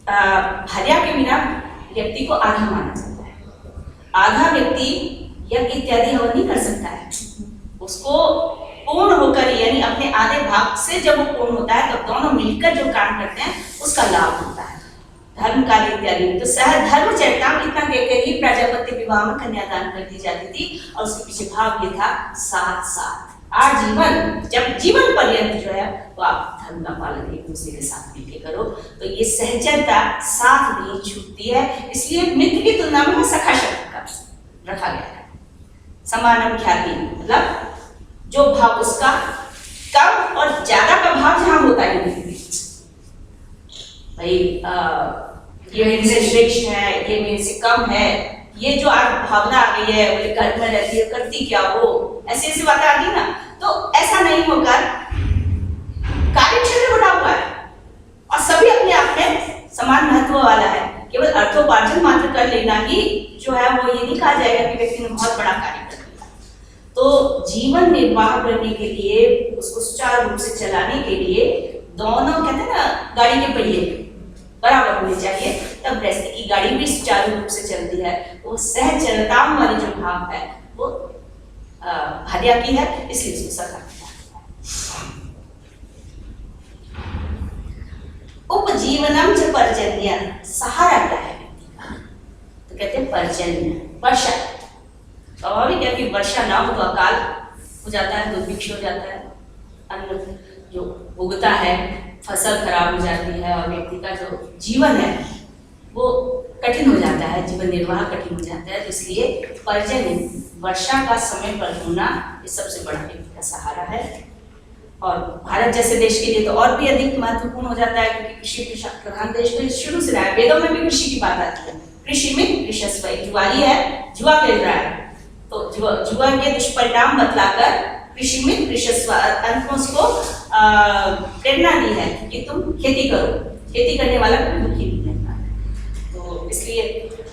S1: भार्या के बिना व्यक्ति को आधा माना जाता है। आधा व्यक्ति यज्ञ इत्यादि हवन नहीं कर सकता है। उसको पूर्ण होकर, यानी अपने आधे भाग से जब वो पूर्ण होता है तो दोनों मिलकर जो काम करते हैं उसका लाभ होता है, धर्म कार्य इत्यादि में। तो सह धर्मचरताम इतना कहकर ही प्राजापत्य विवाह में कन्यादान कर दी जाती थी। और उसके पीछे भाव ये था, साथ साथ आजीवन, जब जीवन पर्यंत जो है वो आप धर्म का पालन एक दूसरे के साथ मिलकर करो। तो ये सहचरता साथ नहीं छूटती है। इसलिए मित्र की तुलना में सखा शब्द का रखा गया है। समानम ख्याति, मतलब जो भाव उसका कम और ज्यादा का भाव जहां होता है भाई, ये मेरे से श्रेष्ठ है, ये मेरे से कम है, ये जो आज भावना आ गई है, वो घर में रहती है, करती क्या वो, ऐसी ऐसी बातें आ गई ना। तो ऐसा नहीं होकर कार्य क्षेत्र बड़ा हुआ है और सभी अपने आप में समान महत्व वाला है। केवल अर्थोपार्जन मात्र कर लेना ही जो है वो ये नहीं कहा जाएगा कि व्यक्ति ने बहुत बड़ा कार्य कर लिया। तो जीवन निर्वाह करने के लिए, उसको सुचारू रूप से चलाने के लिए दोनों, कहते हैं ना गाड़ी के पहिए बराबर होने चाहिए, तब गृहस्थी की गाड़ी भी सुचारू रूप से चलती है। वो सहचरताम वाली जो भाव है वो भार्या की है, इसलिए उसको सखा कहते हैं। उपजीवनम च पर्जन्य, सहारा क्या है व्यक्ति का, तो कहते हैं पर्जन्य, वर्षा। स्वाभाविक है कि वर्षा ना हो तो अकाल हो जाता है, दुर्भिक्ष हो जाता है, अन्न जो उगता है, फसल खराब हो जाती है और व्यक्ति का जो जीवन है वो कठिन हो जाता है, जीवन निर्वाह कठिन हो जाता है। तो इसलिए पर्जन्य, वर्षा का समय पर होना, ये सबसे बड़ा व्यक्ति का सहारा है। और भारत जैसे देश के लिए तो और भी अधिक महत्वपूर्ण हो जाता है, क्योंकि कृषि प्रधान देश तो शुरू से रहा है। वेदों में भी कृषि की बात आती है, कृषि में कृषस्व। जुआरी है, जुआ खेल रहा है, तो जुआ के दुष्परिणाम बतलाकर कृषि में कृषस्व, अंत में उसको प्रेरणा दी है कि तुम खेती करो, खेती करने वाला कोई दुखी नहीं रहता है। तो इसलिए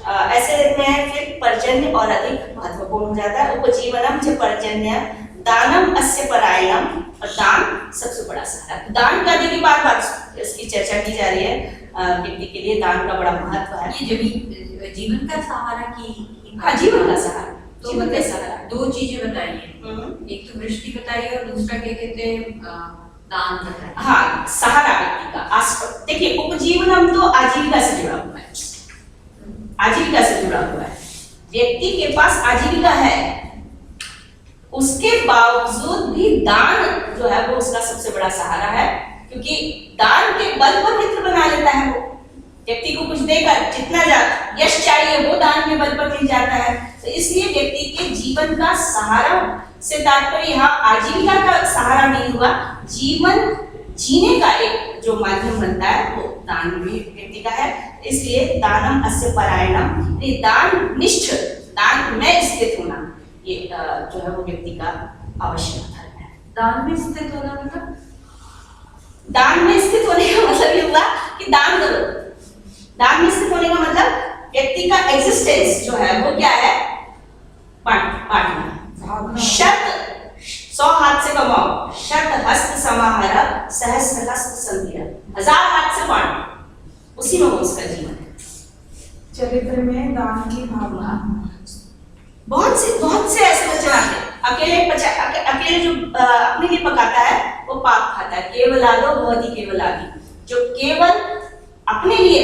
S1: ऐसे में फिर पर्जन्य और अधिक महत्वपूर्ण हो जाता है। उपजीवनम च पर्जन्य, दानम अस्य परायणम, और दान सबसे बड़ा सहारा। दान का देखिए बार बार इसकी चर्चा की जा रही है, व्यक्ति के लिए दान का बड़ा महत्व है।
S2: ये जो जीवन का सहारा की,
S1: हाँ, जीवन का सहारा,
S2: तो
S1: जीवन का
S2: मतलब
S1: सहारा।
S2: दो चीजें बताइए, एक तो वृष्टि बताइए और दूसरा क्या कहते हैं, दान बताइए।
S1: हाँ, सहारा व्यक्ति का। देखिए, उपजीवनम तो आजीविका से जुड़ा हुआ है, आजीविका से जुड़ा हुआ है। व्यक्ति के पास आजीविका है, उसके बावजूद भी दान जो है वो उसका सबसे बड़ा सहारा है, क्योंकि दान के बल पर मित्र बना लेता है। वो व्यक्ति को कुछ देकर जितना यश चाहिए वो दान के बल पर मिल जाता है। तो इसलिए व्यक्ति के जीवन का सहारा से तात्पर्य यहाँ आजीविका का सहारा नहीं हुआ, जीवन जीने का एक जो माध्यम बनता है वो दान भी व्यक्ति का है। इसलिए दानम अस्य परायणम, दान निष्ठ, दान में स्थित होना, ये जो है वो व्यक्ति का आवश्यक धर्म है।
S2: दान में स्थित होना मतलब,
S1: दान में स्थित होने का मतलब ये हुआ कि दान करो। दान में स्थित होने का मतलब व्यक्ति का एग्जिस्टेंस जो है वो क्या है, कमाओ, शत हस्त समाहर सहस्र हस्त संधिया, 1000 हाथ से बांट, उसी में वो उसका जीवन है।
S5: चरित्र में दान की भावना।
S1: बहुत से ऐसे वचन आते हैं। अकेले जो अपने लिए पकाता है वो पाप खाता है। केवल आलो बहुत ही केवल आदि, जो केवल अपने लिए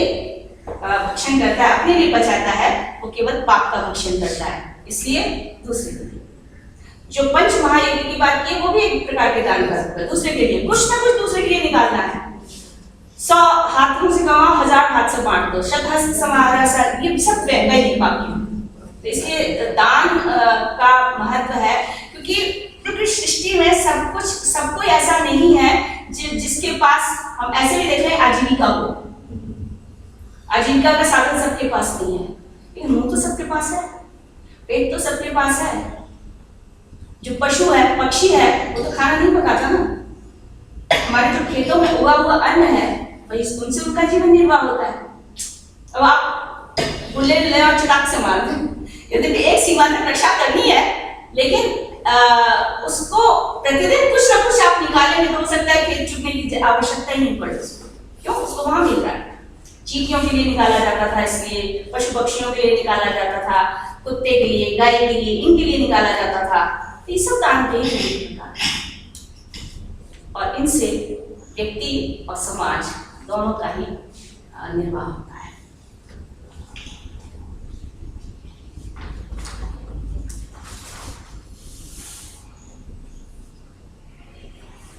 S1: भक्षण करता है, अपने लिए बचाता है, वो केवल पाप का भक्षण करता है। इसलिए दूसरे के लिए जो पंच महायज्ञ की बात की वो भी एक प्रकार के दान करता है। दूसरे के लिए कुछ ना कुछ दूसरे के लिए निकालना है। 100 हाथों से कमाओ, 1000 हाथ से बांट दो, शतहस्त समाहर, ये सब वैदिक वाक्य। तो इसलिए दान का महत्व है, क्योंकि सृष्टि में सब कुछ, सब कोई ऐसा नहीं है जिसके पास, हम ऐसे भी देख रहे हैं आजीविका हो, आजीविका का साधन सबके पास नहीं है, लेकिन मुंह तो सबके पास है, पेट तो सबके पास है। जो पशु है, पक्षी है, वो तो खाना नहीं पकाता ना। हमारे जो खेतों में उगा हुआ अन्न है, वही उनसे उनका जीवन निर्वाह होता है। अब आप बुल्ले ले और चटाक से मार दें, यदि एक सीमा तक रक्षा करनी है, लेकिन उसको प्रतिदिन कुछ ना कुछ आप निकालेंगे तो हो सकता है खेत चुगने की आवश्यकता ही नहीं पड़े उसको। क्यों? उसको वहां मिल रहा है। चींटियों के लिए निकाला जाता था, इसलिए पशु पक्षियों के लिए निकाला जाता था, कुत्ते के लिए, गाय के लिए, इनके लिए निकाला जाता था। तो ये सब दान के लिए, और इनसे व्यक्ति और समाज दोनों का ही निर्वाह होता है।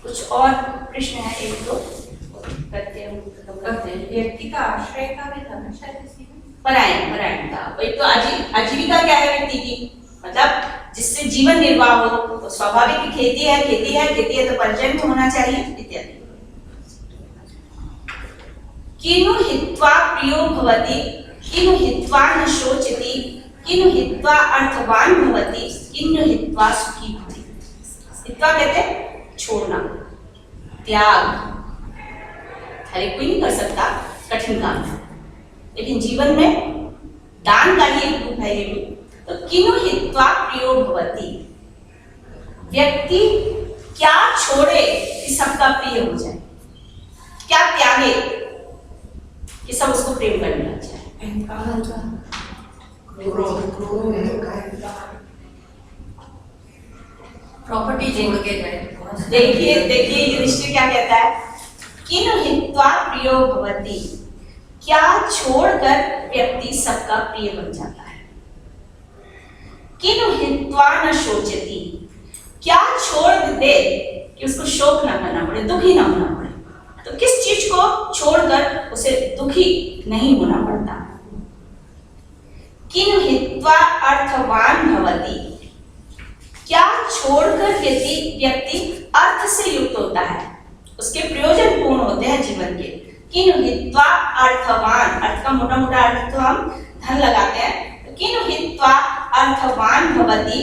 S1: कुछ और प्रश्न है? एक दो करते हैं।
S2: व्यक्ति का आश्रय का भी था ना शायद इसी में।
S1: परायणता, वही तो आजीविका क्या है व्यक्ति की, मतलब जिससे जीवन निर्वाह हो। तो स्वाभाविक खेती है तो परिचय भी होना चाहिए इत्यादि। किनु हित्वा प्रियो भवति, किनु हित्वा न शोचति, किनु हित्वा अर्थवान भवति, किनु हित्वा सुखी भवति। हित्वा कहते हैं छोड़ना, त्याग। हर एक कोई नहीं कर सकता कठिन काम, लेकिन जीवन में दान का ही एक रूप है ये भी। तो किनु हित्वा प्रियो भवति, व्यक्ति क्या छोड़े कि सबका प्रिय हो जाए, क्या त्यागे कि सब उसको प्रेम करने लग जाए।
S2: प्रॉपर्टी छोड़ के जाए।
S1: देखिए ये दृष्टि क्या कहता है, किनु हित्वा प्रियो भवति, क्या छोड़कर व्यक्ति सबका प्रिय बन जाता है। किनु हित्वा न शोचति, क्या छोड़ दे कि उसको शोक ना करना पड़े, दुखी ना होना पड़े। तो किस चीज को छोड़कर उसे दुखी नहीं होना पड़ता। किनु हित्वा अर्थवान भवति, क्या छोड़कर व्यक्ति अर्थ से युक्त होता है, उसके प्रयोजन पूर्ण होते हैं जीवन के। किनु हित्वा अर्थवान, अर्थ का मोटा मोटा अर्थ तो हम धन लगाते हैं। तो किनु हित्वा अर्थवान भवति,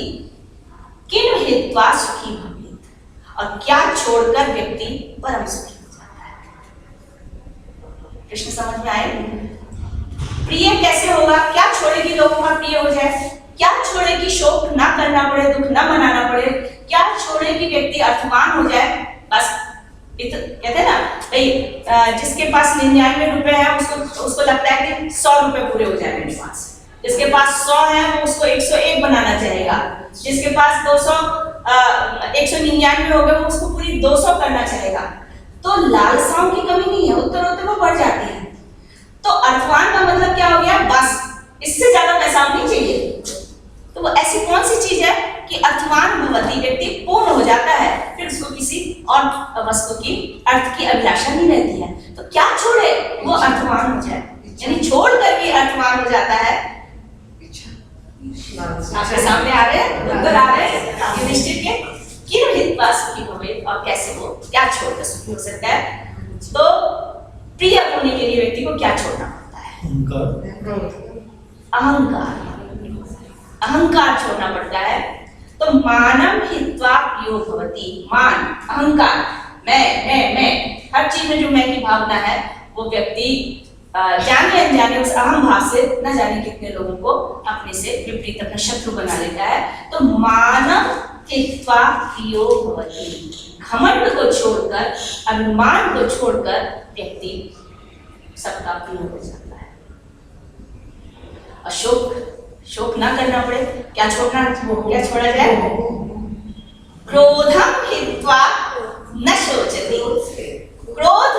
S1: किनु हित्वा सुखी भवेत्, और क्या छोड़कर व्यक्ति परम सुखी हो जाता है। प्रश्न समझ में आए? प्रिय कैसे होगा? क्या छोड़े कि लोगों का प्रिय हो जाए, क्या छोड़े कि शोक ना करना पड़े, दुख ना मनाना पड़े, क्या छोड़े कि व्यक्ति अर्थवान हो जाए। बस कहते हैं ना भाई, जिसके पास 99 रुपए है उसको लगता है कि 100 रुपए पूरे हो जाए मेरे पास। जिसके पास 100 है वो उसको 101 बनाना चाहेगा। जिसके पास 199 हो गए वो उसको पूरी 200 करना चाहेगा। तो लालसाओं की कमी नहीं है, उत्तरोत्तर वो बढ़ जाती है। तो अर्थवान का मतलब क्या हो गया? बस इससे ज्यादा पैसा नहीं चाहिए। तो वो ऐसी कौन सी चीज है कि अर्थवान भवति, व्यक्ति पूर्ण हो जाता है, फिर उसको किसी और वस्तु की, अर्थ की अभिलाषा नहीं रहती है। तो क्या छोड़े? वो अर्थवान हो जाए, यानी छोड़ करके अर्थवान हो जाता है। आपके सामने आ रहे हैं, उत्तर आ रहे हैं युधिष्ठिर के, किनु हित्वा सुखी भवेत्, और कैसे वो क्या छोड़कर सुखी हो सकता है। तो प्रिय होने के लिए व्यक्ति को क्या छोड़ना पड़ता है? अहंकार छोड़ना पड़ता है। तो मानम हित्वा प्रियो भवति, मान, अहंकार, मैं, हर चीज में जो मैं की भावना है, वो व्यक्ति जाने अनजाने उस अहम भाव से न जाने कितने लोगों को अपने से विपरीत, अपना शत्रु बना लेता है। तो मानम त्यक्त्वा प्रियो भवति। घमंड को छोड़कर, अभिमान को छोड़कर व्यक्ति सबका प्रिय हो जाता है। शोक ना करना पड़े, क्या छोड़ा जाए? क्रोधम हित्वा न शोचति। क्रोध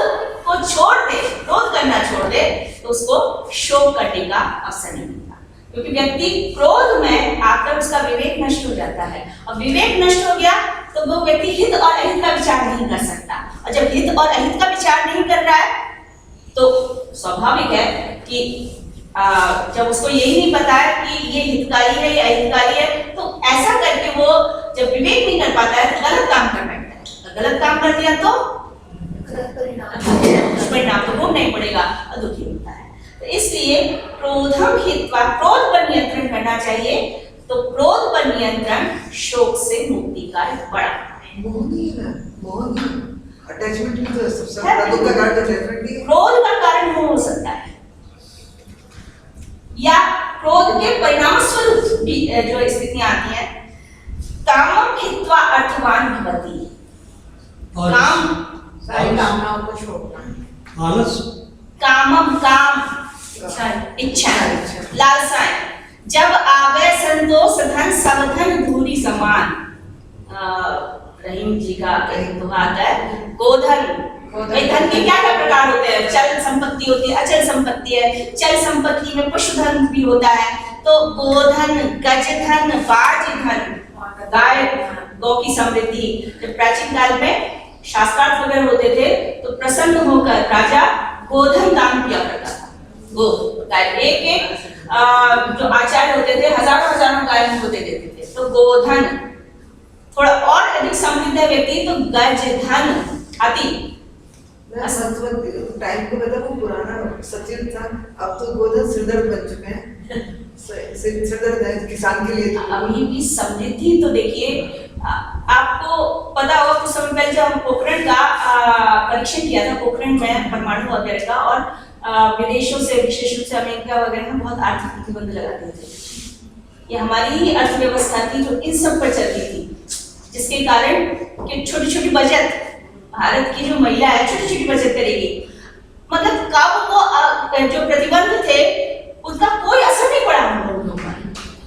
S1: को छोड़ दे, क्रोध करना छोड़ दे तो उसको शोक करने का अवसर नहीं मिलता, क्योंकि व्यक्ति क्रोध में आकर उसका विवेक नष्ट हो जाता है, और विवेक नष्ट हो गया तो वो व्यक्ति हित और अहित का विचार नहीं कर सकता, और जब हित और अहित का विचार नहीं कर रहा है तो स्वाभाविक है कि जब उसको यही नहीं पता है कि ये हितकारी है या अहितकारी है, तो ऐसा करके वो जब विवेक नहीं कर पाता है तो गलत काम कर बैठता है। गलत काम कर दिया तो परिणाम तो भोगना ही पड़ेगा और दुखी होता है। तो इसलिए क्रोधम हित्वा, क्रोध पर नियंत्रण करना चाहिए। तो क्रोध पर नियंत्रण शोक से मुक्ति का एक बड़ा है।
S4: मोह नहीं है ना, मोह नहीं, अटैचमेंट भी तो सबसे बड़ा दुख का कारण अटैचमेंट ही है।
S1: क्रोध का कारण मोह हो सकता है, या क्रोध के परिणाम स्वरूप भी जो स्थितियां आती हैं। कामम हित्वा अर्थवान भवति। काम,
S2: सारी कामनाओं को छोड़ना।
S6: आलस,
S1: काम, इच्छा, लालसाएं। जब आवे संतोष धन सब धन धूरी समान। रहीम जी का एक दोहा है, गोधन। धन के क्या क्या प्रकार होते हैं? चल संपत्ति होती है, अचल संपत्ति है। चल संपत्ति में पशुधन भी होता है, तो गोधन, गजधन, बाजधन, गाय, गौ की समृद्धि। जब प्राचीन काल में शास्त्रार्थ वगैरह होते थे तो प्रसन्न होकर राजा गोधन दान किया करता था। गो गाय, एक जो आचार्य होते थे हजारों गाय उनको दे देते थे। तो गोधन, थोड़ा और अधिक समृद्ध है व्यक्ति तो गजधन, हाथी।
S4: टाइम को बता, वो पुराना सचिन था, अब तो गोधन सिरदर्द बन चुके हैं। सिरदर्द है किसान के लिए।
S1: अभी भी समृद्धि तो देखिए, आपको पता होगा कुछ समय पहले जब हम पोखरण का परीक्षण किया था, पोखरण में परमाणु वगैरह का, और विदेशों से विशेष रूप से अमेरिका वगैरह में बहुत आर्थिक प्रतिबंध लगाते थे। ये हमारी ही अर्थव्यवस्था थी जो इन सब पर चलती थी, जिसके कारण कि छोटी छोटी बचत, भारत की जो महिला है छोटी छोटी बचत करेगी, मतलब कब वो जो प्रतिबंध थे उसका कोई असर नहीं पड़ा हम लोगों पर,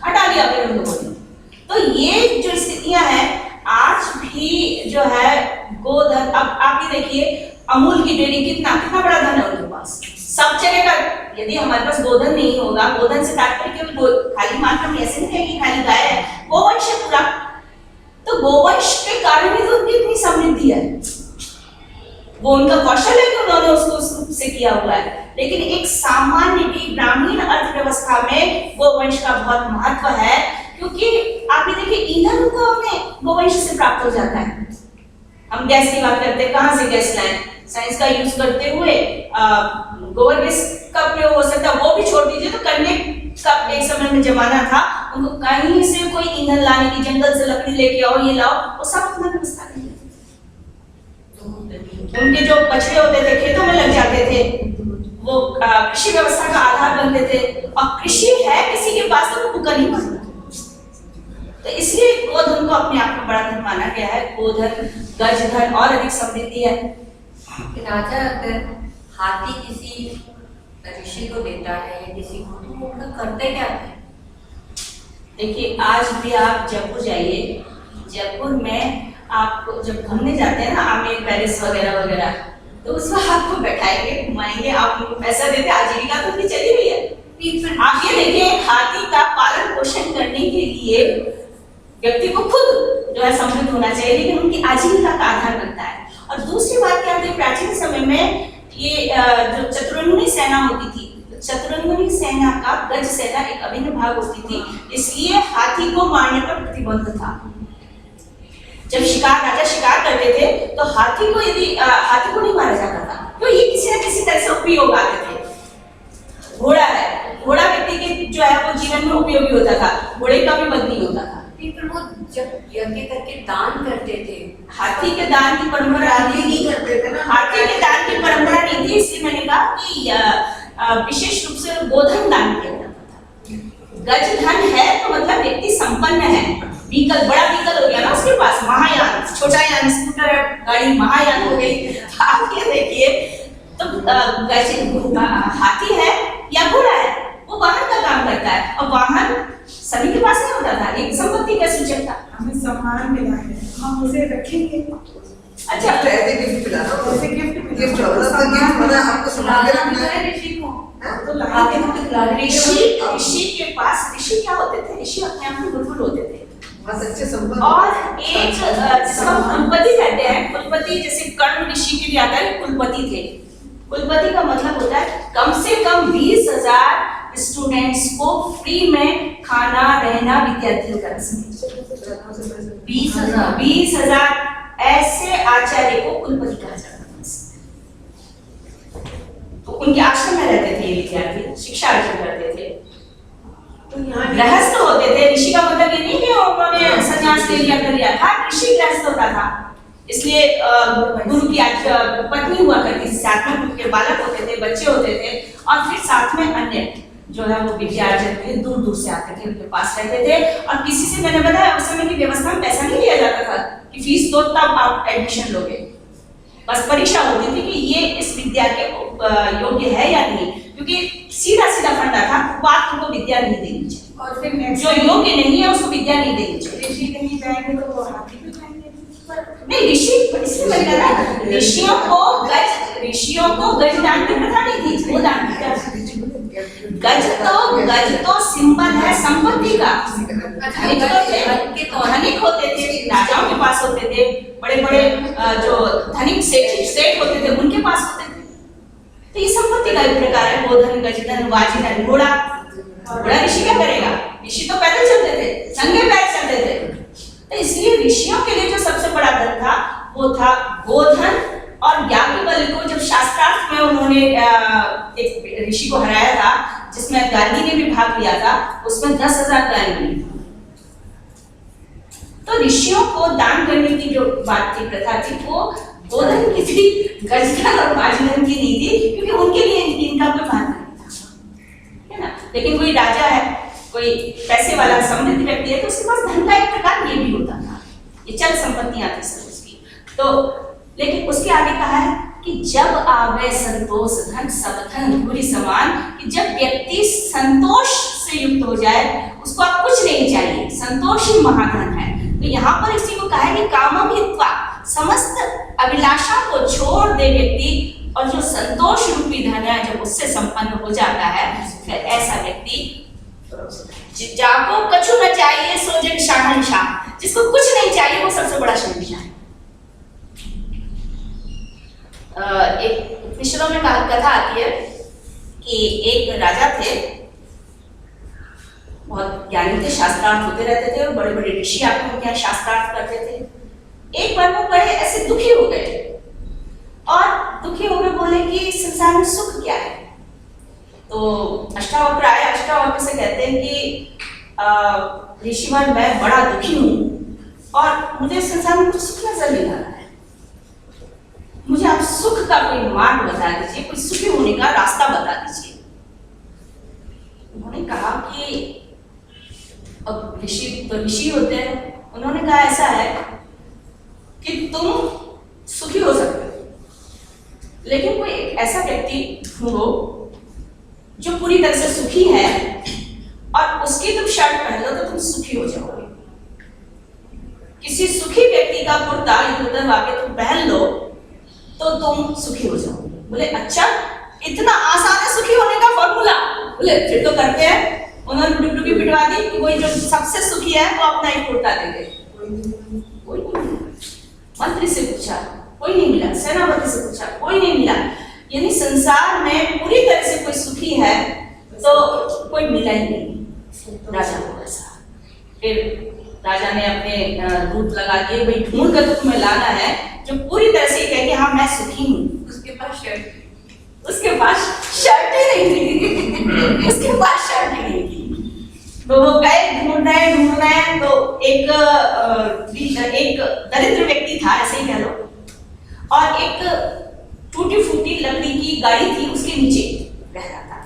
S1: हटा दिया फिर उन लोगों ने। तो ये जो स्थितियां हैं आज भी जो है गोधन। अब आप ही देखिए अमूल की डेयरी, कितना बड़ा धन है उनके पास, सब जगह का। यदि हमारे पास गोधन नहीं होगा, गोधन से तात्पर्य केवल खाली मात्रा में ऐसे नहीं है कि खाली गाय है, गोवंश है पूरा। तो गोवंश के कारण ही तो उनकी इतनी समृद्धि है, वो उनका कौशल है कि उन्होंने उसको उस रूप से किया हुआ है। लेकिन एक सामान्य ग्रामीण अर्थव्यवस्था में गोवंश का बहुत महत्व है, क्योंकि आप ये देखिए ईंधन तो हमें गोवंश से प्राप्त हो जाता है। हम गैस की बात करते हैं, कहाँ से गैस लाएं? साइंस का यूज करते हुए गोबर गैस का प्रयोग हो सकता है, वो भी छोड़ दीजिए। तो करने का एक समय में जमाना था, उनको कहीं से कोई ईंधन लाने की, जंगल से लकड़ी लेके आओ, ये लाओ, वो सब अपना व्यवस्था नहीं है। उनके जो बछड़े होते थे खेतों में लग जाते थे, वो कृषि व्यवस्था का आधार बनते थे, और कृषि है किसी के पास तो वो भूखा नहीं मरता। तो इसलिए गोधन को अपने आप में बड़ा धन माना गया है। गोधन, गजधन और अधिक समृद्धि है।
S2: राजा अगर हाथी किसी ऋषि को देता है या किसी को, तो वो लोग करते क्या है?
S1: देखिए आज भी आप जयपुर जाइए, जयपुर में आपको जब घूमने जाते हैं ना, आमेर पैलेस वगैरह वगैरह, तो उसमें आपको बैठाएंगे, घुमाएंगे, आप उनको पैसा देते, आजीविका तो उनकी चली हुई है। आप ये देखिए हाथी का पालन पोषण करने के लिए व्यक्ति को खुद जो है समृद्ध होना चाहिए, लेकिन उनकी आजीविका का आधार बनता है। और दूसरी बात क्या होती है, प्राचीन समय में ये जो चतुरंगिनी सेना होती थी, चतुरंगिनी सेना का गज सेना एक अभिन्न भाग होती थी, इसलिए हाथी को मारने पर प्रतिबंध था। जब राजा शिकार करते थे तो हाथी को हाथी को नहीं मारा जाता था, तो ये किसी न किसी तरह से उपयोग आते थे। घोड़ा है, घोड़ा व्यक्ति के जो है वो जीवन में उपयोगी होता था, घोड़े का भी वध नहीं होता था।
S2: फिर वो जब यज्ञ करके दान करते थे,
S1: हाथी के दान की परंपरा नहीं करते थे ना, हाथी के दान की परंपरा नहीं थी, इसलिए मैंने कहा कि विशेष रूप से गोधन दान किया जाता था। गज धन है तो मतलब व्यक्ति संपन्न है, व्हीकल, बड़ा व्हीकल हो गया ना छोटा यान, स्कूटर, गाड़ी महायान हो गई। आप ये देखिए, तो हाथी है या घोड़ा है, वो वाहन का काम करता है, और वाहन सभी के पास नहीं होता था, एक संपत्ति का सूचक था।
S5: हमें सम्मान मिला है, हम उसे रखेंगे।
S1: अच्छा,
S4: ऐसे गिफ्ट मिला ना,
S5: जैसे गिफ्ट
S4: गिफ्ट होना आपको संभाल के रखना है।
S2: ऋषि को
S5: तो लाके हम खिला
S1: ऋषि के पास, ऋषि क्या होते थे, ऋषि अपने आप में बुलबुल होते थे।
S4: बहुत अच्छे संबंध।
S1: और एक जिसको हम कुलपति कहते हैं, कुलपति जैसे कर्ण ऋषि के लिए आता है, कुलपति थे। कुलपति का मतलब होता है कम से कम 20,000 स्टूडेंट्स को फ्री में खाना रहना विद्यार्थियों का रसम। 20,000 ऐसे आचार्य को कुलपति कहा जाता है। तो उनके आश्रम में रहते थे ये विद्यार्थी, शिक्षा अर्जन करते थे।
S5: तो यहाँ
S1: गृहस्थ होते थे। ऋषि का मतलब ये नहीं कि उन्होंने संन्यास ले लिया कर लिया था, ऋषि गृहस्थ होता था, इसलिए गुरु की पत्नी हुआ करती थी, साथ में उनके बालक होते थे, बच्चे होते थे, और फिर साथ में अन्य जो है वो विद्यार्जन के दूर दूर से आते थे, उनके पास रहते थे। और किसी से, मैंने बताया उस समय की व्यवस्था में पैसा नहीं लिया जाता था कि फीस दो तब आप एडमिशन लोगे, बस परीक्षा होती थी कि ये इस विद्या के योग्य है या नहीं, क्योंकि सीधा सीधा फंडा था, बात उनको विद्या नहीं देनी चाहिए,
S5: और फिर next
S1: जो योग्य नहीं है उसको विद्या नहीं देनी चाहिए।
S5: ऋषि कहीं जाएंगे तो वो हाथी पे जाएंगे।
S1: नहीं, ऋषि इसलिए मैंने कहा ऋषियों को गज दान की प्रथा नहीं थी, वो दान किया। गज तो सिंबल है संपत्ति का। धनिक होते थे, राजाओं के पास होते थे, बड़े बड़े जो धनिक सेठ होते थे उनके पास होते थे, तो ये संपत्ति का एक प्रकार है। गोधन, गजधन, वाजिधन, घोड़ा ऋषि क्या करेगा? ऋषि तो पैदल चलते थे, नंगे पैर चलते थे। तो इसलिए ऋषियों के लिए जो सबसे बड़ा धन था वो था गोधन। और याज्ञवल्क्य को जब शास्त्रार्थ में उन्होंने एक ऋषि को हराया था, जिसमें गांधी ने भी भाग लिया था, उसमें 10,000 गाय मिली। तो ऋषियों को दान करने की जो बात थी, प्रथा थी, वो गोधन की थी, गजधन और वाजिधन की नहीं थी, क्योंकि उनके लिए इनका कोई महत्व नहीं था, है ना। लेकिन कोई राजा है, कोई पैसे वाला समृद्ध व्यक्ति है, तो उसके पास धन का एक प्रकार ये भी होता था, ये चल संपत्तियां थी सब उसकी। तो लेकिन उसके आगे कहा है कि जब आवे संतोष धन सब धन पूरी समान, कि जब व्यक्ति संतोष से युक्त हो जाए, उसको अब कुछ नहीं चाहिए, संतोष ही महाधन है। तो यहाँ पर इसी को कहा है कि कामभित्वा, समस्त अभिलाषा को छोड़ दे व्यक्ति, और जो संतोष रूपी धन है जब उससे संपन्न हो जाता है, फिर ऐसा व्यक्ति जाको कछु न चाहिए सो जग शहंशाह, जिसको कुछ नहीं चाहिए वो सबसे बड़ा शहंशाह है। एक मिश्रों में कथा आती है कि एक राजा थे, बहुत ज्ञानी थे, शास्त्रार्थ होते रहते थे, और बड़े बड़े ऋषि आकर उनके यहाँ शास्त्रार्थ करते थे। एक बार वो बड़े ऐसे दुखी हो गए, और दुखी होकर बोले कि संसार में सुख क्या है। तो अष्टावक्र आए, अष्टावक्र से कहते हैं कि ऋषिवर मैं बड़ा दुखी हूँ और मुझे संसार में कुछ सुख नजर नहीं आ रहा है, मुझे आप सुख का कोई मार्ग बता दीजिए, कोई सुखी होने का रास्ता बता दीजिए। उन्होंने कहा कि अब ऋषि होते हैं, उन्होंने कहा ऐसा है कि तुम सुखी हो सकते हो, लेकिन कोई ऐसा व्यक्ति ढूंढो जो पूरी तरह से सुखी है, और उसकी तुम शर्ट पहन लो तो तुम सुखी हो जाओगे। किसी सुखी व्यक्ति का कुर्ता इधर वाके तुम पहन लो तो तुम सुखी हो जाओगे। बोले अच्छा, इतना आसान है सुखी होने का फॉर्मूला? बोले फिर तो करते हैं। उन्होंने डुबडुबी पिटवा दी कि कोई जो सबसे सुखी है वो अपना एक कुर्ता दे दे। कोई नहीं। मंत्री से पूछा, कोई नहीं मिला। सेनापति से पूछा, कोई नहीं मिला। यानी संसार में पूरी तरह से कोई सुखी है तो कोई मिला ही नहीं राजा को। ऐसा फिर राजा ने अपने दूत लगा दिए, भाई ढूंढ कर तो तुम्हें लाना है जो पूरी तरह से कहे कि हाँ मैं सुखी हूँ। उसके पास शर्ट ही नहीं थी। उसके पास शर्ट ही नहीं थी। तो वो गए ढूंढ रहे हैं, तो एक दरिद्र व्यक्ति था, ऐसे ही कह लो, और एक टूटी फूटी लकड़ी की गाड़ी थी, उसके नीचे रह रहा था।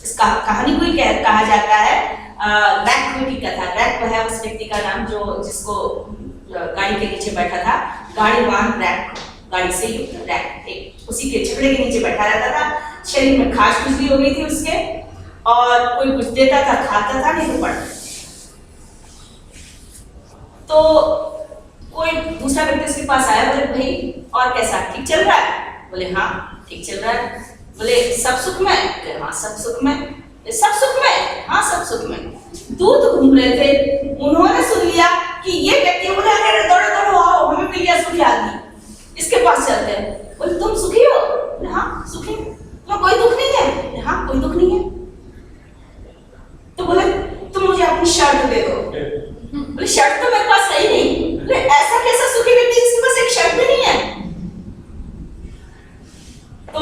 S1: इस कहानी को कहा जाता है रैक की कथा। रैक है उस व्यक्ति का नाम जो जिसको गाड़ी के नीचे बैठा था, गाड़ी बांध रैक, गाड़ी से युक्त रैक, एक उसी के छकड़े के नीचे बैठा रहता था। शरीर में खास खुजली हो गई थी उसके, और कोई कुछ देता था, खाता था, नहीं तो पड़ता। तो कोई दूसरा व्यक्ति उसके पास आया, बोले भाई और कैसा, ठीक चल रहा है? बोले हाँ ठीक चल रहा है। बोले सब सुख में? बोले हाँ सब सुख में। सब सुख में? हाँ सब सुख में। दूध घूम रहे थे, उन्होंने सुन लिया कि ये व्यक्ति, बोले अरे दौड़ो दौड़ो आओ, हमें मिल गया सुखी आदमी, इसके पास चलते हैं। बोले तुम सुखी हो? बोले हाँ सुखी। तुम्हें कोई दुख नहीं है? बोले हाँ कोई दुख नहीं है। तो बोले तुम मुझे अपनी शर्ट दे दो। बोले शर्ट तो मेरे पास है ही नहीं। बोले ऐसा कैसा सुखी व्यक्ति जिसके पास एक शर्ट भी नहीं है? तो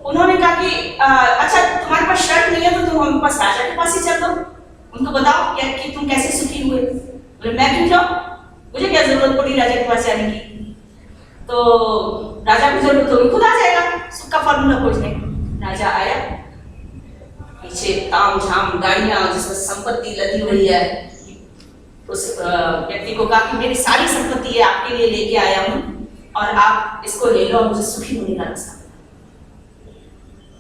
S1: उन्होंने कहा कि अच्छा तुम्हारे पास शर्ट नहीं है तो तुम हमारे पास राजा के पास ही चल दो, उनको बताओ क्या कि तुम कैसे सुखी हुए। बोले मैं क्यों जाऊं, मुझे क्या जरूरत पड़ी राजा के पास जाने की। तो राजा को जरूरत होगी, खुद आ जाएगा सुख का फॉर्मूला खोजने। राजा आया, पीछे ताम झाम गाड़ियां जिसमें संपत्ति लदी हुई है। उस व्यक्ति को कहा कि मेरी सारी संपत्ति है आपके लिए लेके आया हूं और आप इसको ले लो, मुझे सुखी होने का रास्ता।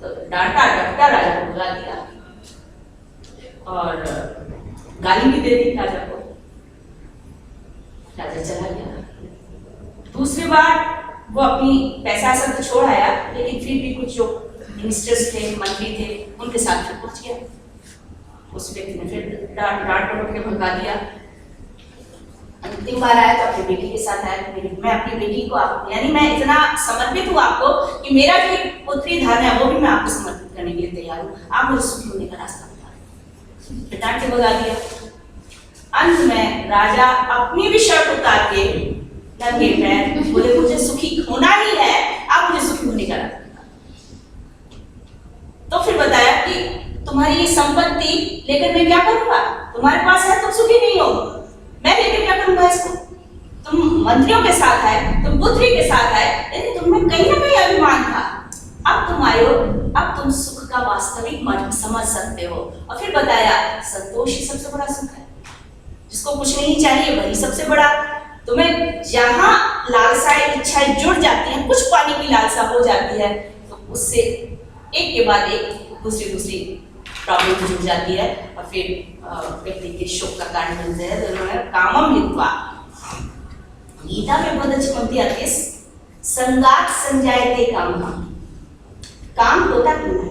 S1: तो डांटा डपटा राजा को बुला दिया और गाली भी दे दी राजा को। राजा चला गया। दूसरी बार वो अपनी पैसा सब तो छोड़ आया, लेकिन फिर भी कुछ जो मिनिस्टर्स थे, मंत्री थे, उनके साथ फिर पहुंच गया। उस व्यक्ति ने फिर डांट पटक के भगा दिया। अंतिम बार आया तो अपनी बेटी के साथ आया। मैं अपनी बेटी को यानी मैं इतना समर्पित हूँ आपको कि मेरा जो पुत्री धन है वो भी मैं आपको समर्पित करने के लिए तैयार हूँ, आप मुझे सुखी होने का रास्ता बताएं। डांट के भगा दिया। अंत में राजा अपनी भी शर्ट उतार के नंगे पैर बोले मुझे सुखी होना ही है, आप मुझे सुखी होने का रास्ता बताएं। तो फिर बताया कि तुम्हारी ये संपत्ति लेकर मैं क्या करूंगा, तुम्हारे पास है तुम सुखी नहीं हो, मैं लेकर क्या करूंगा इसको। तुम मंत्रियों के साथ है, तुम पुत्री के साथ है, लेकिन तुम्हें कहीं ना कहीं अभिमान था। अब तुम आए हो, अब तुम सुख का वास्तविक मर्म समझ सकते हो। और फिर बताया संतोष ही सबसे बड़ा सुख है, जिसको कुछ नहीं चाहिए वही सबसे बड़ा। तुम्हें जहां लालसाएं इच्छाएं जुड़ जाती हैं, कुछ पाने की लालसा हो जाती है, तो उससे एक के बाद एक दूसरी प्रॉब्लम जुड़ जाती है और फिर व्यक्ति के शोक का कारण बनते हैं। तो उन्होंने कामम लिखवा, गीता में बहुत अच्छी पंक्ति आती है, संगात संजायते कामः। काम होता क्यों है?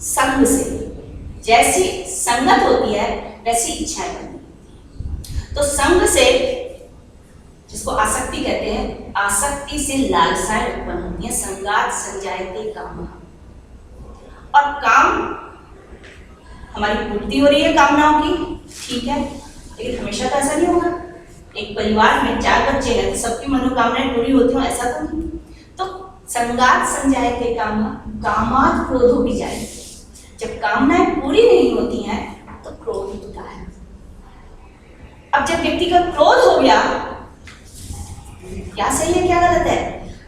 S1: संग से। जैसी संगत होती है वैसी इच्छाएं बनती हैं। तो संग से, जिसको आसक्ति कहते हैं, आसक्ति से लालसाएं उत्पन्न होती हैं। संगात संजायते कामः। और काम, हमारी पूर्ति हो रही है कामनाओं की, ठीक है, लेकिन हमेशा तो ऐसा नहीं होगा। एक परिवार में 4 बच्चे हैं तो सबकी मनोकामनाएं पूरी होती हो, ऐसा तो नहीं। तो संगात संजायते कामः, कामात् क्रोधो विजायते। जब कामनाएं पूरी नहीं होती हैं तो क्रोध होता है। अब जब व्यक्ति का क्रोध हो गया, क्या सही है क्या गलत है?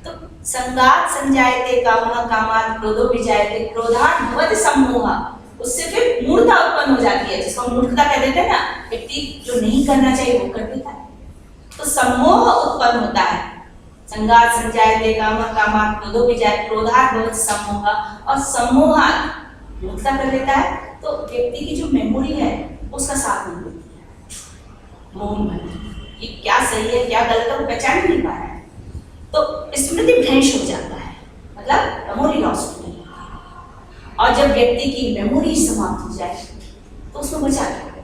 S1: तो संगात संजायते कामः, कामात् क्रोधो विजायते, क्रोधात् भवति सम्मोहः। उससे फिर मूर्खता उत्पन्न हो जाती है, जिसको मूर्खता कह देते हैं ना, व्यक्ति जो नहीं करना चाहिए वो कर देता है, तो सम्मोह उत्पन्न होता है। संगात संजायते कामः, कामात् क्रोधो विजायते, क्रोधात् भवति सम्मोहः। और सम्मोहात् मूर्खता कर देता है, तो व्यक्ति की जो मेमोरी है उसका साथ नहीं देती है, मोह में ये क्या सही है क्या गलत है वो पहचान नहीं पा रहा है, तो स्मृति भ्रंश हो जाता है, मतलब मेमोरी लॉस हो जाती है। और जब व्यक्ति की मेमोरी समाप्त हो जाए तो उसको बचा क्या?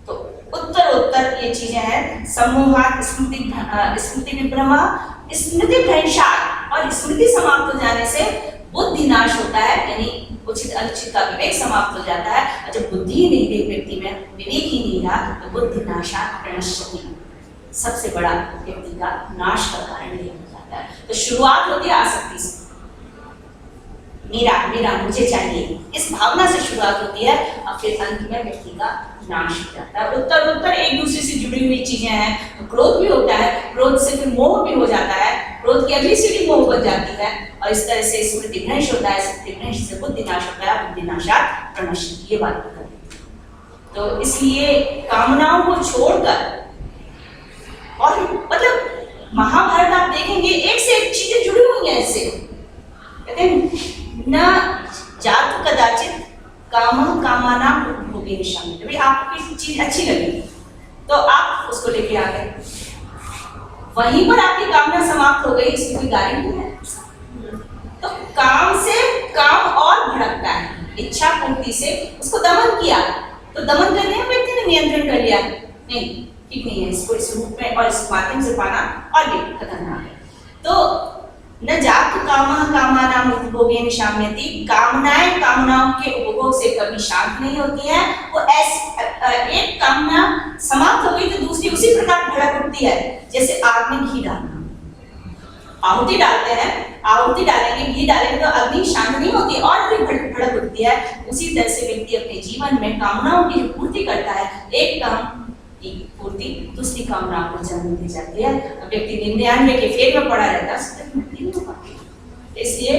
S1: तो उत्तर ये चीजें हैं, सम्मोहात् स्मृति विभ्रमः, स्मृति भ्रंशात्। और स्मृति समाप्त हो जाने से बुद्धि नाश होता है, यानी उचित अनुचित का विवेक समाप्त हो जाता है। और जब बुद्धि ही नहीं, व्यक्ति में विवेक ही नहीं रहा तो बुद्धि नाशात् प्रणश्यति, सबसे बड़ा व्यक्ति का नाश का कारण ये हो जाता है। तो शुरुआत होती है आसक्ति से, मेरा मुझे चाहिए, इस भावना से शुरुआत होती है और फिर अंत में व्यक्ति का नाश हो जाता है। उत्तर एक दूसरे से जुड़ी हुई चीजें हैं। तो क्रोध भी होता है, क्रोध से फिर मोह भी हो जाता है, क्रोध की अगली सीढ़ी मोह बन जाती है और इस तरह से स्मृति भ्रंश होता है, स्मृति भ्रंश से बुद्धि नाश होता है, बुद्धि नाशात् प्रणश्यति। ये बात कर, तो इसलिए कामनाओं को छोड़कर और मतलब महाभारत आप देखेंगे एक से एक चीजें जुड़ी हुई हैं इससे। कहते हैं न जात कदाचित काम कामाना भोगे शामिल। भाई आपको किसी चीज अच्छी लगी तो आप उसको लेके आ गए, वहीं पर आपकी कामना समाप्त हो गई, इसकी कोई गारंटी है? तो काम से काम और भड़कता है, इच्छा पूर्ति से उसको दमन किया, तो दमन करने में व्यक्ति ने नियंत्रण कर लिया, नहीं ठीक नहीं है, इसको इस रूप में और इस माध्यम से पाना और भी खतरनाक है। तो न जात कामः कामानां उपभोगे निशाम्यति, कामनाएं कामनाओं के उपभोग से कभी शांत नहीं होती हैं। वो एक कामना समाप्त हो गई तो दूसरी उसी प्रकार भड़क उठती है, जैसे आग में घी डालना। आहुति डालते हैं, आहुति डालेंगे, घी डालेंगे तो अग्नि शांत नहीं होती और भी भड़क उठती है। उसी तरह से व्यक्ति अपने जीवन में कामनाओं की पूर्ति करता है, एक काम की पूर्ति दूसरी कामनाओं को जन्म दे जाती है। व्यक्ति 99 के फेर में पड़ा रहता है, इसलिए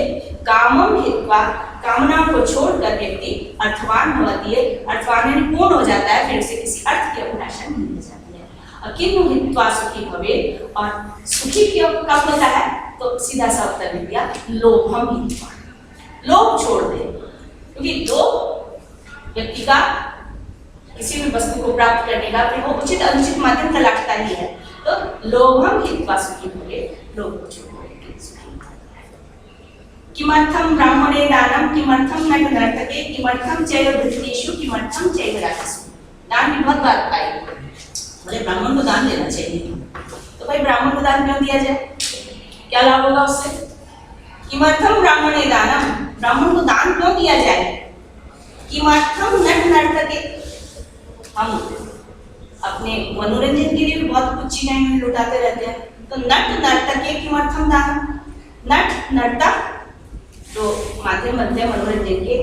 S1: कामम हित्वा, कामनाओं को छोड़कर व्यक्ति अर्थवान भवति है, अर्थवान यानी पूर्ण हो जाता है, फिर उसे किसी अर्थ की अभिलाषा नहीं रह जाती है। किन्तु हित्वा सुखी भवे, और सुखी कब होता है? तो सीधा सा उत्तर दे दिया, लोभम हित्वा, लोभ छोड़ दे, क्योंकि लोभ व्यक्ति का किसी भी वस्तु को प्राप्त करने का फिर वो उचित अनुचित माध्यम तलाशता ही है। तो लोभम हित्वा सुखी भवे, लोभ को छोड़ दे। किमर्थम ब्राह्मणे दानम, किमर्थम न नर्तके, किमर्थम चैव वृत्तेषु, किमर्थम चैव राजसु। दान की बहुत बात आई, बोले ब्राह्मण को दान देना चाहिए, तो भाई ब्राह्मण को दान क्यों दिया जाए, क्या लाभ होगा उससे? किमर्थम ब्राह्मणे दानम, ब्राह्मण को दान क्यों दिया जाए? किमर्थम नट नर्तके, हम अपने मनोरंजन के लिए भी बहुत कुछ चीजें लुटाते रहते हैं, तो नट नर्तके किमर्थम दानम, नट नर्तक तो माध्यम बनते हैं मनोरंजन के,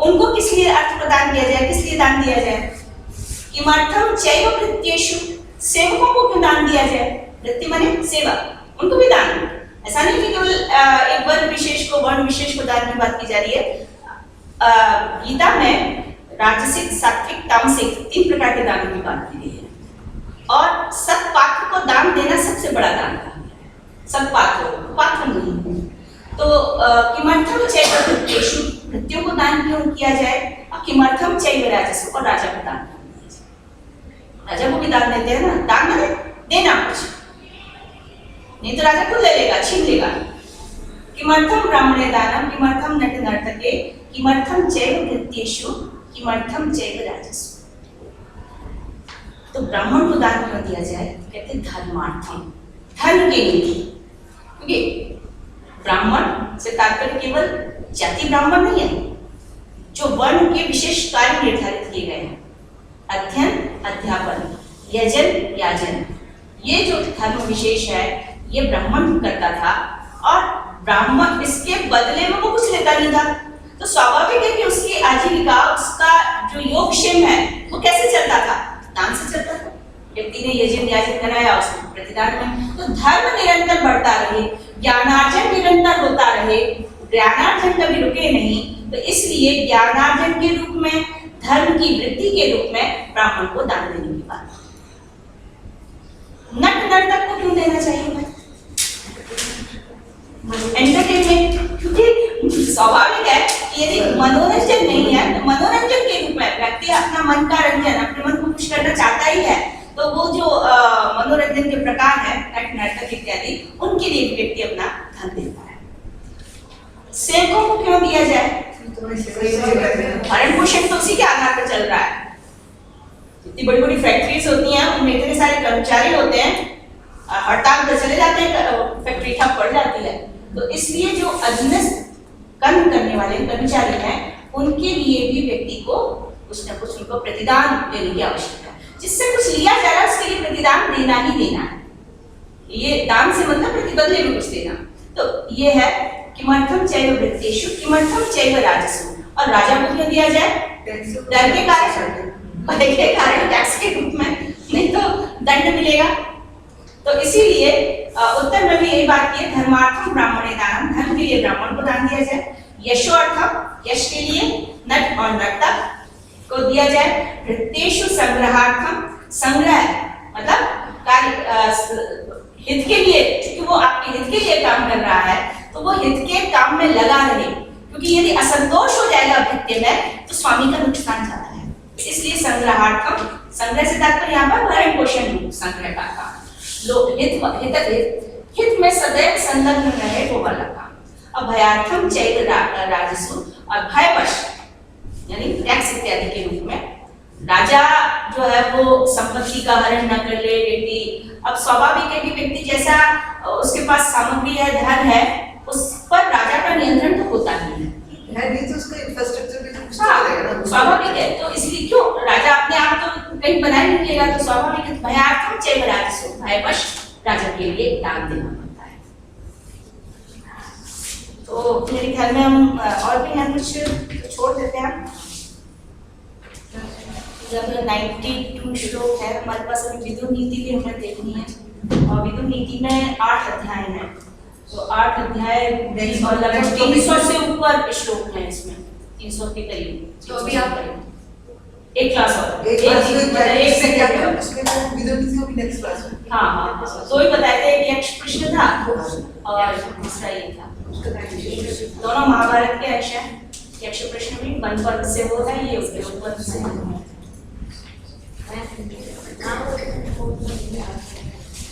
S1: उनको किस लिए अर्थ प्रदान किया जाए, किस लिए दान दिया जाए? किमर्थम चैव वृत्तेषु, सेवकों को क्यों दान दिया जाए? वृत्ति माने सेवा, उनको भी दान। ऐसा नहीं कि केवल एक वर्ण विशेष को दान की बात की जा रही है। गीता में राजसिक, सात्विक, तामसिक 3 प्रकार के दानों की बात की गई है, और सत्पात्र को दान देना सबसे बड़ा दान है। सत्पात्र पात्र नहीं है, तो किमर्थम चैव वृत्तेषु, वृत्तियों को दान क्यों किया जाए? और किमर्थम चैव राजसु, और राजा को दान दिया जाए। राजा को भी दान देते हैं ना, दान माने देना कुछ, नहीं तो राजा खुद ले लेगा, छीन लेगा। किमर्थम ब्राह्मणे दानम, किमर्थम नट नर्तके, किमर्थम चैव वृत्तेषु, किमर्थम चैव राजसु। तो ब्राह्मण को दान क्यों दिया जाए? कहते धर्मार्थम, धर्म के लिए, क्योंकि ब्राह्मण से तात्पर्य केवल जाति ब्राह्मण नहीं है, जो वर्ण के विशेष कार्य निर्धारित किए गए हैं, अध्ययन, अध्यापन, यजन, याजन, ये जो धर्म विशेष है ये ब्राह्मण करता था, और ब्राह्मण इसके बदले में वो कुछ लेता नहीं था। तो स्वाभाविक है कि उसकी आजीविका, उसका जो योगक्षेम है वो कैसे चलता था? दान से चलता था। व्यक्ति ने यजन याजन कराया, उसको प्रतिदान में। तो धर्म निरंतर बढ़ता रहे, ज्ञानार्जन निरंतर होता रहे, ज्ञानार्जन कभी रुके नहीं, तो इसलिए ज्ञानार्जन के रूप में, धर्म की वृद्धि के रूप में ब्राह्मण को दान देने की बात। नट नर्तक को क्यों देना चाहिए भाई? एंटरटेनमेंट, क्योंकि स्वाभाविक है कि यदि मनोरंजन नहीं है तो मनोरंजन के रूप में व्यक्ति अपना मन का रंजन, अपने मन को खुश करना चाहता ही है, तो वो जो मनोरंजन के प्रकार है, नट नाटक इत्यादि, उनके लिए भी व्यक्ति अपना धन देता है। सेवकों को क्यों दिया जाए? भरण पोषण तो उसी के आधार पर चल रहा है। इतनी बड़ी बड़ी फैक्ट्रीज होती हैं, उनमें इतने सारे कर्मचारी होते हैं, हड़ताल पर चले जाते हैं, फैक्ट्री ठप पड़ जाती है, तो इसलिए जो अधीनस्थ कर्म करने वाले कर्मचारी हैं, उनके लिए भी व्यक्ति को कुछ न कुछ उनको प्रतिदान देने की आवश्यकता है। जिससे कुछ लिया जा रहा है उसके लिए प्रतिदान देना ही देना है। ये दान से मतलब प्रतिबदले में कुछ देना। तो ये है किमर्थम चैव वृत्तेषु, किमर्थम चैव राजसु। और राजा को क्यों दिया जाए? डर के कारण, भय के कारण, टैक्स के रूप में, नहीं तो दंड मिलेगा। तो इसीलिए उत्तर में भी यही बात की है, धर्मार्थम ब्राह्मणे दानम, धर्म के लिए ब्राह्मण को दान दिया जाए। यशोर्थम, यश के लिए नट और नर्तक को दिया जाए। वृत्तेषु संग्रहार्थम, संग्रह मतलब हित के लिए, क्योंकि वो आपके हित के लिए काम कर रहा है तो वो हित के काम में लगा रहे, क्योंकि यदि असंतोष हो जाएगा भृत्य में तो स्वामी का नुकसान ज्यादा है। इसलिए संग्रहार्थम, संग्रह से तात्पर्य यहाँ पर भरण पोषण रूप संग्रह का काम, लोग हित में सदैव संलग्न रहे वो वाला काम। अभयार्थम चैव राजसु, और भयवश यानी टैक्स इत्यादि के रूप में राजा जो है वो संपत्ति का हरण न कर ले व्यक्ति। अब स्वाभाविक है कि व्यक्ति जैसा उसके पास सामग्री है, धन है, उस पर राजा का नियंत्रण तो होता ही है
S4: नहीं तो उसका इंफ्रास्ट्रक्चर भी तो कुछ
S1: हाँ,
S4: रहेगा ना।
S1: स्वाभाविक है। तो इसलिए क्यों राजा अपने आप तो कहीं बनाए नहीं लेगा, तो स्वाभाविक है भयार्थम चैव राजसु, भयवश राजा के लिए दान देना पड़ता है। तो मेरे ख्याल में हम और भी हैं कुछ छोड़ देते हैं। जब 92 श्लोक है हमारे पास, अभी विदुर नीति भी हमें देखनी है, और विदुर नीति में 8 अध्याय हैं, तो 8 अध्याय और लगभग 300 से ऊपर श्लोक हैं इसमें, 300 के करीब।
S2: तो अभी आप
S1: एक क्लास और
S4: एक क्लास में
S1: एक
S4: से क्या
S1: सेकंड
S4: उसमें तो विदुर नीति को भी नेक्स्ट क्लास में।
S1: हाँ, तो ही बताए थे, एक यक्ष प्रश्न था और दूसरा ये था। दोनों महाभारत के अंश हैं। यक्ष प्रश्न भी वन पर्व से होता है, ये उपयोग पर्व से होता है।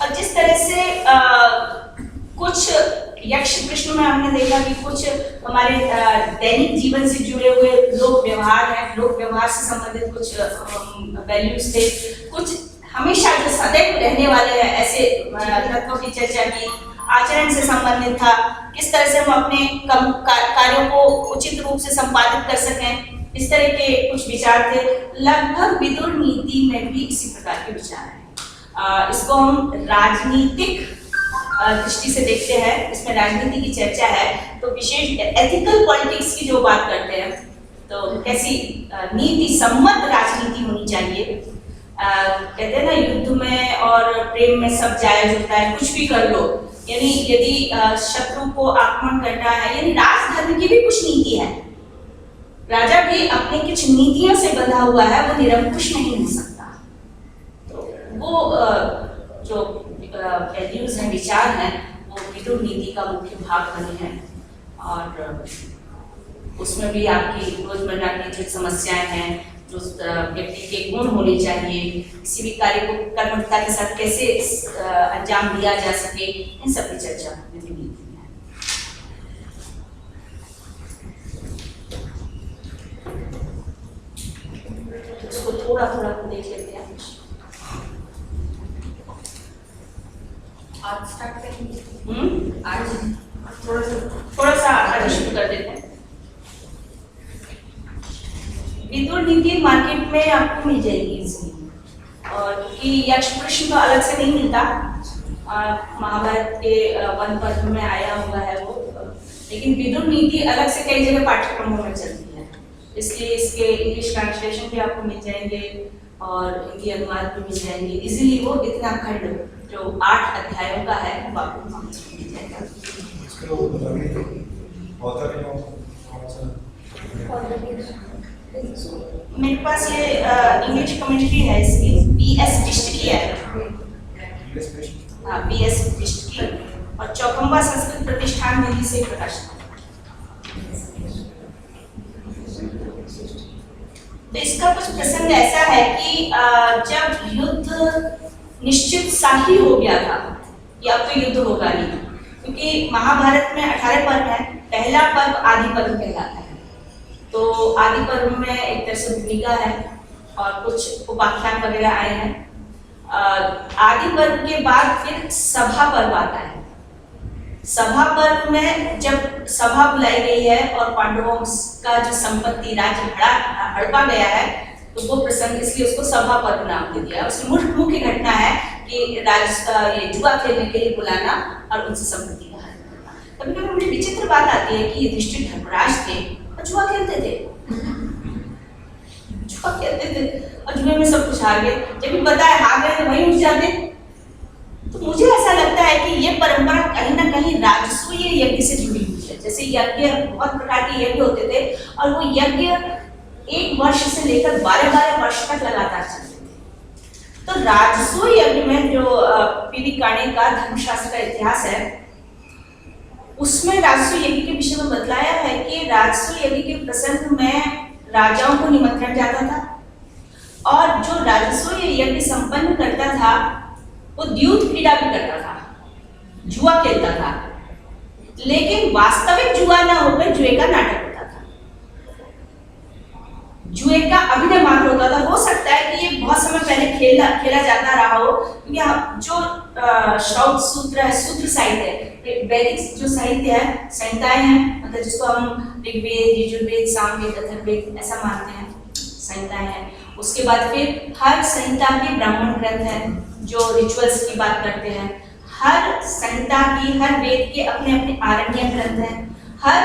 S1: और जिस तरह से कुछ यक्ष प्रश्न में हमने देखा कि कुछ हमारे दैनिक जीवन से जुड़े हुए लोक व्यवहार हैं, लोक व्यवहार से संबंधित कुछ वैल्यूज थे, कुछ हमेशा जो सदैव रहने वाले हैं ऐसे तत्वों की चर्चा की, आचरण से संबंधित था, किस तरह से हम अपने कार्यों को उचित रूप से संपादित कर सकें, इस तरह के कुछ विचार थे। लगभग विदुर नीति में भी इसी प्रकार के विचार हैं। इसको हम राजनीतिक दृष्टि से देखते हैं, इसमें राजनीति की चर्चा है, तो विशेष एथिकल पॉलिटिक्स की जो बात करते हैं, तो कैसी नीति सम्मत राजनीति होनी चाहिए। कहते हैं ना युद्ध में और प्रेम में सब जायज होता है, कुछ भी कर लो, यानी यदि शत्रु को आक्रमण करना है, यानी राजधर्म की भी कुछ नीति है। राजा भी अपने कुछ नीतियों से बंधा हुआ है, वो निरंकुश नहीं हो सकता। तो वो जो वैल्यूज हैं, विचार हैं, वो विदुर नीति का मुख्य भाग बने हैं, और उसमें भी आपकी रोजमर्रा की जो समस्याएं हैं, जो व्यक्ति के गुण होने चाहिए, किसी भी कार्य को कर्मठता के साथ कैसे अंजाम दिया जा सके, इन सब की चर्चा विदुर नीति में है। उसको थोड़ा थोड़ा देख लेते हैं।
S2: आज स्टार्ट करेंगे। आज
S1: थोड़ा सा आगे शुरू कर देते हैं। विदुर नीति मार्केट में आपको मिल जाएगी इसमें, और क्योंकि यक्ष प्रश्न तो अलग से नहीं मिलता, महाभारत के वन पर्व में आया हुआ है वो, लेकिन विदुर नीति अलग से कई जगह पाठ्यक्रमों में चलती है, इसलिए इसके इंग्लिश ट्रांसलेशन भी आपको मिल जाएंगे और हिंदी अनुवाद भी मिल जाएंगे इजीली। वो इतना खंड जो 8 अध्यायों का है वो आपको मिल जाएगा।
S3: इसके लोग बता रहे ऑथर है कौन सा?
S1: मेरे पास ये इंग्लिश कमेंट्री है इसकी, बीएस बिष्ट की है। हाँ, बीएस बिष्ट की, और चौखंबा संस्कृत प्रतिष्ठान दिल्ली से प्रकाशित। तो इसका कुछ प्रसंग ऐसा है कि जब युद्ध निश्चित सा ही हो गया था कि अब तो युद्ध होगा नहीं, क्योंकि महाभारत में 18 पर्व है। पहला पर्व आदि पर्व कहलाता है, तो आदि पर्व में एक तरह से भूमिका है और कुछ उपाख्यान वगैरह आए हैं। आदि पर्व के बाद फिर सभा पर्व आता है। सभा पर्व में जब सभा बुलाई गई है और पांडवों का जो संपत्ति राज्य हड़पा गया है, तो वो प्रसंग, इसलिए उसको सभा पर्व नाम दे दिया। उसकी मुख्य घटना है कि ये जुआ खेलने के लिए बुलाना और उनसे संपत्ति का हरण करना। कभी कभी मुझे विचित्र बात आती है कि युधिष्ठिर धर्मराज थे और जुआ खेलते थे, जुआ खेलते थे और जुए में सब कुछ हार गए। जब भी पता है हार गए तो वहीं उठ जाते। तो मुझे ऐसा लगता है कि ये परंपरा कहीं ना कहीं राजसूय यज्ञ से जुड़ी हुई है। जैसे यज्ञ, बहुत प्रकार के यज्ञ होते थे और वो यज्ञ 1 वर्ष से लेकर 12-12 वर्ष तक लगातार चलते थे। तो राजसूय यज्ञ में जो पीवी काणे का धर्मशास्त्र का इतिहास है, उसमें राजसूय यज्ञ के विषय में बतलाया है कि राजसूय यज्ञ के प्रसंग में राजाओं को निमंत्रण जाता था, और जो राजसूय यज्ञ संपन्न करता था वो द्यूत क्रीड़ा भी करता था, जुआ खेलता था, लेकिन वास्तविक जुआ ना होकर जुए का नाटक होता था, जुए का अभिनय मात्र होता था। हो सकता है कि ये बहुत समय पहले खेला जाता रहा हो, क्योंकि जो श्रौत सूत्र है, सूत्र साहित्य है, वैदिक जो साहित्य है, संहिताएं हैं, मतलब जिसको हम ऋग्वेद, यजुर्वेद, सामवेद, अथर्ववेद ऐसा मानते हैं, संहिताएं हैं। उसके बाद फिर हर संहिता के ब्राह्मण ग्रंथ हैं जो रिचुअल्स की बात करते हैं, हर संहिता की, हर वेद के अपने अपने आरण्य ग्रंथ हैं, हर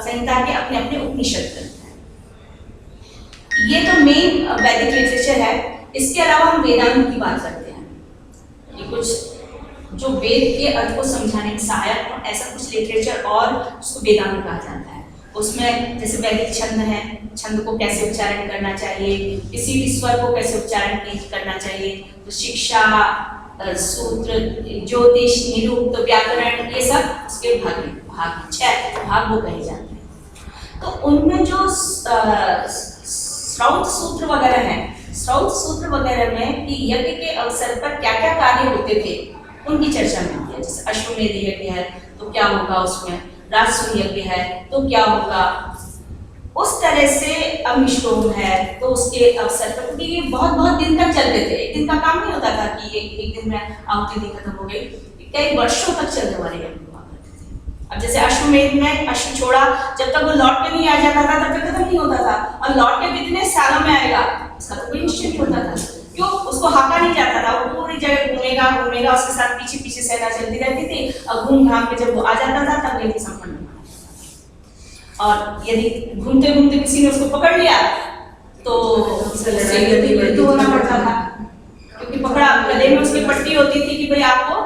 S1: संहिता के अपने अपने उपनिषद ग्रंथ हैं। ये तो मेन वैदिक लिटरेचर है। इसके अलावा हम वेदांत की बात करते हैं कि कुछ जो वेद के अर्थ को समझाने के सहायक हो, ऐसा कुछ लिटरेचर और उसको वेदांत कहा जाता है। उसमें जैसे वैदिक छंद है, छंद को कैसे उच्चारण करना चाहिए, किसी भी स्वर को कैसे उच्चारण करना चाहिए, तो शिक्षा, सूत्र, ज्योतिष, निरुक्त, व्याकरण, ये सब उसके भाग 6 भाग वो कहे जाते हैं। तो उनमें जो श्रौत सूत्र वगैरह हैं, श्रौत सूत्र वगैरह में कि यज्ञ के अवसर पर क्या क्या कार्य होते थे उनकी चर्चा मिलती है। जैसे अश्वमेध यज्ञ है तो क्या होगा, उसमें राजसूय यज्ञ है तो क्या होगा, उस तरह से अग्निष्टोम है तो उसके अवसर पर, क्योंकि ये बहुत दिन तक चलते थे, एक दिन का काम नहीं होता था कि एक दिन में आहुति दी खत्म हो गई, कई वर्षों तक चलने वाले यज्ञ हुआ करते थे। अब जैसे अश्वमेध में अश्व छोड़ा, जब तक वो लौट के नहीं आ जाता था तब तक खत्म नहीं होता था, और लौट के कितने सालों में आएगा इसका तो कोई निश्चय नहीं होता था। क्यों? उसको हाका नहीं जाता था, वो पूरी जगह घूमेगा, उसके साथ पीछे सेना चलती रहती थी, और घूम घाम के जब वो आ जाता था तब यज्ञ संपन्न। और यदि घूमते घूमते किसी ने उसको पकड़ लिया तो मृत्यु होना पड़ता था, क्योंकि पकड़ा, गले में उसकी पट्टी होती थी कि भाई आपको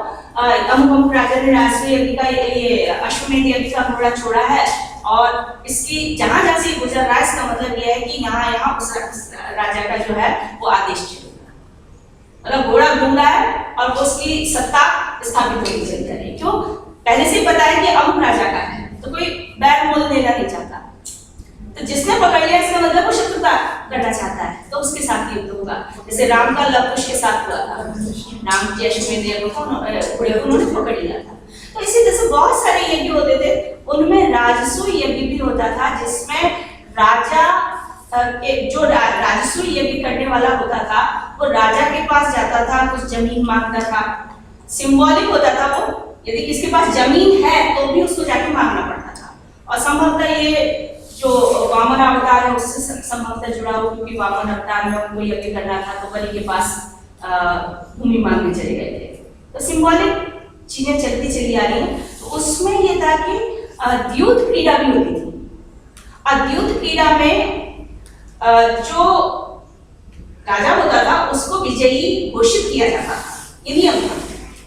S1: अमुक राजा ने राजसूय यज्ञ का ये अश्वमेध यज्ञ का घोड़ा छोड़ा है, और इसकी जहां से गुजर रहा है इसका मतलब यह है कि यहाँ उस राजा का जो है वो आदेश चलेगा, मतलब घोड़ा घूम रहा है और उसकी सत्ता स्थापित होती चली जा रही है। क्यों? पहले से पता है कि अमुक राजा का है, तो कोई बैर मोल देना नहीं चाहता, तो जिसने पकड़ लिया इसका मतलब वो शत्रुता करना चाहता है, तो उसके साथ युद्ध होगा। जैसे राम का लव कुश के साथ हुआ था, राम के अश्वमेध को उन्होंने पकड़ लिया था। तो इसी तरह से बहुत सारे यज्ञ होते थे, उनमें राजसूय यज्ञ भी होता था, जिसमें राजा के जो राजसूय यज्ञ करने वाला होता था वो राजा के पास जाता था, कुछ जमीन मांगता था, सिंबॉलिक होता था वो, यदि किसके पास जमीन है तो भी उसको जाके मांगना पड़ता था। और संभवतः ये जो वामन अवतार है उससे संभवतः जुड़ा हो, क्योंकि वामन अवतार में उनको यज्ञ करना था तो बलि के पास भूमि मांगने चले गए थे। तो सिंबॉलिक चीजें चलती चली आ रही है। तो उसमें ये था कि द्यूत क्रीड़ा भी होती थी, और द्यूत क्रीड़ा में जो राजा होता था उसको विजयी घोषित किया जाता था। ये नियम था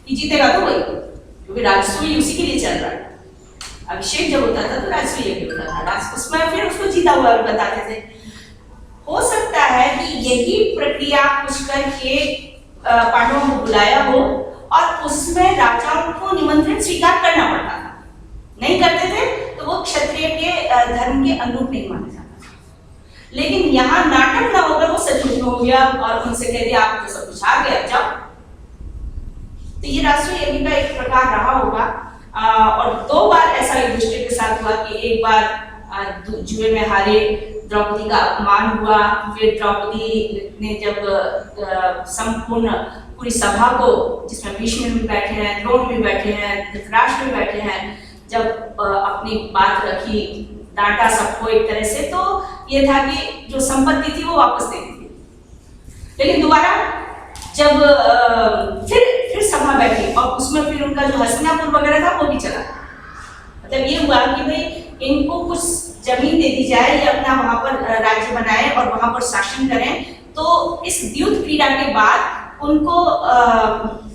S1: कि जीतेगा तो वही, क्योंकि राजसूय उसी के लिए चल रहा है। अभिषेक जब होता था तो राजसूय यज्ञ होता था, उसमें फिर उसको जीता हुआ बताते थे। हो सकता है कि यही प्रक्रिया कुछ करके पांडवों को बुलाया हो, और उसमें राजाओं को निमंत्रण स्वीकार करना पड़ता था, नहीं करते थे तो वो क्षत्रिय के धर्म के अनुरूप नहीं माना जाता। लेकिन यहाँ नाटक ना होकर वो सचमुच हो गया और उनसे कह दिया आप तो सब कुछ आ गया, जाओ। तो ये राजसूय यज्ञ का एक प्रकार रहा होगा। और 2 बार ऐसा युधिष्ठिर के साथ हुआ कि एक बार जुए में हारे, द्रौपदी का अपमान हुआ, फिर द्रौपदी ने जब संपूर्ण पूरी सभा को, जिसमें भीष्म भी बैठे हैं, द्रोण भी बैठे हैं, धृतराष्ट्र भी बैठे हैं, जब अपनी बात रखी, डांटा सबको एक तरह से, तो ये था कि जो संपत्ति थी वो वापस देनी थी। लेकिन दोबारा जब फिर सभा बैठी और उसमें फिर उनका जो हस्तिनापुर वगैरह था वो भी चला। मतलब ये हुआ कि भाई इनको कुछ जमीन दे दी जाए, ये अपना वहां पर राज्य बनाए और वहां पर शासन करें। तो इस द्यूत क्रीड़ा के बाद उनको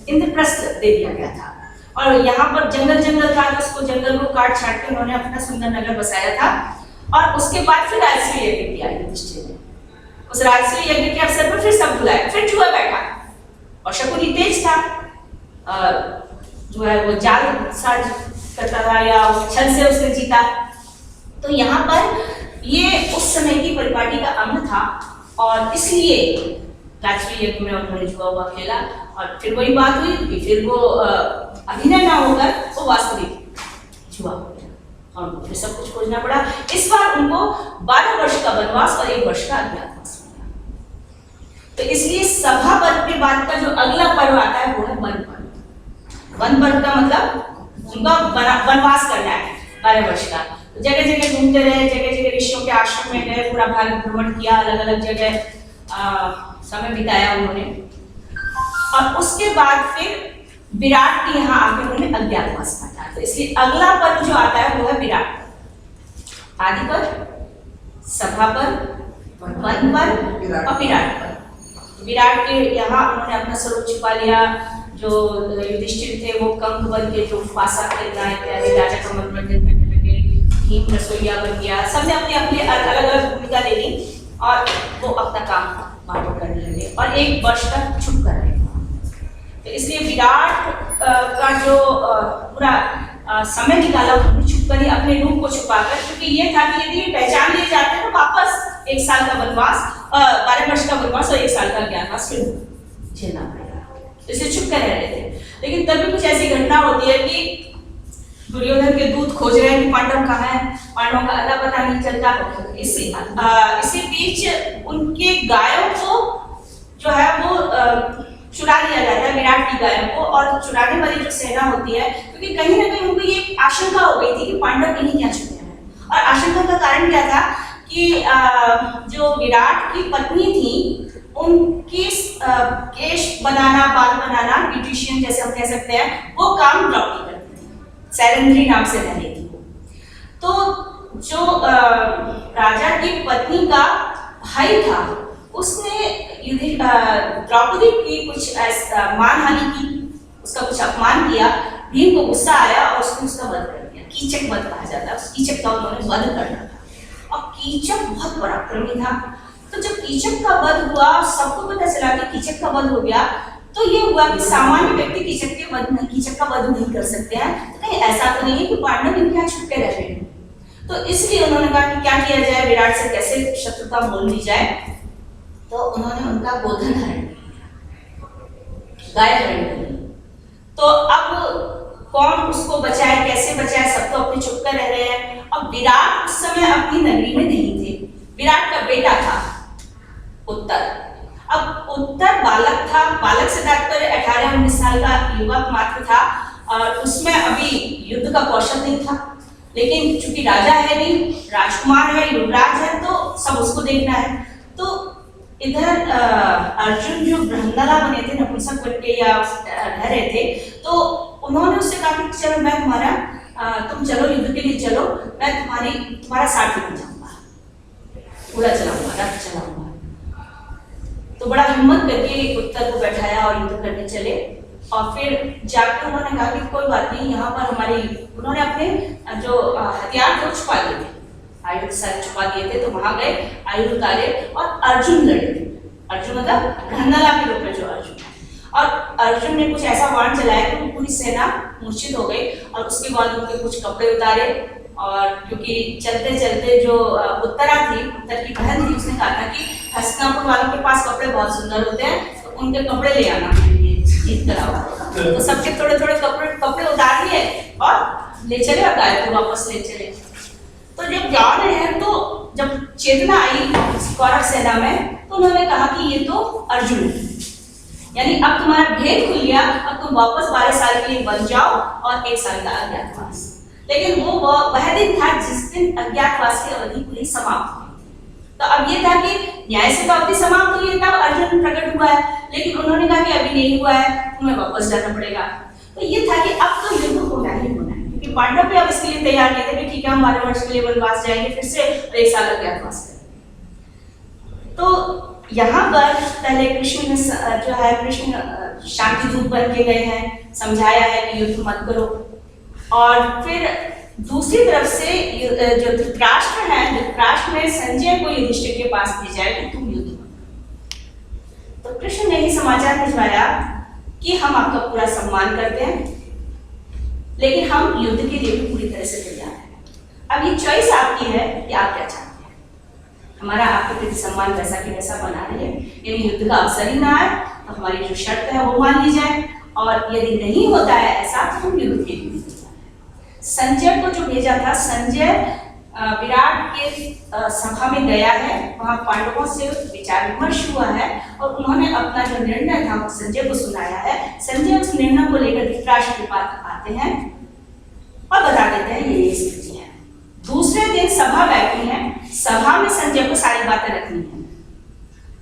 S1: इंद्रप्रस्थ दे दिया गया था, और यहाँ पर जंगल था तो उसको जंगल को काट छाट के उन्होंने अपना सुंदर नगर बसाया था। और उसके बाद फिर राजसूय यज्ञ किया युधिष्ठिर ने। उस राजसूय यज्ञ के अवसर पर फिर सब बुलाए, फिर जुआ बैठा। जो है वो जाल साज करता था या छल से उसने जीता। तो यहाँ पर ये उस समय की परिपाटी का अंग था और इसलिए राजकीय यज्ञ में उन्होंने जुआ हुआ खेला और फिर वही बात हुई कि फिर वो अभिनय ना होकर वो वास्तविक जुआ हो गया और उनको फिर सब कुछ खोजना पड़ा। इस बार उनको 12 वर्ष का वनवास और 1 वर्ष का अज्ञातवास मिला। तो इसलिए सभा पर्व के बाद का जो अगला पर्व आता है वो है वन पर्व। वन पर्व का मतलब उनका वनवास करना है 12 वर्ष का। तो जगह जगह घूमते रहे, जगह जगह ऋषियों के आश्रम में गए, पूरा भारत भ्रमण किया, अलग अलग जगह समय बिताया उन्होंने। और उसके बाद फिर विराट के यहाँ आके उन्होंने अज्ञातवास काटा। तो इसलिए अगला पर्व जो आता है वो है विराट पर्व। आदि पर्व, सभा पर्व, वन पर्व और विराट पर्व। विराट के यहाँ उन्होंने अपना स्वरूप छिपा लिया। जो युधिष्ठिर थे वो कंक बन के जो पासा खेलना इत्यादि राजा का मनोरंजन करने लगे। भीम रसोईया बन गया। सबने अपनी अपनी अलग अलग भूमिका ले ली और वो अपना काम बांटो करने लगे और 1 वर्ष तक छुप कर रहे। तो इसलिए विराट का जो पूरा समय निकाला उन्होंने छुप कर ही अपने रूप को छुपाकर, क्योंकि ये था कि यदि पहचान लिए जाते तो वापस 1 साल का वनवास, 12 वर्ष का वनवास और 1 साल का अज्ञातवास फिर झेलना पड़ेगा। इसलिए छुप कर रह रहे थे। लेकिन तभी कुछ ऐसी घटना होती है कि दुर्योधन के दूत खोज रहे हैं कि पांडव कहाँ है, पांडवों का अता पता नहीं चलता। इसी बीच उनके गायों को जो है वो चुरा लिया जाता है, विराट की गायों को। और चुराने वाली जो सेना होती है, क्योंकि कहीं ना कहीं उनको ये आशंका हो गई थी कि पांडव कहीं क्या छुपे हैं। और आशंका का कारण क्या था कि जो विराट की पत्नी थी उनकी केश बनाना, बाल बनाना, ब्यूटिशियन जैसे हम कह सकते हैं, वो काम द्रौपदी करती थी। सैरंध्री नाम से रह रही थी वो। तो जो राजा की पत्नी का भाई था उसने द्रौपदी की कुछ मानहानि की, उसका कुछ अपमान किया। भीम को गुस्सा आया और उसने उसका वध कर दिया। कीचक वध कहा जाता है। उस कीचक का उन्होंने वध करना था। और कीचक बहुत पराक्रमी था। तो जब कीचक का वध हुआ, सबको पता चला कि कीचक का वध हो गया, तो ये हुआ कि सामान्य व्यक्ति कीचक का वध नहीं कर सकते हैं। तो कहीं ऐसा तो नहीं है कि पांडव इनके यहाँ छुपके रह रहे हैं। तो इसलिए उन्होंने कहा कि क्या किया जाए, विराट से कैसे शत्रुता मोल ली जाए। तो उन्होंने उनका गोधन हरण किया, गाय हरण की। तो अब कौन उसको बचाए, कैसे बचाए, सब तो अपने छुप कर रह रहे हैं। अब विराट उस समय अपनी नगरी में नहीं थे। विराट का बेटा था उत्तर। अब उत्तर बालक था। बालक से तात्पर्य 18-19 साल का युवक मात्र था और उसमें अभी युद्ध का कौशल नहीं था। लेकिन चूंकि राजा है नहीं, राजकुमार है, युवराज है, तो सब उसको देखना है। तो इधर अर्जुन जो ब्रह्मला बने थे, नपुंसक बन के या रह रहे थे, तो उन्होंने उससे कहा कि चलो मैं तुम्हारा, तुम चलो युद्ध के लिए चलो, मैं तुम्हारा साथ बन जाऊंगा, पूरा चलाऊंगा, रथ चलाऊंगा। तो बड़ा हिम्मत करके उत्तर को बैठाया और युद्ध करने चले। और फिर जाकर उन्होंने कहा कि कोई बात नहीं, यहाँ पर हमारी, उन्होंने अपने जो हथियार थे छुपा दिए थे, आयुध सारे छुपा दिए थे। तो वहां गए, आयुध उतारे और अर्जुन लड़े। अर्जुन मतलब घन्नला के रूप में जो अर्जुन है। और अर्जुन ने कुछ ऐसा बाण चलाया कि पूरी सेना मूर्छित हो गई। और उसके बाद उनके कुछ कपड़े उतारे। और क्योंकि चलते चलते जो उत्तरा थी, उत्तर की बहन थी, उसने कहा था कि हस्तिनापुर वालों के पास कपड़े बहुत सुंदर होते हैं, तो उनके कपड़े ले आना इस तरह। तो सबके थोड़े थोड़े कपड़े उतार लिए और ले चले और गाय को वापस ले चले। तो जब जा रहे हैं, तो जब चेतना आई कौरव सेना में, तो उन्होंने कहा कि ये तो अर्जुन है, यानी अब तुम्हारा भेद खुल गया, अब तुम वापस 12 साल के लिए बन जाओ और 1 साल का अज्ञातवास। लेकिन वो वह दिन था जिस दिन अज्ञातवास की अवधि पूरी समाप्त हुई। तो अब ये था कि न्याय से तो अवधि समाप्त हुई है, तब अर्जुन प्रकट हुआ है। लेकिन उन्होंने कहा कि अभी नहीं हुआ है, तुम्हें वापस जाना पड़ेगा। तो ये था कि अब तो युद्ध होना ही होना है, क्योंकि पांडव भी अब इसके लिए तैयार नहीं थे कि ठीक है हम 12 वर्ष के लिए वनवास जाएंगे फिर से और 1 साल अज्ञातवास करेंगे। तो यहाँ पर पहले कृष्ण ने जो है, कृष्ण शांति दूत बन के गए हैं, समझाया है कि युद्ध मत करो। और फिर दूसरी तरफ से जो धृतराष्ट्र है, धृतराष्ट्र ने संजय को युधिष्ठिर के पास भेजा कि तुम युद्ध मत। तो कृष्ण ने ही समाचार भिजवाया कि हम आपका पूरा सम्मान करते हैं, लेकिन हम युद्ध के लिए भी पूरी तरह से तैयार हैं। अब ये चॉइस आपकी है कि आप क्या चाहते हैं। हमारा आपके प्रति सम्मान वैसा कि वैसा बना रहे, यदि युद्ध का अवसर ही ना आए तो हमारी जो शर्त है वो मान ली जाए, और यदि नहीं होता है ऐसा तो हम युद्ध के लिए भी तैयार हैं। संजय को जो भेजा था, संजय विराट के सभा में गया है, वहां पांडवों से विचार विमर्श हुआ है और उन्होंने अपना जो निर्णय था वो संजय को सुनाया है। संजय उस निर्णय को लेकर धृतराष्ट्र के पास आते हैं और बता देते हैं ये स्थिति है। दूसरे दिन सभा बैठी है, सभा में संजय को सारी बातें रखनी है,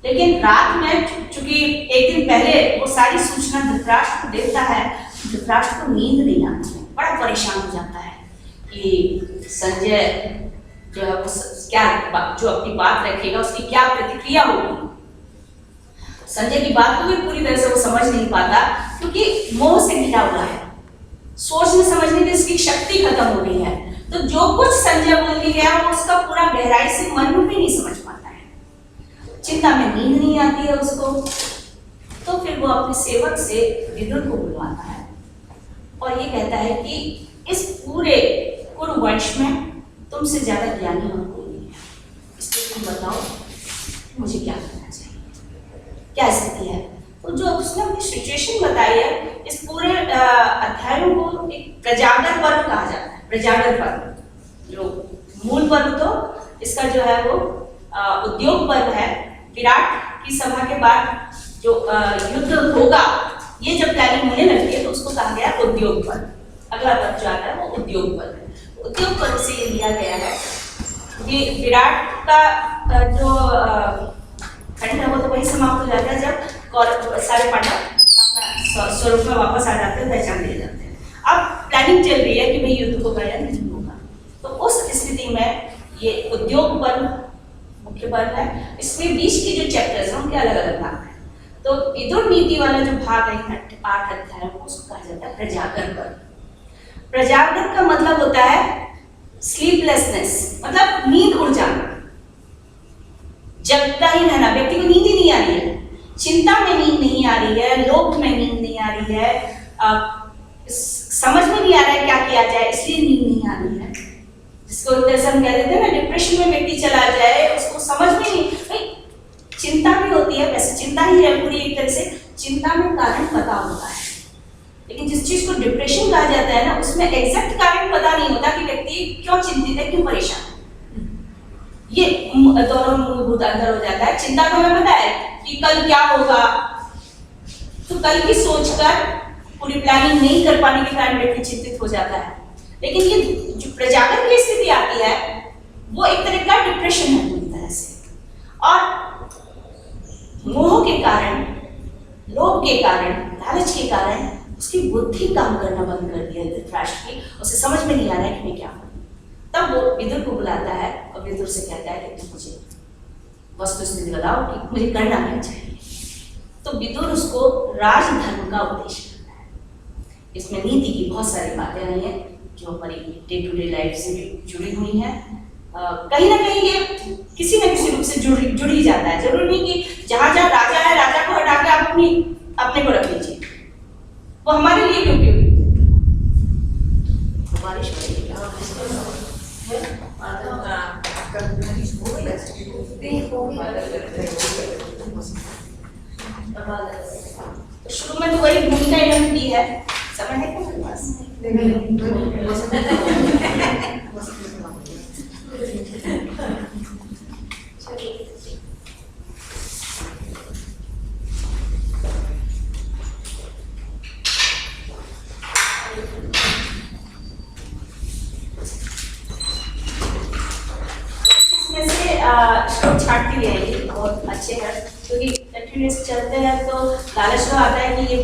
S1: लेकिन रात में चूंकि एक दिन पहले वो सारी सूचना धृतराष्ट्र को देता है, धृतराष्ट्र को नींद नहीं आती है, बड़ा परेशान हो जाता है कि संजय जो है वो क्या जो अपनी बात रखेगा उसकी क्या प्रतिक्रिया होगी। संजय की बात को भी पूरी तरह से वो समझ नहीं पाता, क्योंकि मोह से घिरा हुआ है, सोचने समझने की उसकी शक्ति खत्म हो गई है। तो जो कुछ संजय बोल के गया वो उसका पूरा गहराई से मन में भी नहीं समझ पाता है। चिंता में नींद नहीं आती है उसको। तो फिर वो अपने सेवक से विदुर को बुलवाता है और ये कहता है कि इस पूरे कुरुवंश में तुमसे ज्यादा ज्ञानी और कोई नहीं है, इसलिए तुम बताओ मुझे क्या करना चाहिए, क्या स्थिति है। तो जो उसने अपनी सिचुएशन बताई है, इस पूरे अध्यायों को एक प्रजागर पर्व कहा जाता है। प्रजागर पर्व जो मूल पर्व तो इसका जो है वो उद्योग पर्व है। विराट की सभा के बाद जो युद्ध होगा ये जब प्लानिंग होने लगती है तो उसको कहा गया उद्योग पर्व। अगला पर्व जो आता है वो उद्योग पर्व है। उद्योग पर्व से ये लिया गया है कि विराट का जो खंड है वो तो वही समाप्त हो जाता है जब सारे पांडव अपना स्वरूप में वापस आ जाते हैं, पहचान लिए जाते हैं। अब प्लानिंग चल रही है कि भाई युद्ध होगा या नहीं होगा। तो उस स्थिति में ये उद्योग पर्व मुख्य पर्व है। इसमें बीच के जो चैप्टर्स हैं उनके अलग अलग भाग हैं। तो विदुर नीति वाला जो भाग है 8 अध्याय उसको कहा जाता है प्रजागर पर्व। प्रजागर का मतलब होता है स्लीपलेसनेस, मतलब नींद उड़ जाना, जगता ही रहना। व्यक्ति को नींद ही नहीं आ रही है, चिंता में नींद नहीं आ रही है, लोभ में नींद नहीं आ रही है, समझ में नहीं आ रहा है क्या किया जाए, इसलिए नींद नहीं आ रही है। जिसको जैसे हम कह देते हैं ना डिप्रेशन में व्यक्ति चला जाए, उसको समझ में नहीं, चिंता भी होती है, वैसे चिंता ही है पूरी एक तरह से। चिंता में कारण पता होता है, लेकिन जिस चीज को डिप्रेशन कहा जाता है ना उसमें एग्जैक्ट कारण पता नहीं होता कि व्यक्ति क्यों चिंतित है, क्यों परेशान है। ये दोनों मूलभूत अंतर हो जाता है। चिंता को हमें पता है कि कल क्या होगा, तो कल की सोचकर पूरी प्लानिंग नहीं कर पाने के कारण व्यक्ति चिंतित हो जाता है। लेकिन ये जो प्रजागर की स्थिति आती है वो एक तरह का डिप्रेशन है पूरी तरह से, और मोह के कारण, लोभ के कारण, लालच के कारण उसकी बुद्धि काम करना बंद कर दिया धृतराष्ट्र की। उसे समझ में नहीं आ रहा है कि मैं क्या करूं। तब वो विदुर को बुलाता है और विदुर से कहता है कि मुझे वस्तुस्थिति बताओ कि मुझे करना क्या चाहिए। तो विदुर उसको राजधर्म का उपदेश करता है। इसमें नीति की बहुत सारी बातें आई हैं जो हमारी डे टू डे लाइफ से जुड़ी हुई हैं। कहीं ना कहीं ये किसी न किसी रूप से जुड़ ही जाता है। जरूरी नहीं कि जहां जहां राजा है राजा को हटा के आप अपने को रख लीजिए, वो हमारे लिए भी उपयोगी है। बारिश हो रही है, तो शुरू में तो वही भूमिका इन्होंने दी है। समय है क्या मेरे पास? श्लोक छाट के लिए बहुत अच्छे हैं, क्योंकि कंटिन्यूस चलते हैं तो लालच तो आता है कि ये